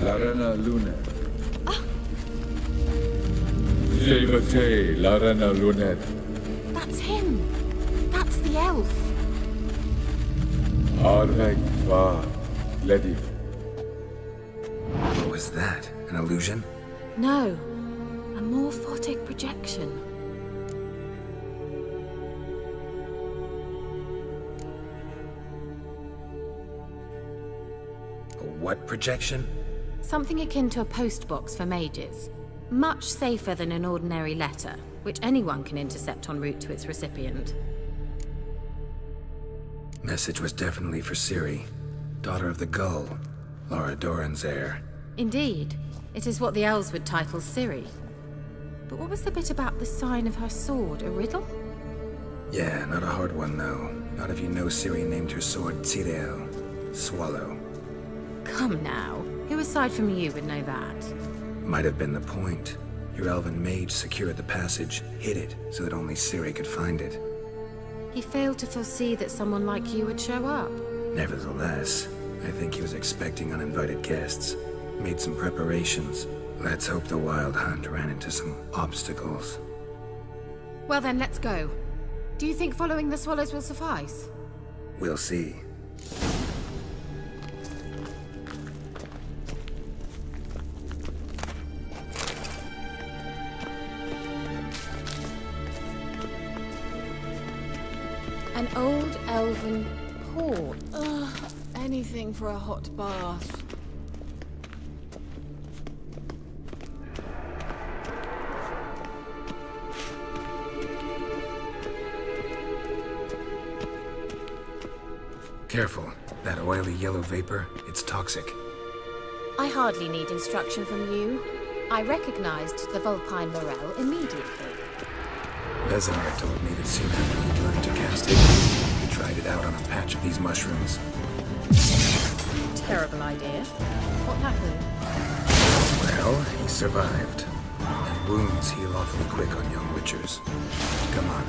Larana Lunet. Shevate Larana Lunet. That's him. That's the elf. Arvek Va Ledi. What was that? An illusion? No. A morphotic projection. A what projection? Something akin to a postbox for mages. Much safer than an ordinary letter, which anyone can intercept en route to its recipient. Message was definitely for Ciri, daughter of the Gull, Laura Doran's heir. Indeed. It is what the elves would title Ciri. But what was the bit about the sign of her sword? A riddle? Yeah, not a hard one though. Not if you know Ciri named her sword Tirel, Swallow. Come now. Who aside from you would know that? Might have been the point. Your elven mage secured the passage, hid it, so that only Ciri could find it. He failed to foresee that someone like you would show up. Nevertheless, I think he was expecting uninvited guests. Made some preparations. Let's hope the Wild Hunt ran into some obstacles. Well then, let's go. Do you think following the swallows will suffice? We'll see. An old elven port. Anything for a hot bath. Careful. That oily yellow vapor, it's toxic. I hardly need instruction from you. I recognized the vulpine morel immediately. Vesemir told me that soon after he'd learned to cast it, he tried it out on a patch of these mushrooms. Terrible idea. What happened? Well, he survived. And wounds heal awfully quick on young witchers. Come on.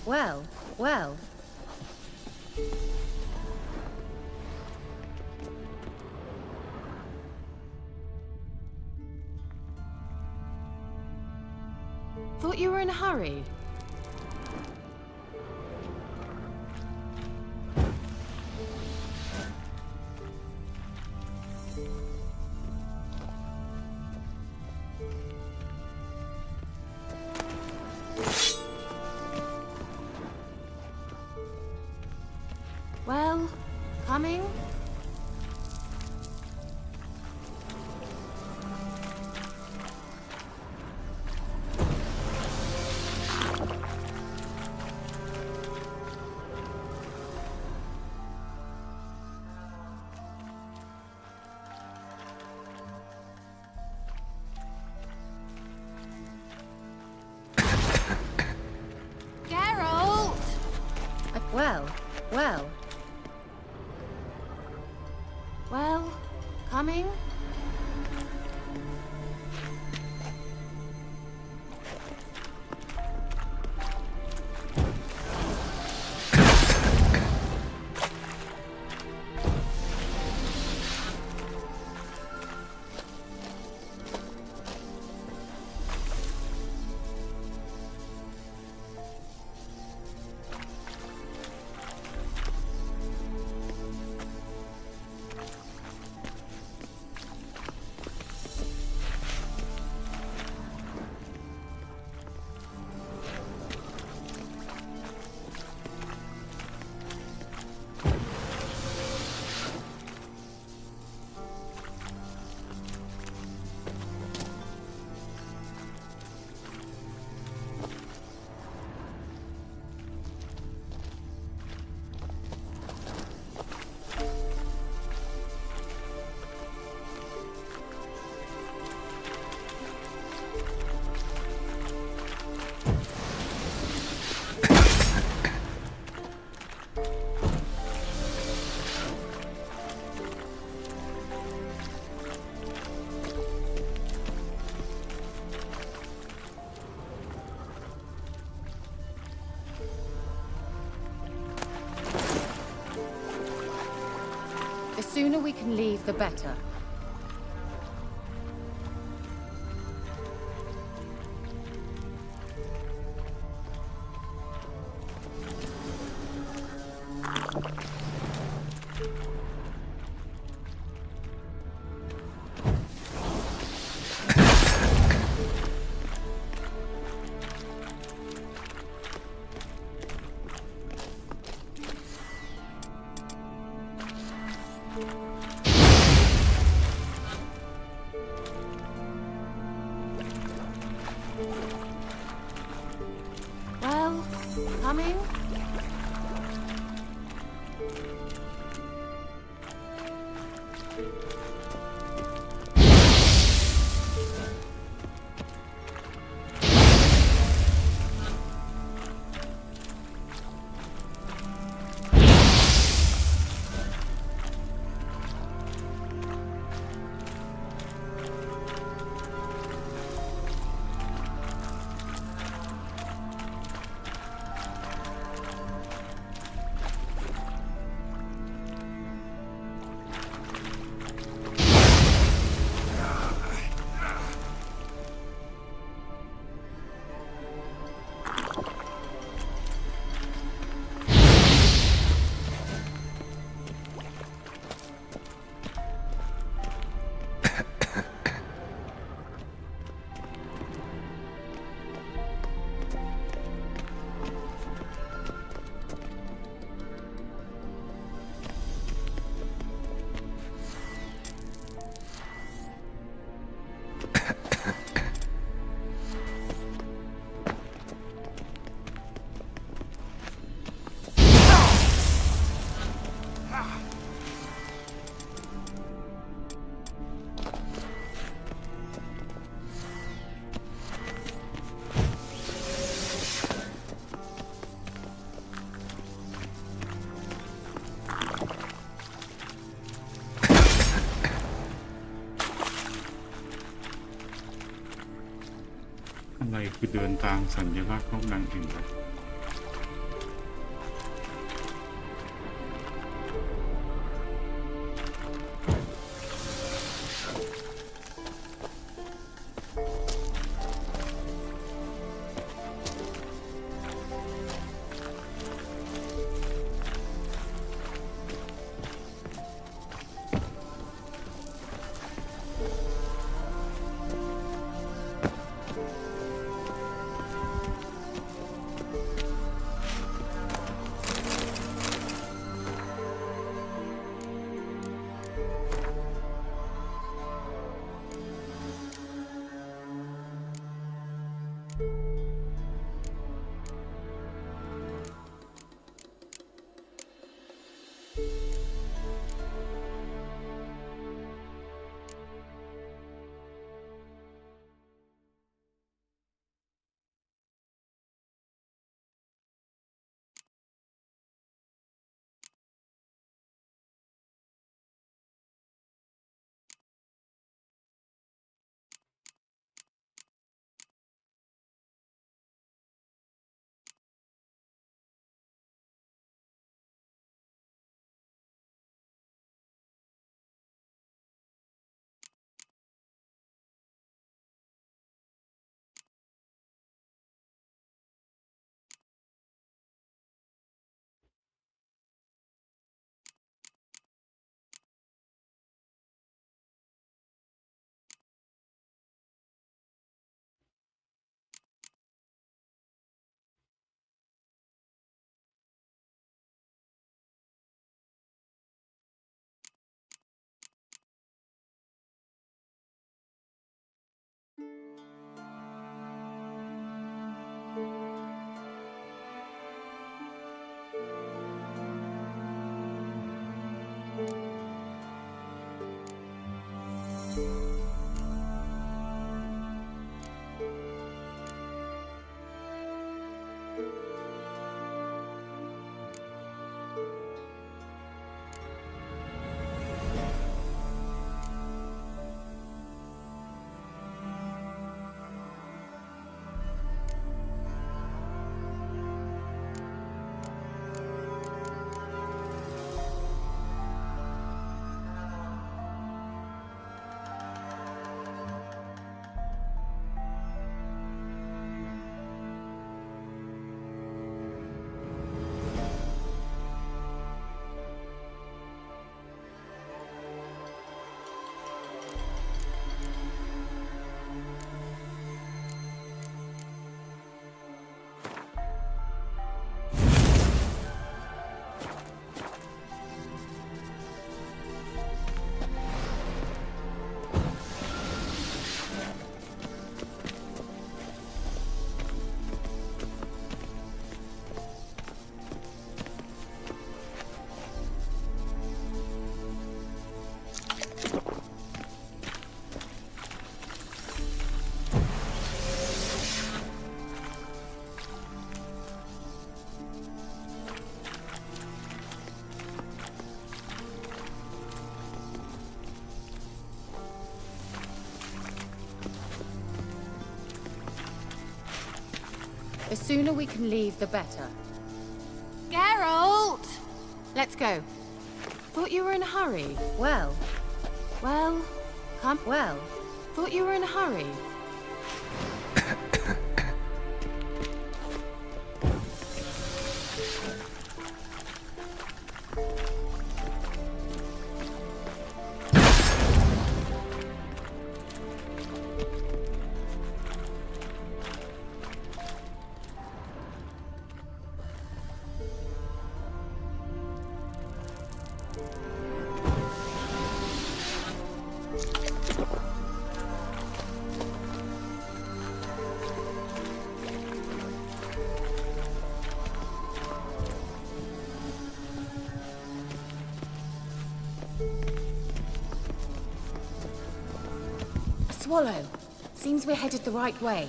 Well. Thought you were in a hurry. Well, coming? Geralt! Well, coming? The sooner we can leave, the better. Well, coming?อะไรคือเดินตามสัญลักษณ์ของนางเห็นไหม The sooner we can leave, the better. Geralt! Let's go. Thought you were in a hurry. Well, come. Well, thought you were in a hurry. Swallow. Seems we're headed the right way.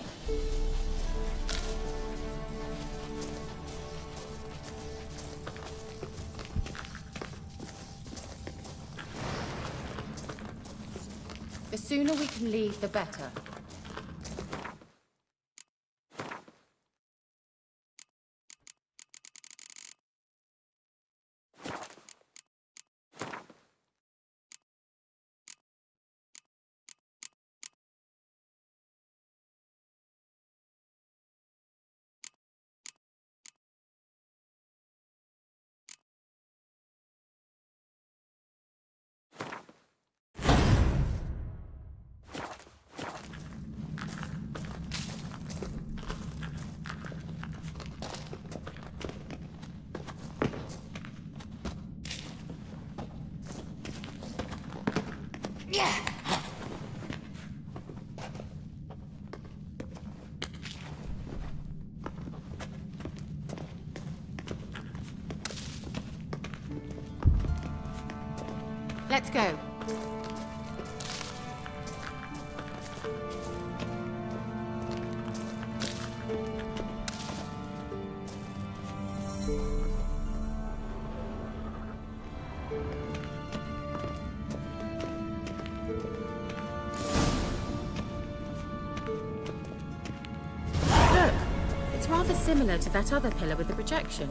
The sooner we can leave, the better. Let's go. Look, it's rather similar to that other pillar with the projection.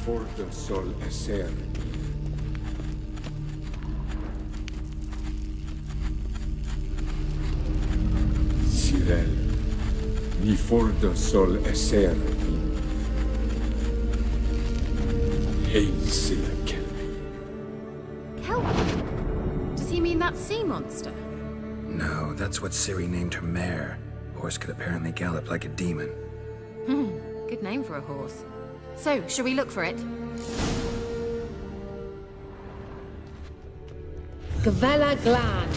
Forte sol esser. Sirel, mi forte sol esser. Hey, sila Kelby. Kelby? Does he mean that sea monster? No, that's what Ciri named her mare. Horse could apparently gallop like a demon. Good name for a horse. So, shall we look for it? Gavella Glan.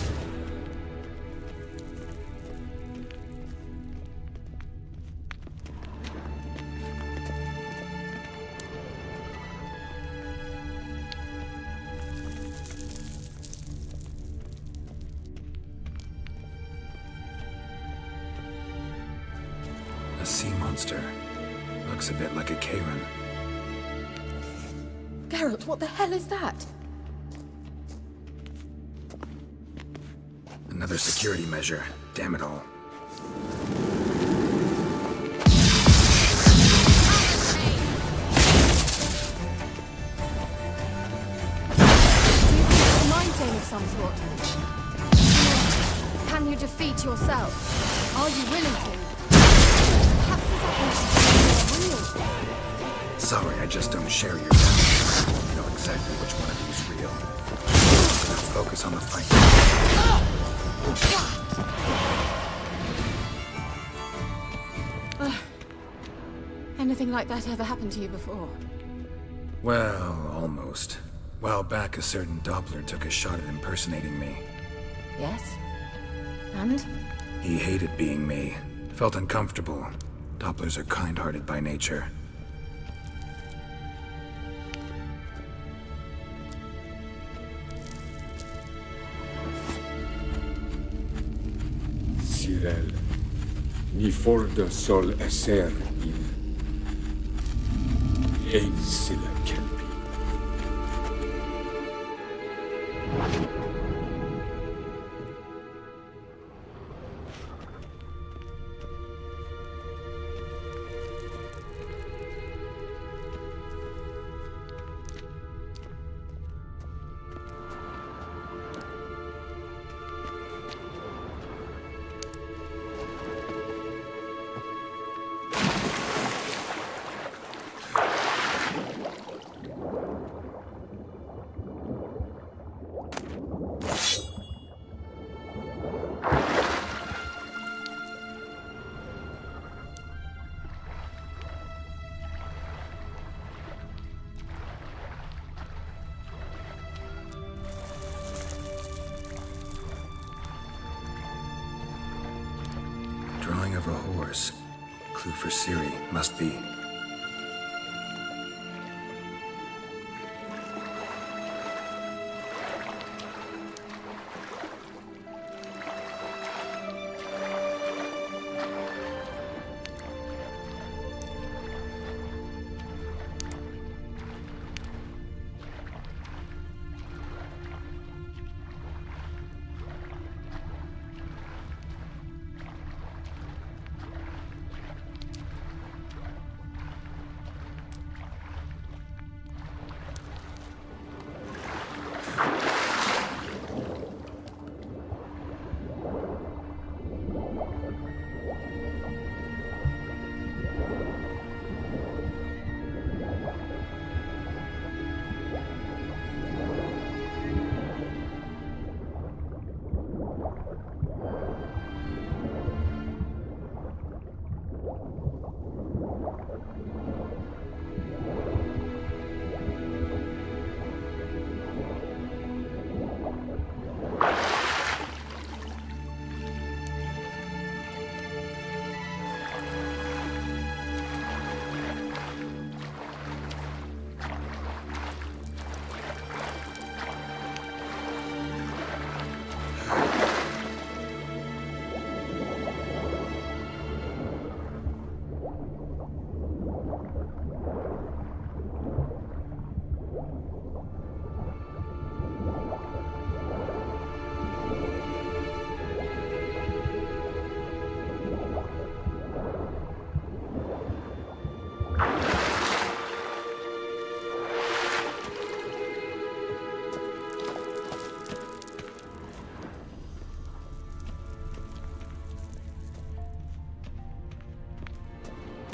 A sea monster. Looks a bit like a Karen. Geralt, what the hell is that? Another security measure. Damn it all. A mind game of some sort. Can you defeat yourself? Are you willing to? Perhaps there's a real. Sorry, I just don't share your values. I know exactly which one of you is real. Now focus on the fight. Anything like that ever happened to you before? Well, almost. While back, a certain Doppler took a shot at impersonating me. Yes? And? He hated being me. Felt uncomfortable. Dopplers are kind-hearted by nature. Sirel, mi forte sol esser in. Hey, sila Kelby. Drawing of a horse. Clue for Ciri, must be.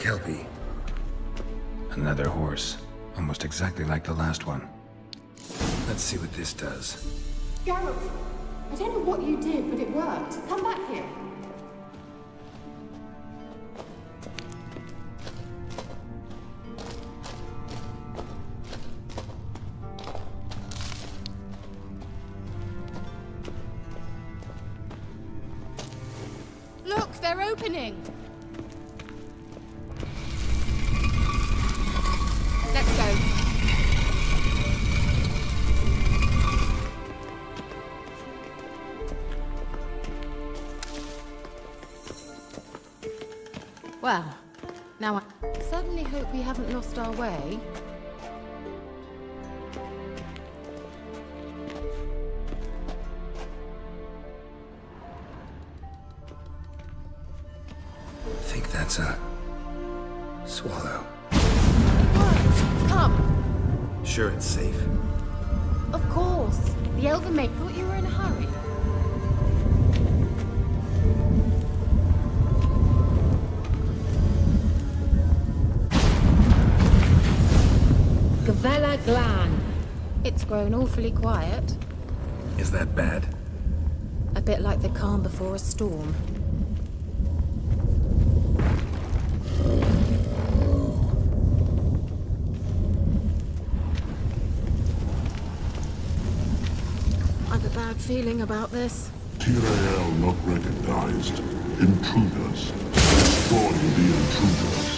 Kelpie. Another horse. Almost exactly like the last one. Let's see what this does. Geralt, I don't know what you did, but it worked. Come back here. Look, they're opening. Let's go. Well, now I certainly hope we haven't lost our way. I think that's a swallow. What? Come. Sure it's safe. Of course. The elven maid thought you were in a hurry. Gavella Glan. It's grown awfully quiet. Is that bad? A bit like the calm before a storm. I've a bad feeling about this. Tyrael not recognized. Intruders. Destroy the intruders.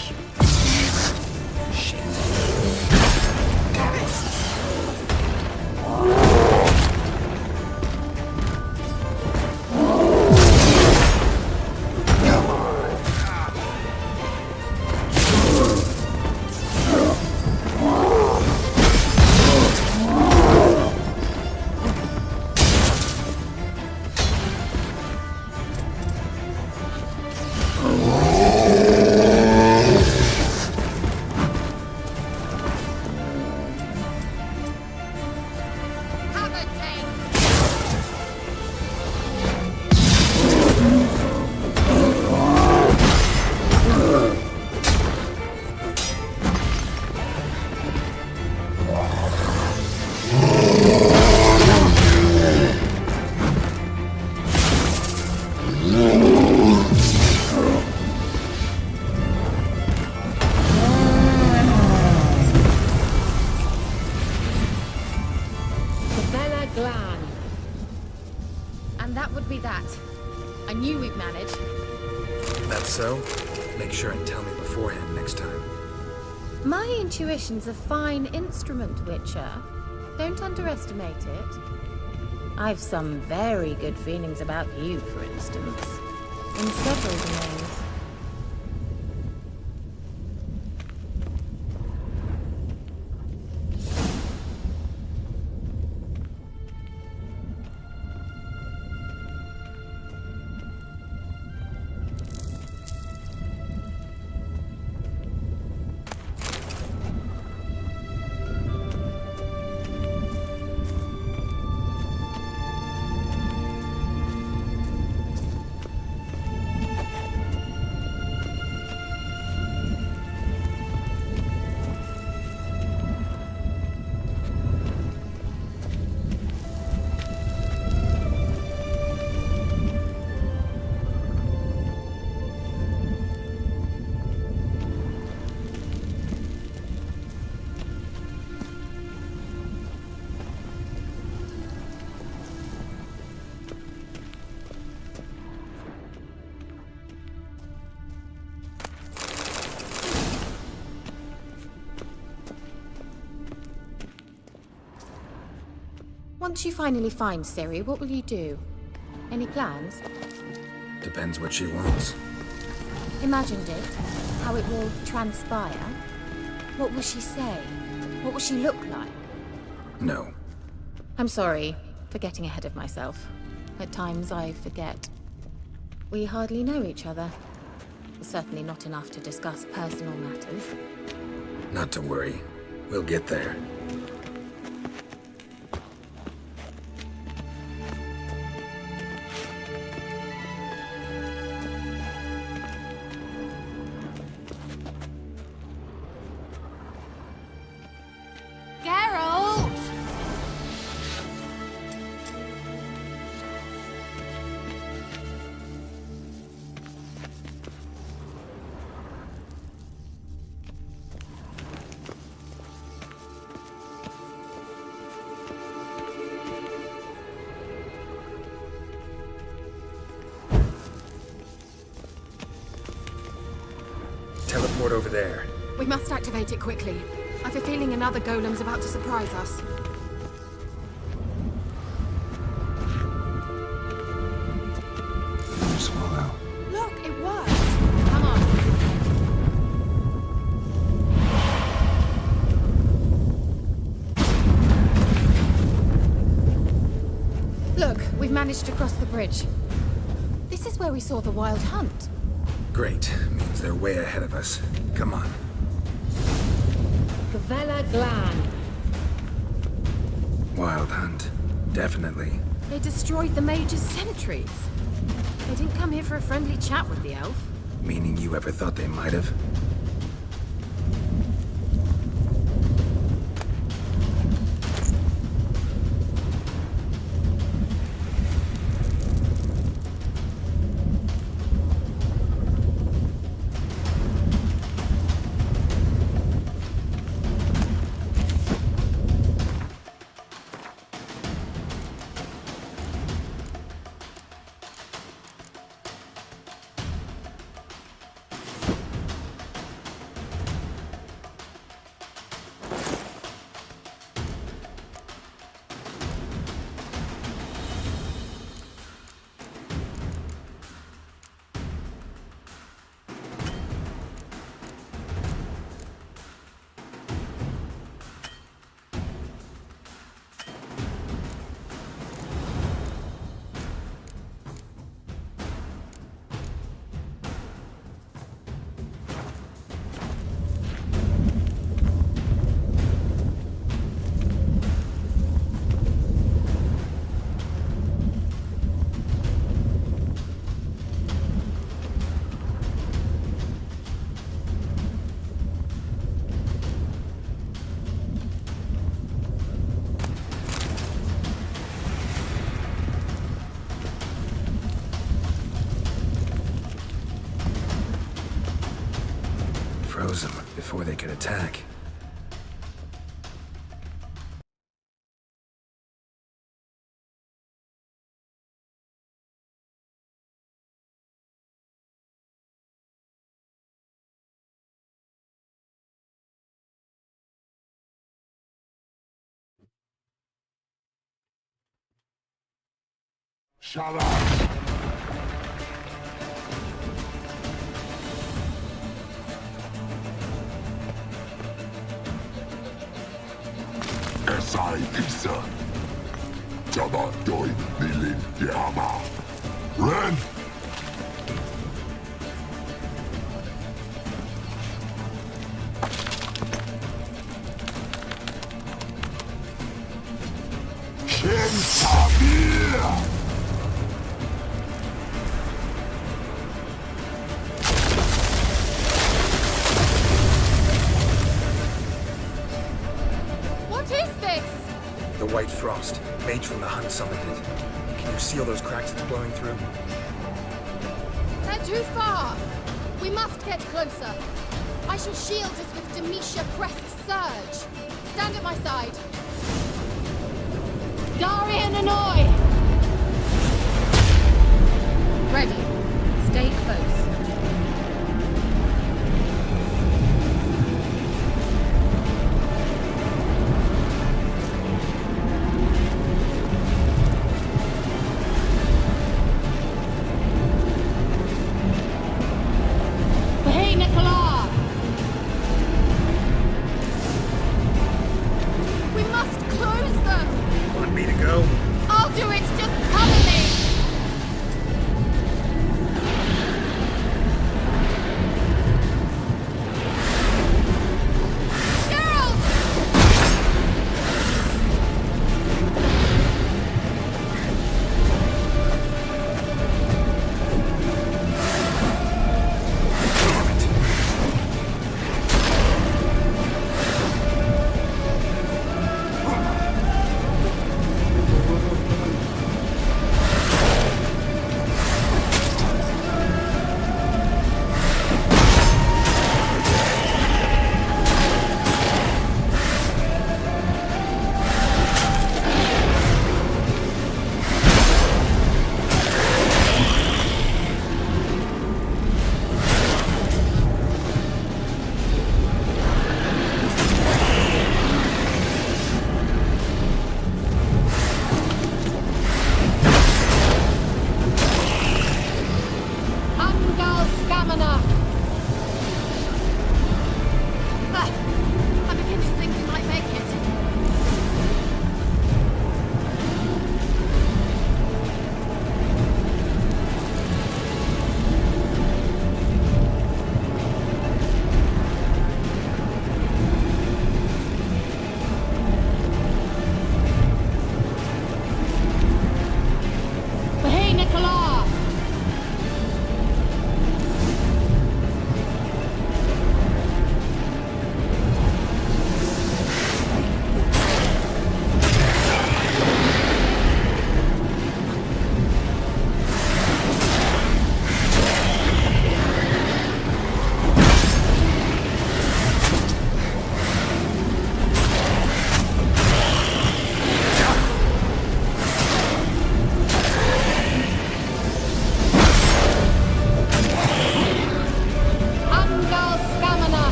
And that would be that. I knew we'd manage. That's so? Make sure and tell me beforehand next time. My intuition's a fine instrument, Witcher. Don't underestimate it. I've some very good feelings about you, for instance. In several domains. Once you finally find Ciri, what will you do? Any plans? Depends what she wants. Imagined it, how it will transpire. What will she say? What will she look like? No. I'm sorry for getting ahead of myself. At times I forget. We hardly know each other. Certainly not enough to discuss personal matters. Not to worry. We'll get there. Teleport over there. We must activate it quickly. I have a feeling another golem's about to surprise us. Swallow. Look, it worked. Come on. Look, we've managed to cross the bridge. This is where we saw the wild hunt. Great. Means they're way ahead of us. Come on. Gavella Glan. Wild hunt. Definitely. They destroyed the mage's sentries. They didn't come here for a friendly chat with the elf. Meaning you ever thought they might have? Froze them before they could attack. Shut up! Sai Pisa. Jabba Doin Nilin Yama. Ren! Shin Tabir! The White Frost. Mage from the hunt summoned it. Can you seal those cracks it's blowing through? They're too far! We must get closer. I shall shield us with Demetia Crest's surge. Stand at my side. Darian Annoy! Ready. Stay close. stamina! I'm beginning to think we might make it. Hey, Nicola!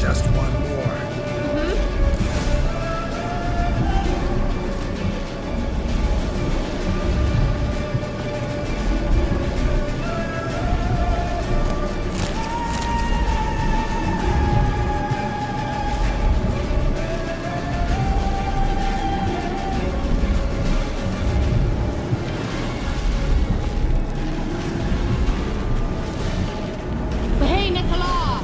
Just one more. Hey, Nicola!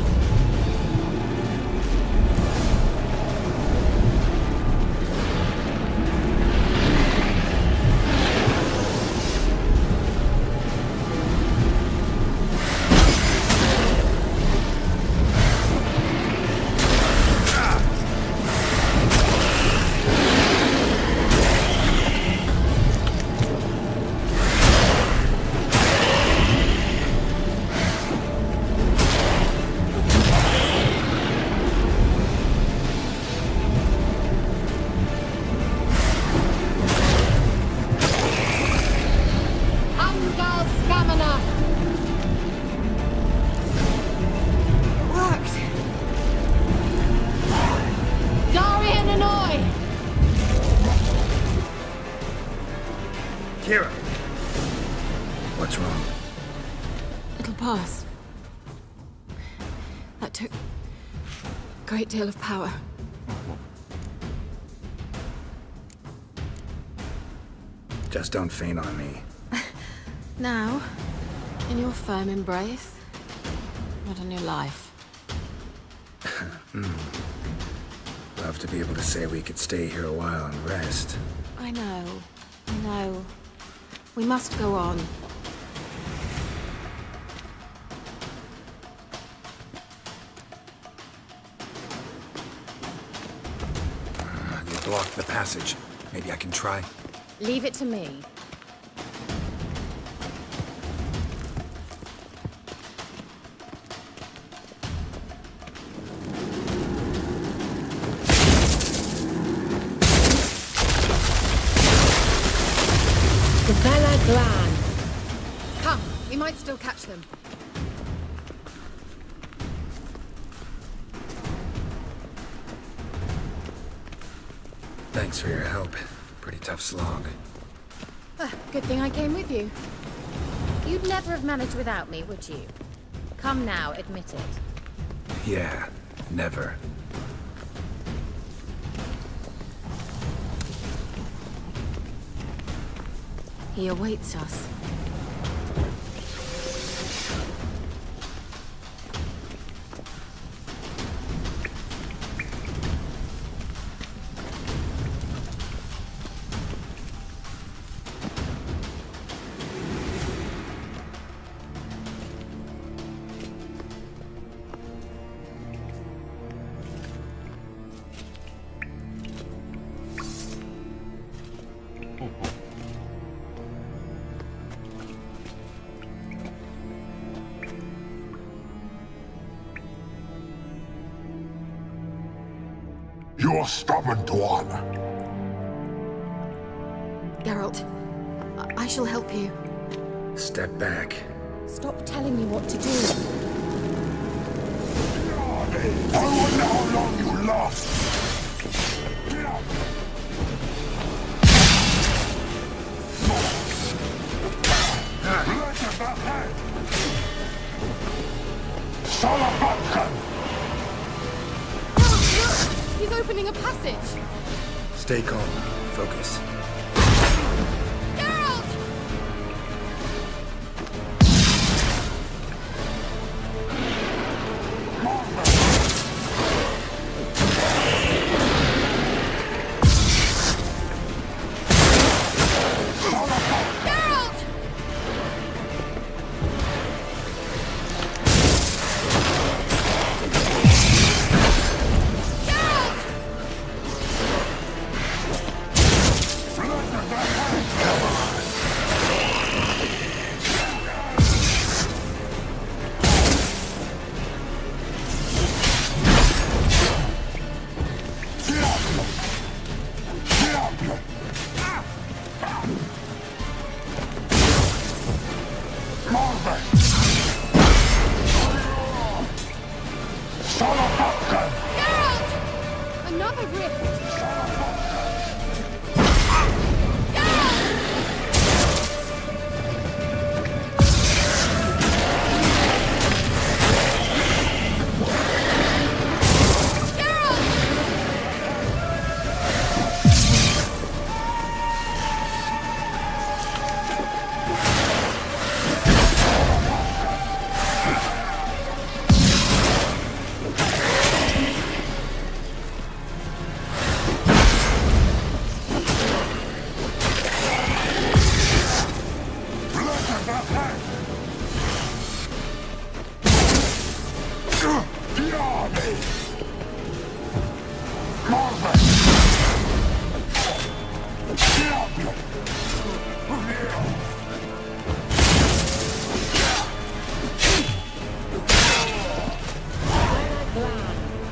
Worked! Darian and Oi! Kira. What's wrong? It'll pass. That took a great deal of power. Just don't faint on me. Now, in your firm embrace, what a new life. Love to be able to say we could stay here a while and rest. I know. We must go on. You blocked the passage. Maybe I can try. Leave it to me. Bella Glan. Come, we might still catch them. Thanks for your help. Pretty tough slog. Good thing I came with you. You'd never have managed without me, would you? Come now, admit it. Yeah, never. He awaits us. You're stubborn, Tuan. Geralt, I shall help you. Step back. Stop telling me what to do. I wonder how long you last. Let us He's opening a passage. Stay calm. Focus. Geralt! Another rift!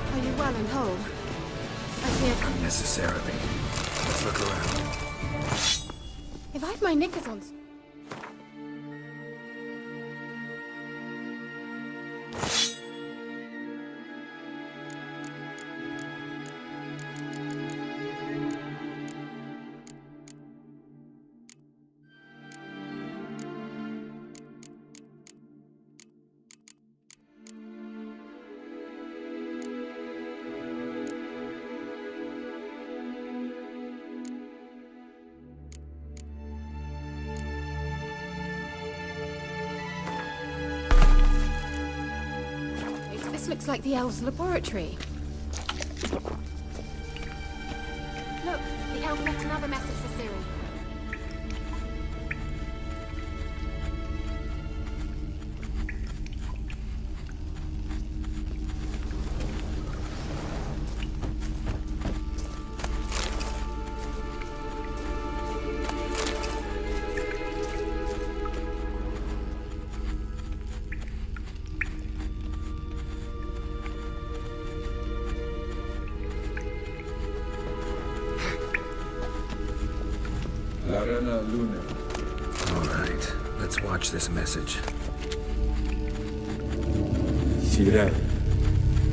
Are you well and whole? I fear... Unnecessarily. Let's look around. If I have my knickers on... This looks like the elves' laboratory. Look, the elf left another message for Ciri. Luna. All right, let's watch this message. Ciri,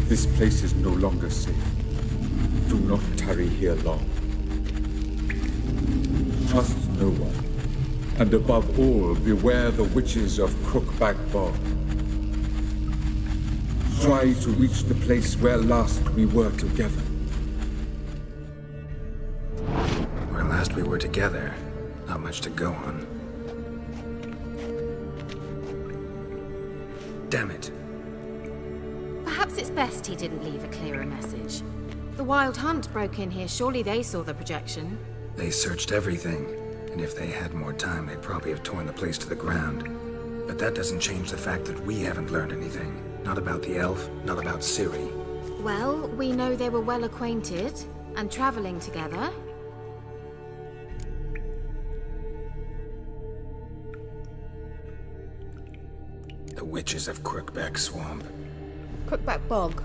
this place is no longer safe. Do not tarry here long. Trust no one. And above all, beware the witches of Crookback Bog. Try to reach the place where last we were together. Where last we were together. Not much to go on. Damn it. Perhaps it's best he didn't leave a clearer message. The Wild Hunt broke in here. Surely they saw the projection. They searched everything. And if they had more time, they'd probably have torn the place to the ground. But that doesn't change the fact that we haven't learned anything. Not about the elf, not about Ciri. Well, we know they were well acquainted and traveling together. The witches of Crookback Swamp. Crookback Bog.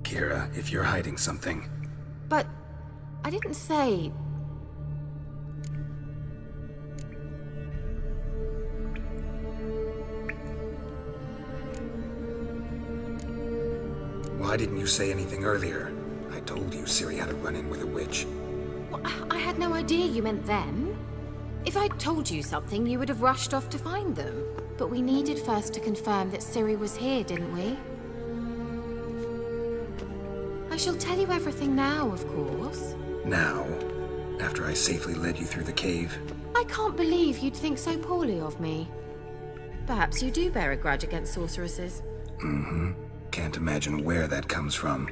Kira, if you're hiding something... But... I didn't say... Why didn't you say anything earlier? I told you Ciri had a run-in with a witch. Well, I had no idea you meant them. If I'd told you something, you would have rushed off to find them. But we needed first to confirm that Ciri was here, didn't we? I shall tell you everything now, of course. Now? After I safely led you through the cave? I can't believe you'd think so poorly of me. Perhaps you do bear a grudge against sorceresses. Mm-hmm. Can't imagine where that comes from.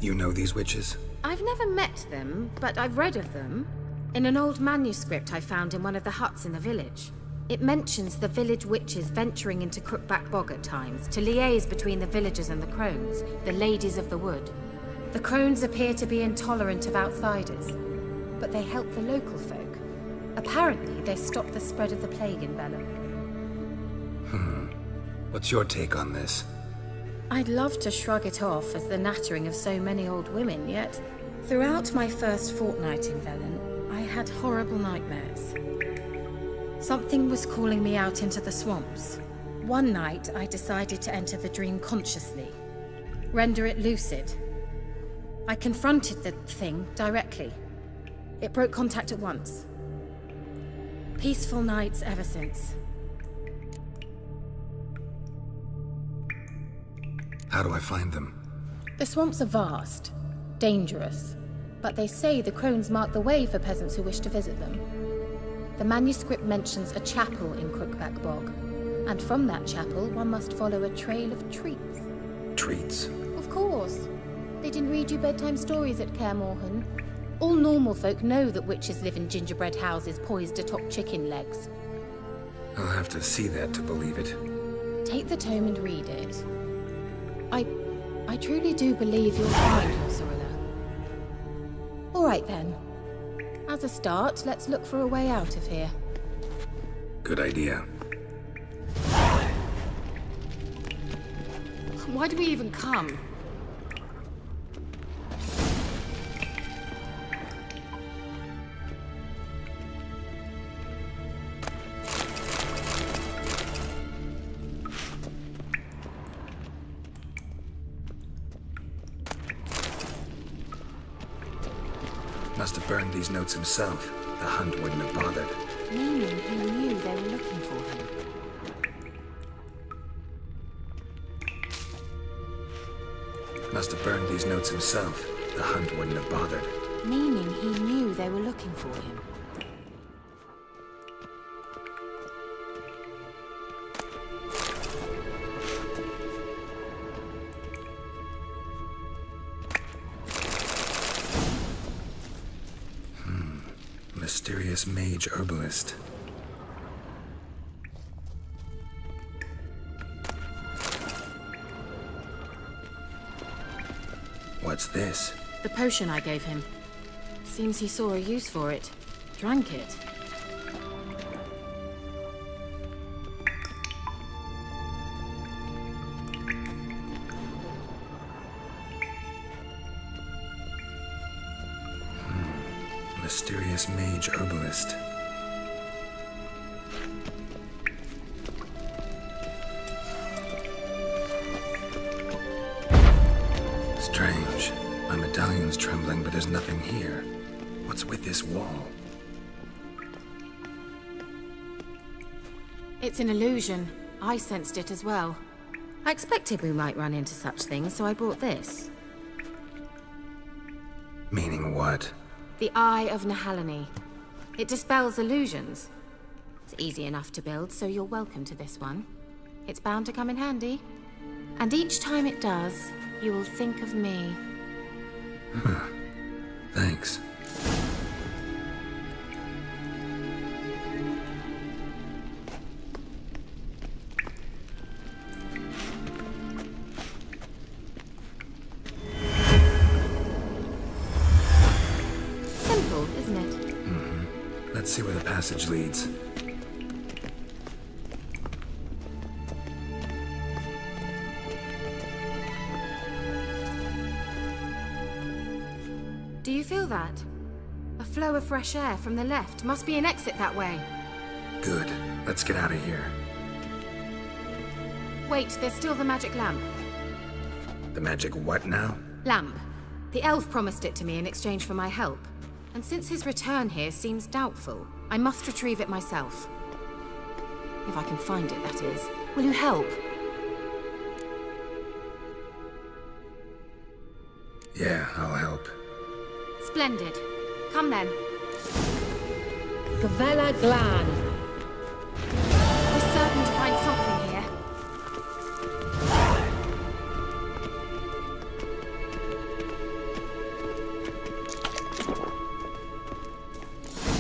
You know these witches? I've never met them, but I've read of them. In an old manuscript I found in one of the huts in the village. It mentions the village witches venturing into Crookback Bog at times to liaise between the villagers and the crones, the ladies of the wood. The crones appear to be intolerant of outsiders, but they help the local folk. Apparently, they stop the spread of the plague in Vellum. What's your take on this? I'd love to shrug it off as the nattering of so many old women, yet throughout my first fortnight in Vellum, I had horrible nightmares. Something was calling me out into the swamps. One night, I decided to enter the dream consciously, render it lucid. I confronted the thing directly. It broke contact at once. Peaceful nights ever since. How do I find them? The swamps are vast, dangerous, but they say the crones mark the way for peasants who wish to visit them. The manuscript mentions a chapel in Crookback Bog, and from that chapel one must follow a trail of treats. Treats? Of course. They didn't read you bedtime stories at Kaer Morhen. All normal folk know that witches live in gingerbread houses poised atop chicken legs. I'll have to see that to believe it. Take the tome and read it. I truly do believe you'll find your Sorilla. All right then. As a start, let's look for a way out of here. Good idea. Why do we even come? Must have burned these notes himself. The hunt wouldn't have bothered. Meaning he knew they were looking for him. Must have burned these notes himself. The hunt wouldn't have bothered. Meaning he knew they were looking for him. Mysterious mage herbalist. What's this? The potion I gave him. Seems he saw a use for it. Drank it. Mysterious mage herbalist. Strange. My medallion's trembling, but there's nothing here. What's with this wall? It's an illusion. I sensed it as well. I expected we might run into such things, so I brought this. Meaning what? The Eye of Nahalani. It dispels illusions. It's easy enough to build, so you're welcome to this one. It's bound to come in handy. And each time it does, you will think of me. Thanks. Simple, isn't it? Let's see where the passage leads. Do you feel that? A flow of fresh air from the left. Must be an exit that way. Good. Let's get out of here. Wait, there's still the magic lamp. The magic what now? Lamp. The elf promised it to me in exchange for my help. And since his return here seems doubtful, I must retrieve it myself. If I can find it, that is. Will you help? Yeah, I'll help. Splendid. Come then. Gavella Glan. We're certain to find something here.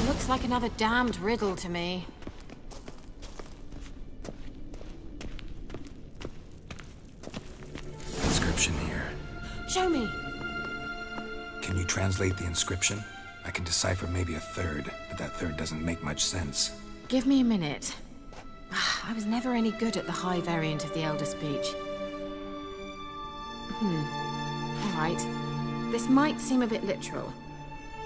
Looks like another damned riddle to me. Inscription here. Show me. Can you translate the inscription? I can decipher maybe a third, but that third doesn't make much sense. Give me a minute. I was never any good at the high variant of the Elder Speech. All right. This might seem a bit literal.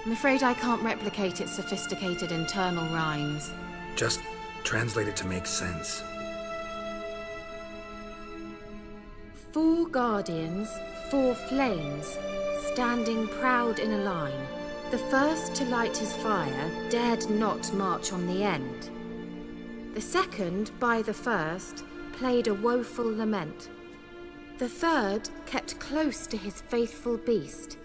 I'm afraid I can't replicate its sophisticated internal rhymes. Just translate it to make sense. 4 guardians, 4 flames, standing proud in a line. The first to light his fire dared not march on the end. The second, by the first, played a woeful lament. The third kept close to his faithful beast.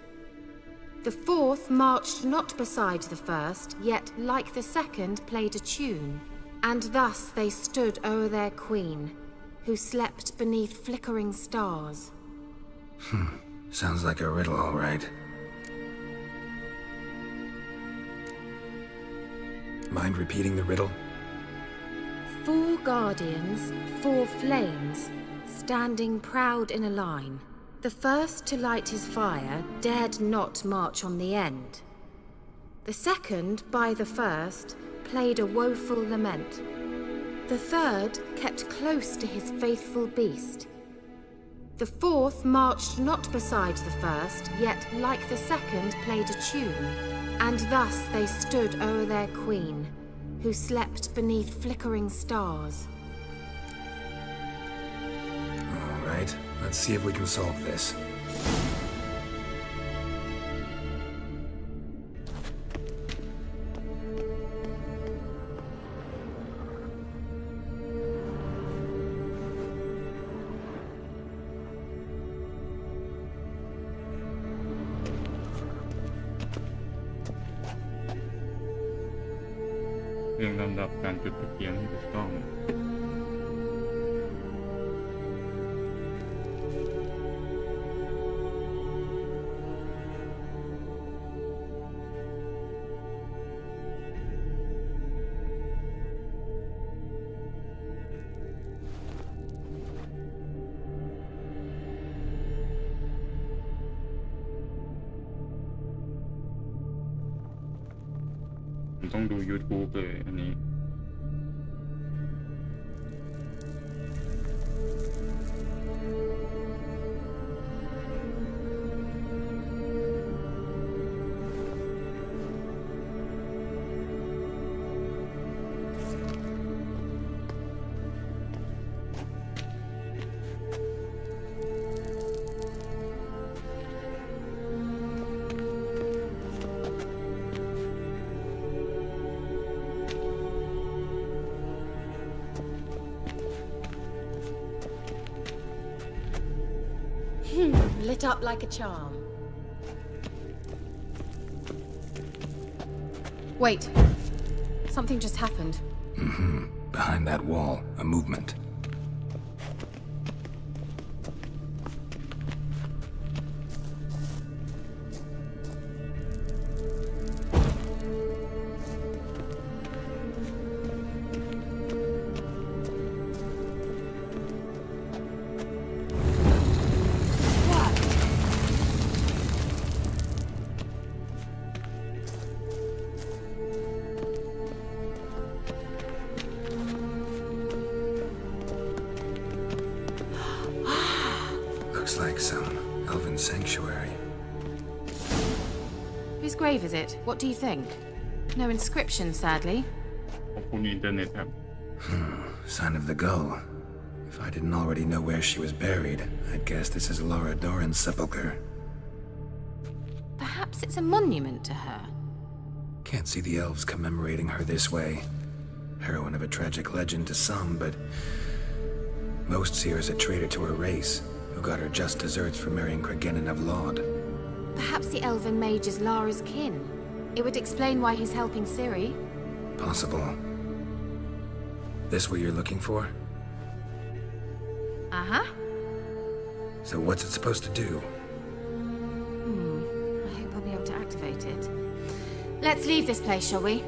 The fourth marched not beside the first, yet like the second played a tune. And thus they stood o'er their queen, who slept beneath flickering stars. Sounds like a riddle, all right. Mind repeating the riddle? 4 guardians, 4 flames, standing proud in a line. The first to light his fire dared not march on the end. The second, by the first, played a woeful lament. The third kept close to his faithful beast. The fourth marched not beside the first, yet like the second played a tune. And thus they stood o'er their queen, who slept beneath flickering stars. All right, let's see if we can solve this.เรื่องลำดับการจุดตะเกียงที่ถูกต้อง ต้องดู YouTube เลยอันนี้ Lit up like a charm. Wait. Something just happened. Behind that wall, a movement. Looks like some elven sanctuary. Whose grave is it? What do you think? No inscription, sadly. ขอบคุณอินเทอร์เน็ตครับ Sign of the gull. If I didn't already know where she was buried, I'd guess this is Laura Doran's sepulchre. Perhaps it's a monument to her. Can't see the elves commemorating her this way. Heroine of a tragic legend to some, but most see her as a traitor to her race, who got her just desserts for marrying Cregennan of Laud. Perhaps the elven mage is Lara's kin. It would explain why he's helping Ciri. Possible. This what you're looking for? Uh-huh. So what's it supposed to do? I hope I'll be able to activate it. Let's leave this place, shall we?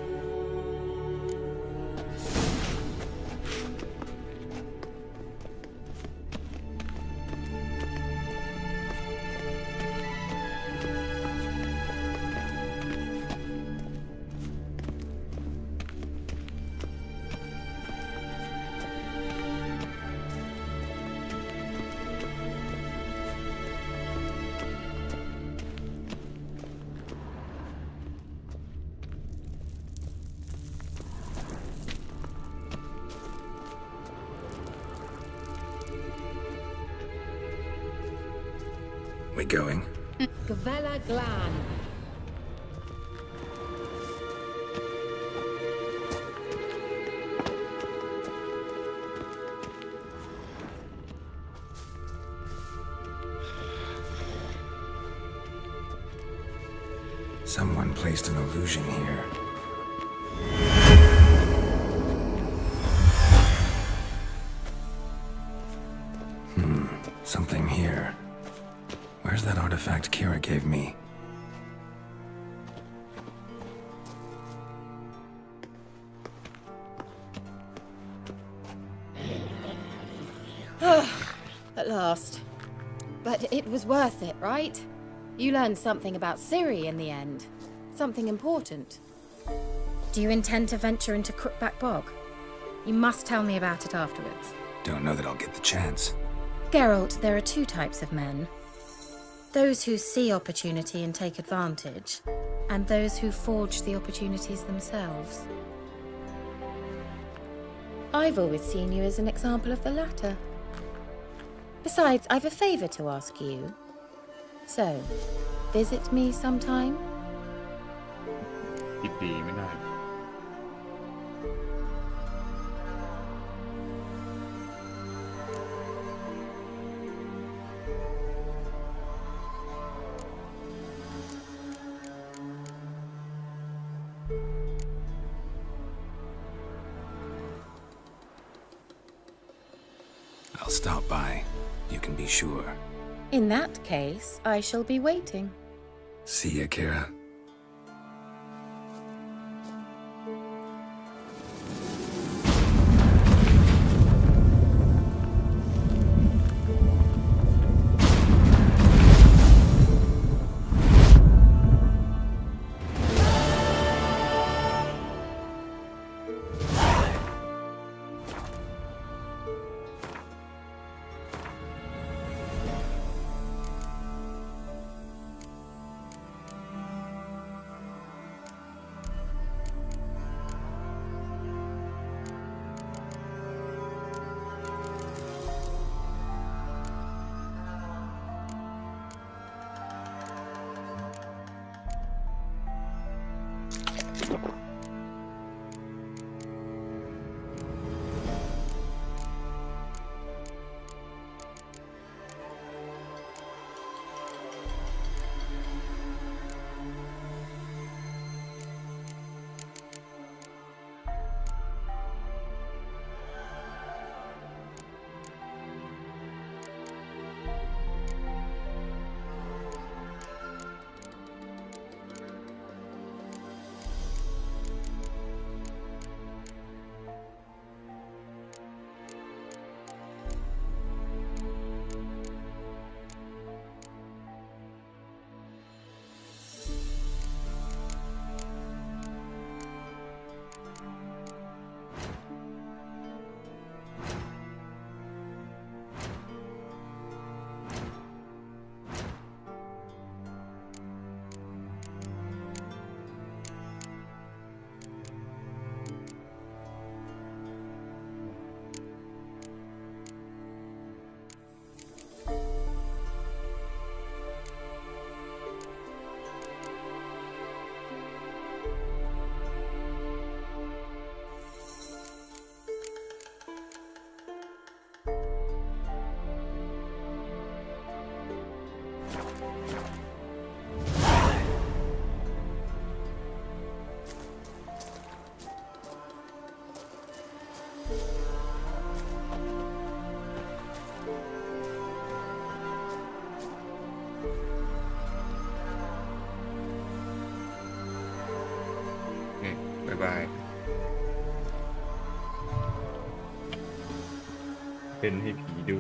We going? Gavella Glan. Someone placed an illusion here. Something here. Where's that artifact Kira gave me? At last. But it was worth it, right? You learned something about Ciri in the end. Something important. Do you intend to venture into Crookback Bog? You must tell me about it afterwards. Don't know that I'll get the chance. Geralt, there are two types of men. Those who see opportunity and take advantage, and those who forge the opportunities themselves. I've always seen you as an example of the latter. Besides, I've a favor to ask you. So, visit me sometime? คิดดีไม่ได้ I'll stop by. You can be sure. In that case, I shall be waiting. See ya, Kira. บ๊ายบายเป็นให้ผีดู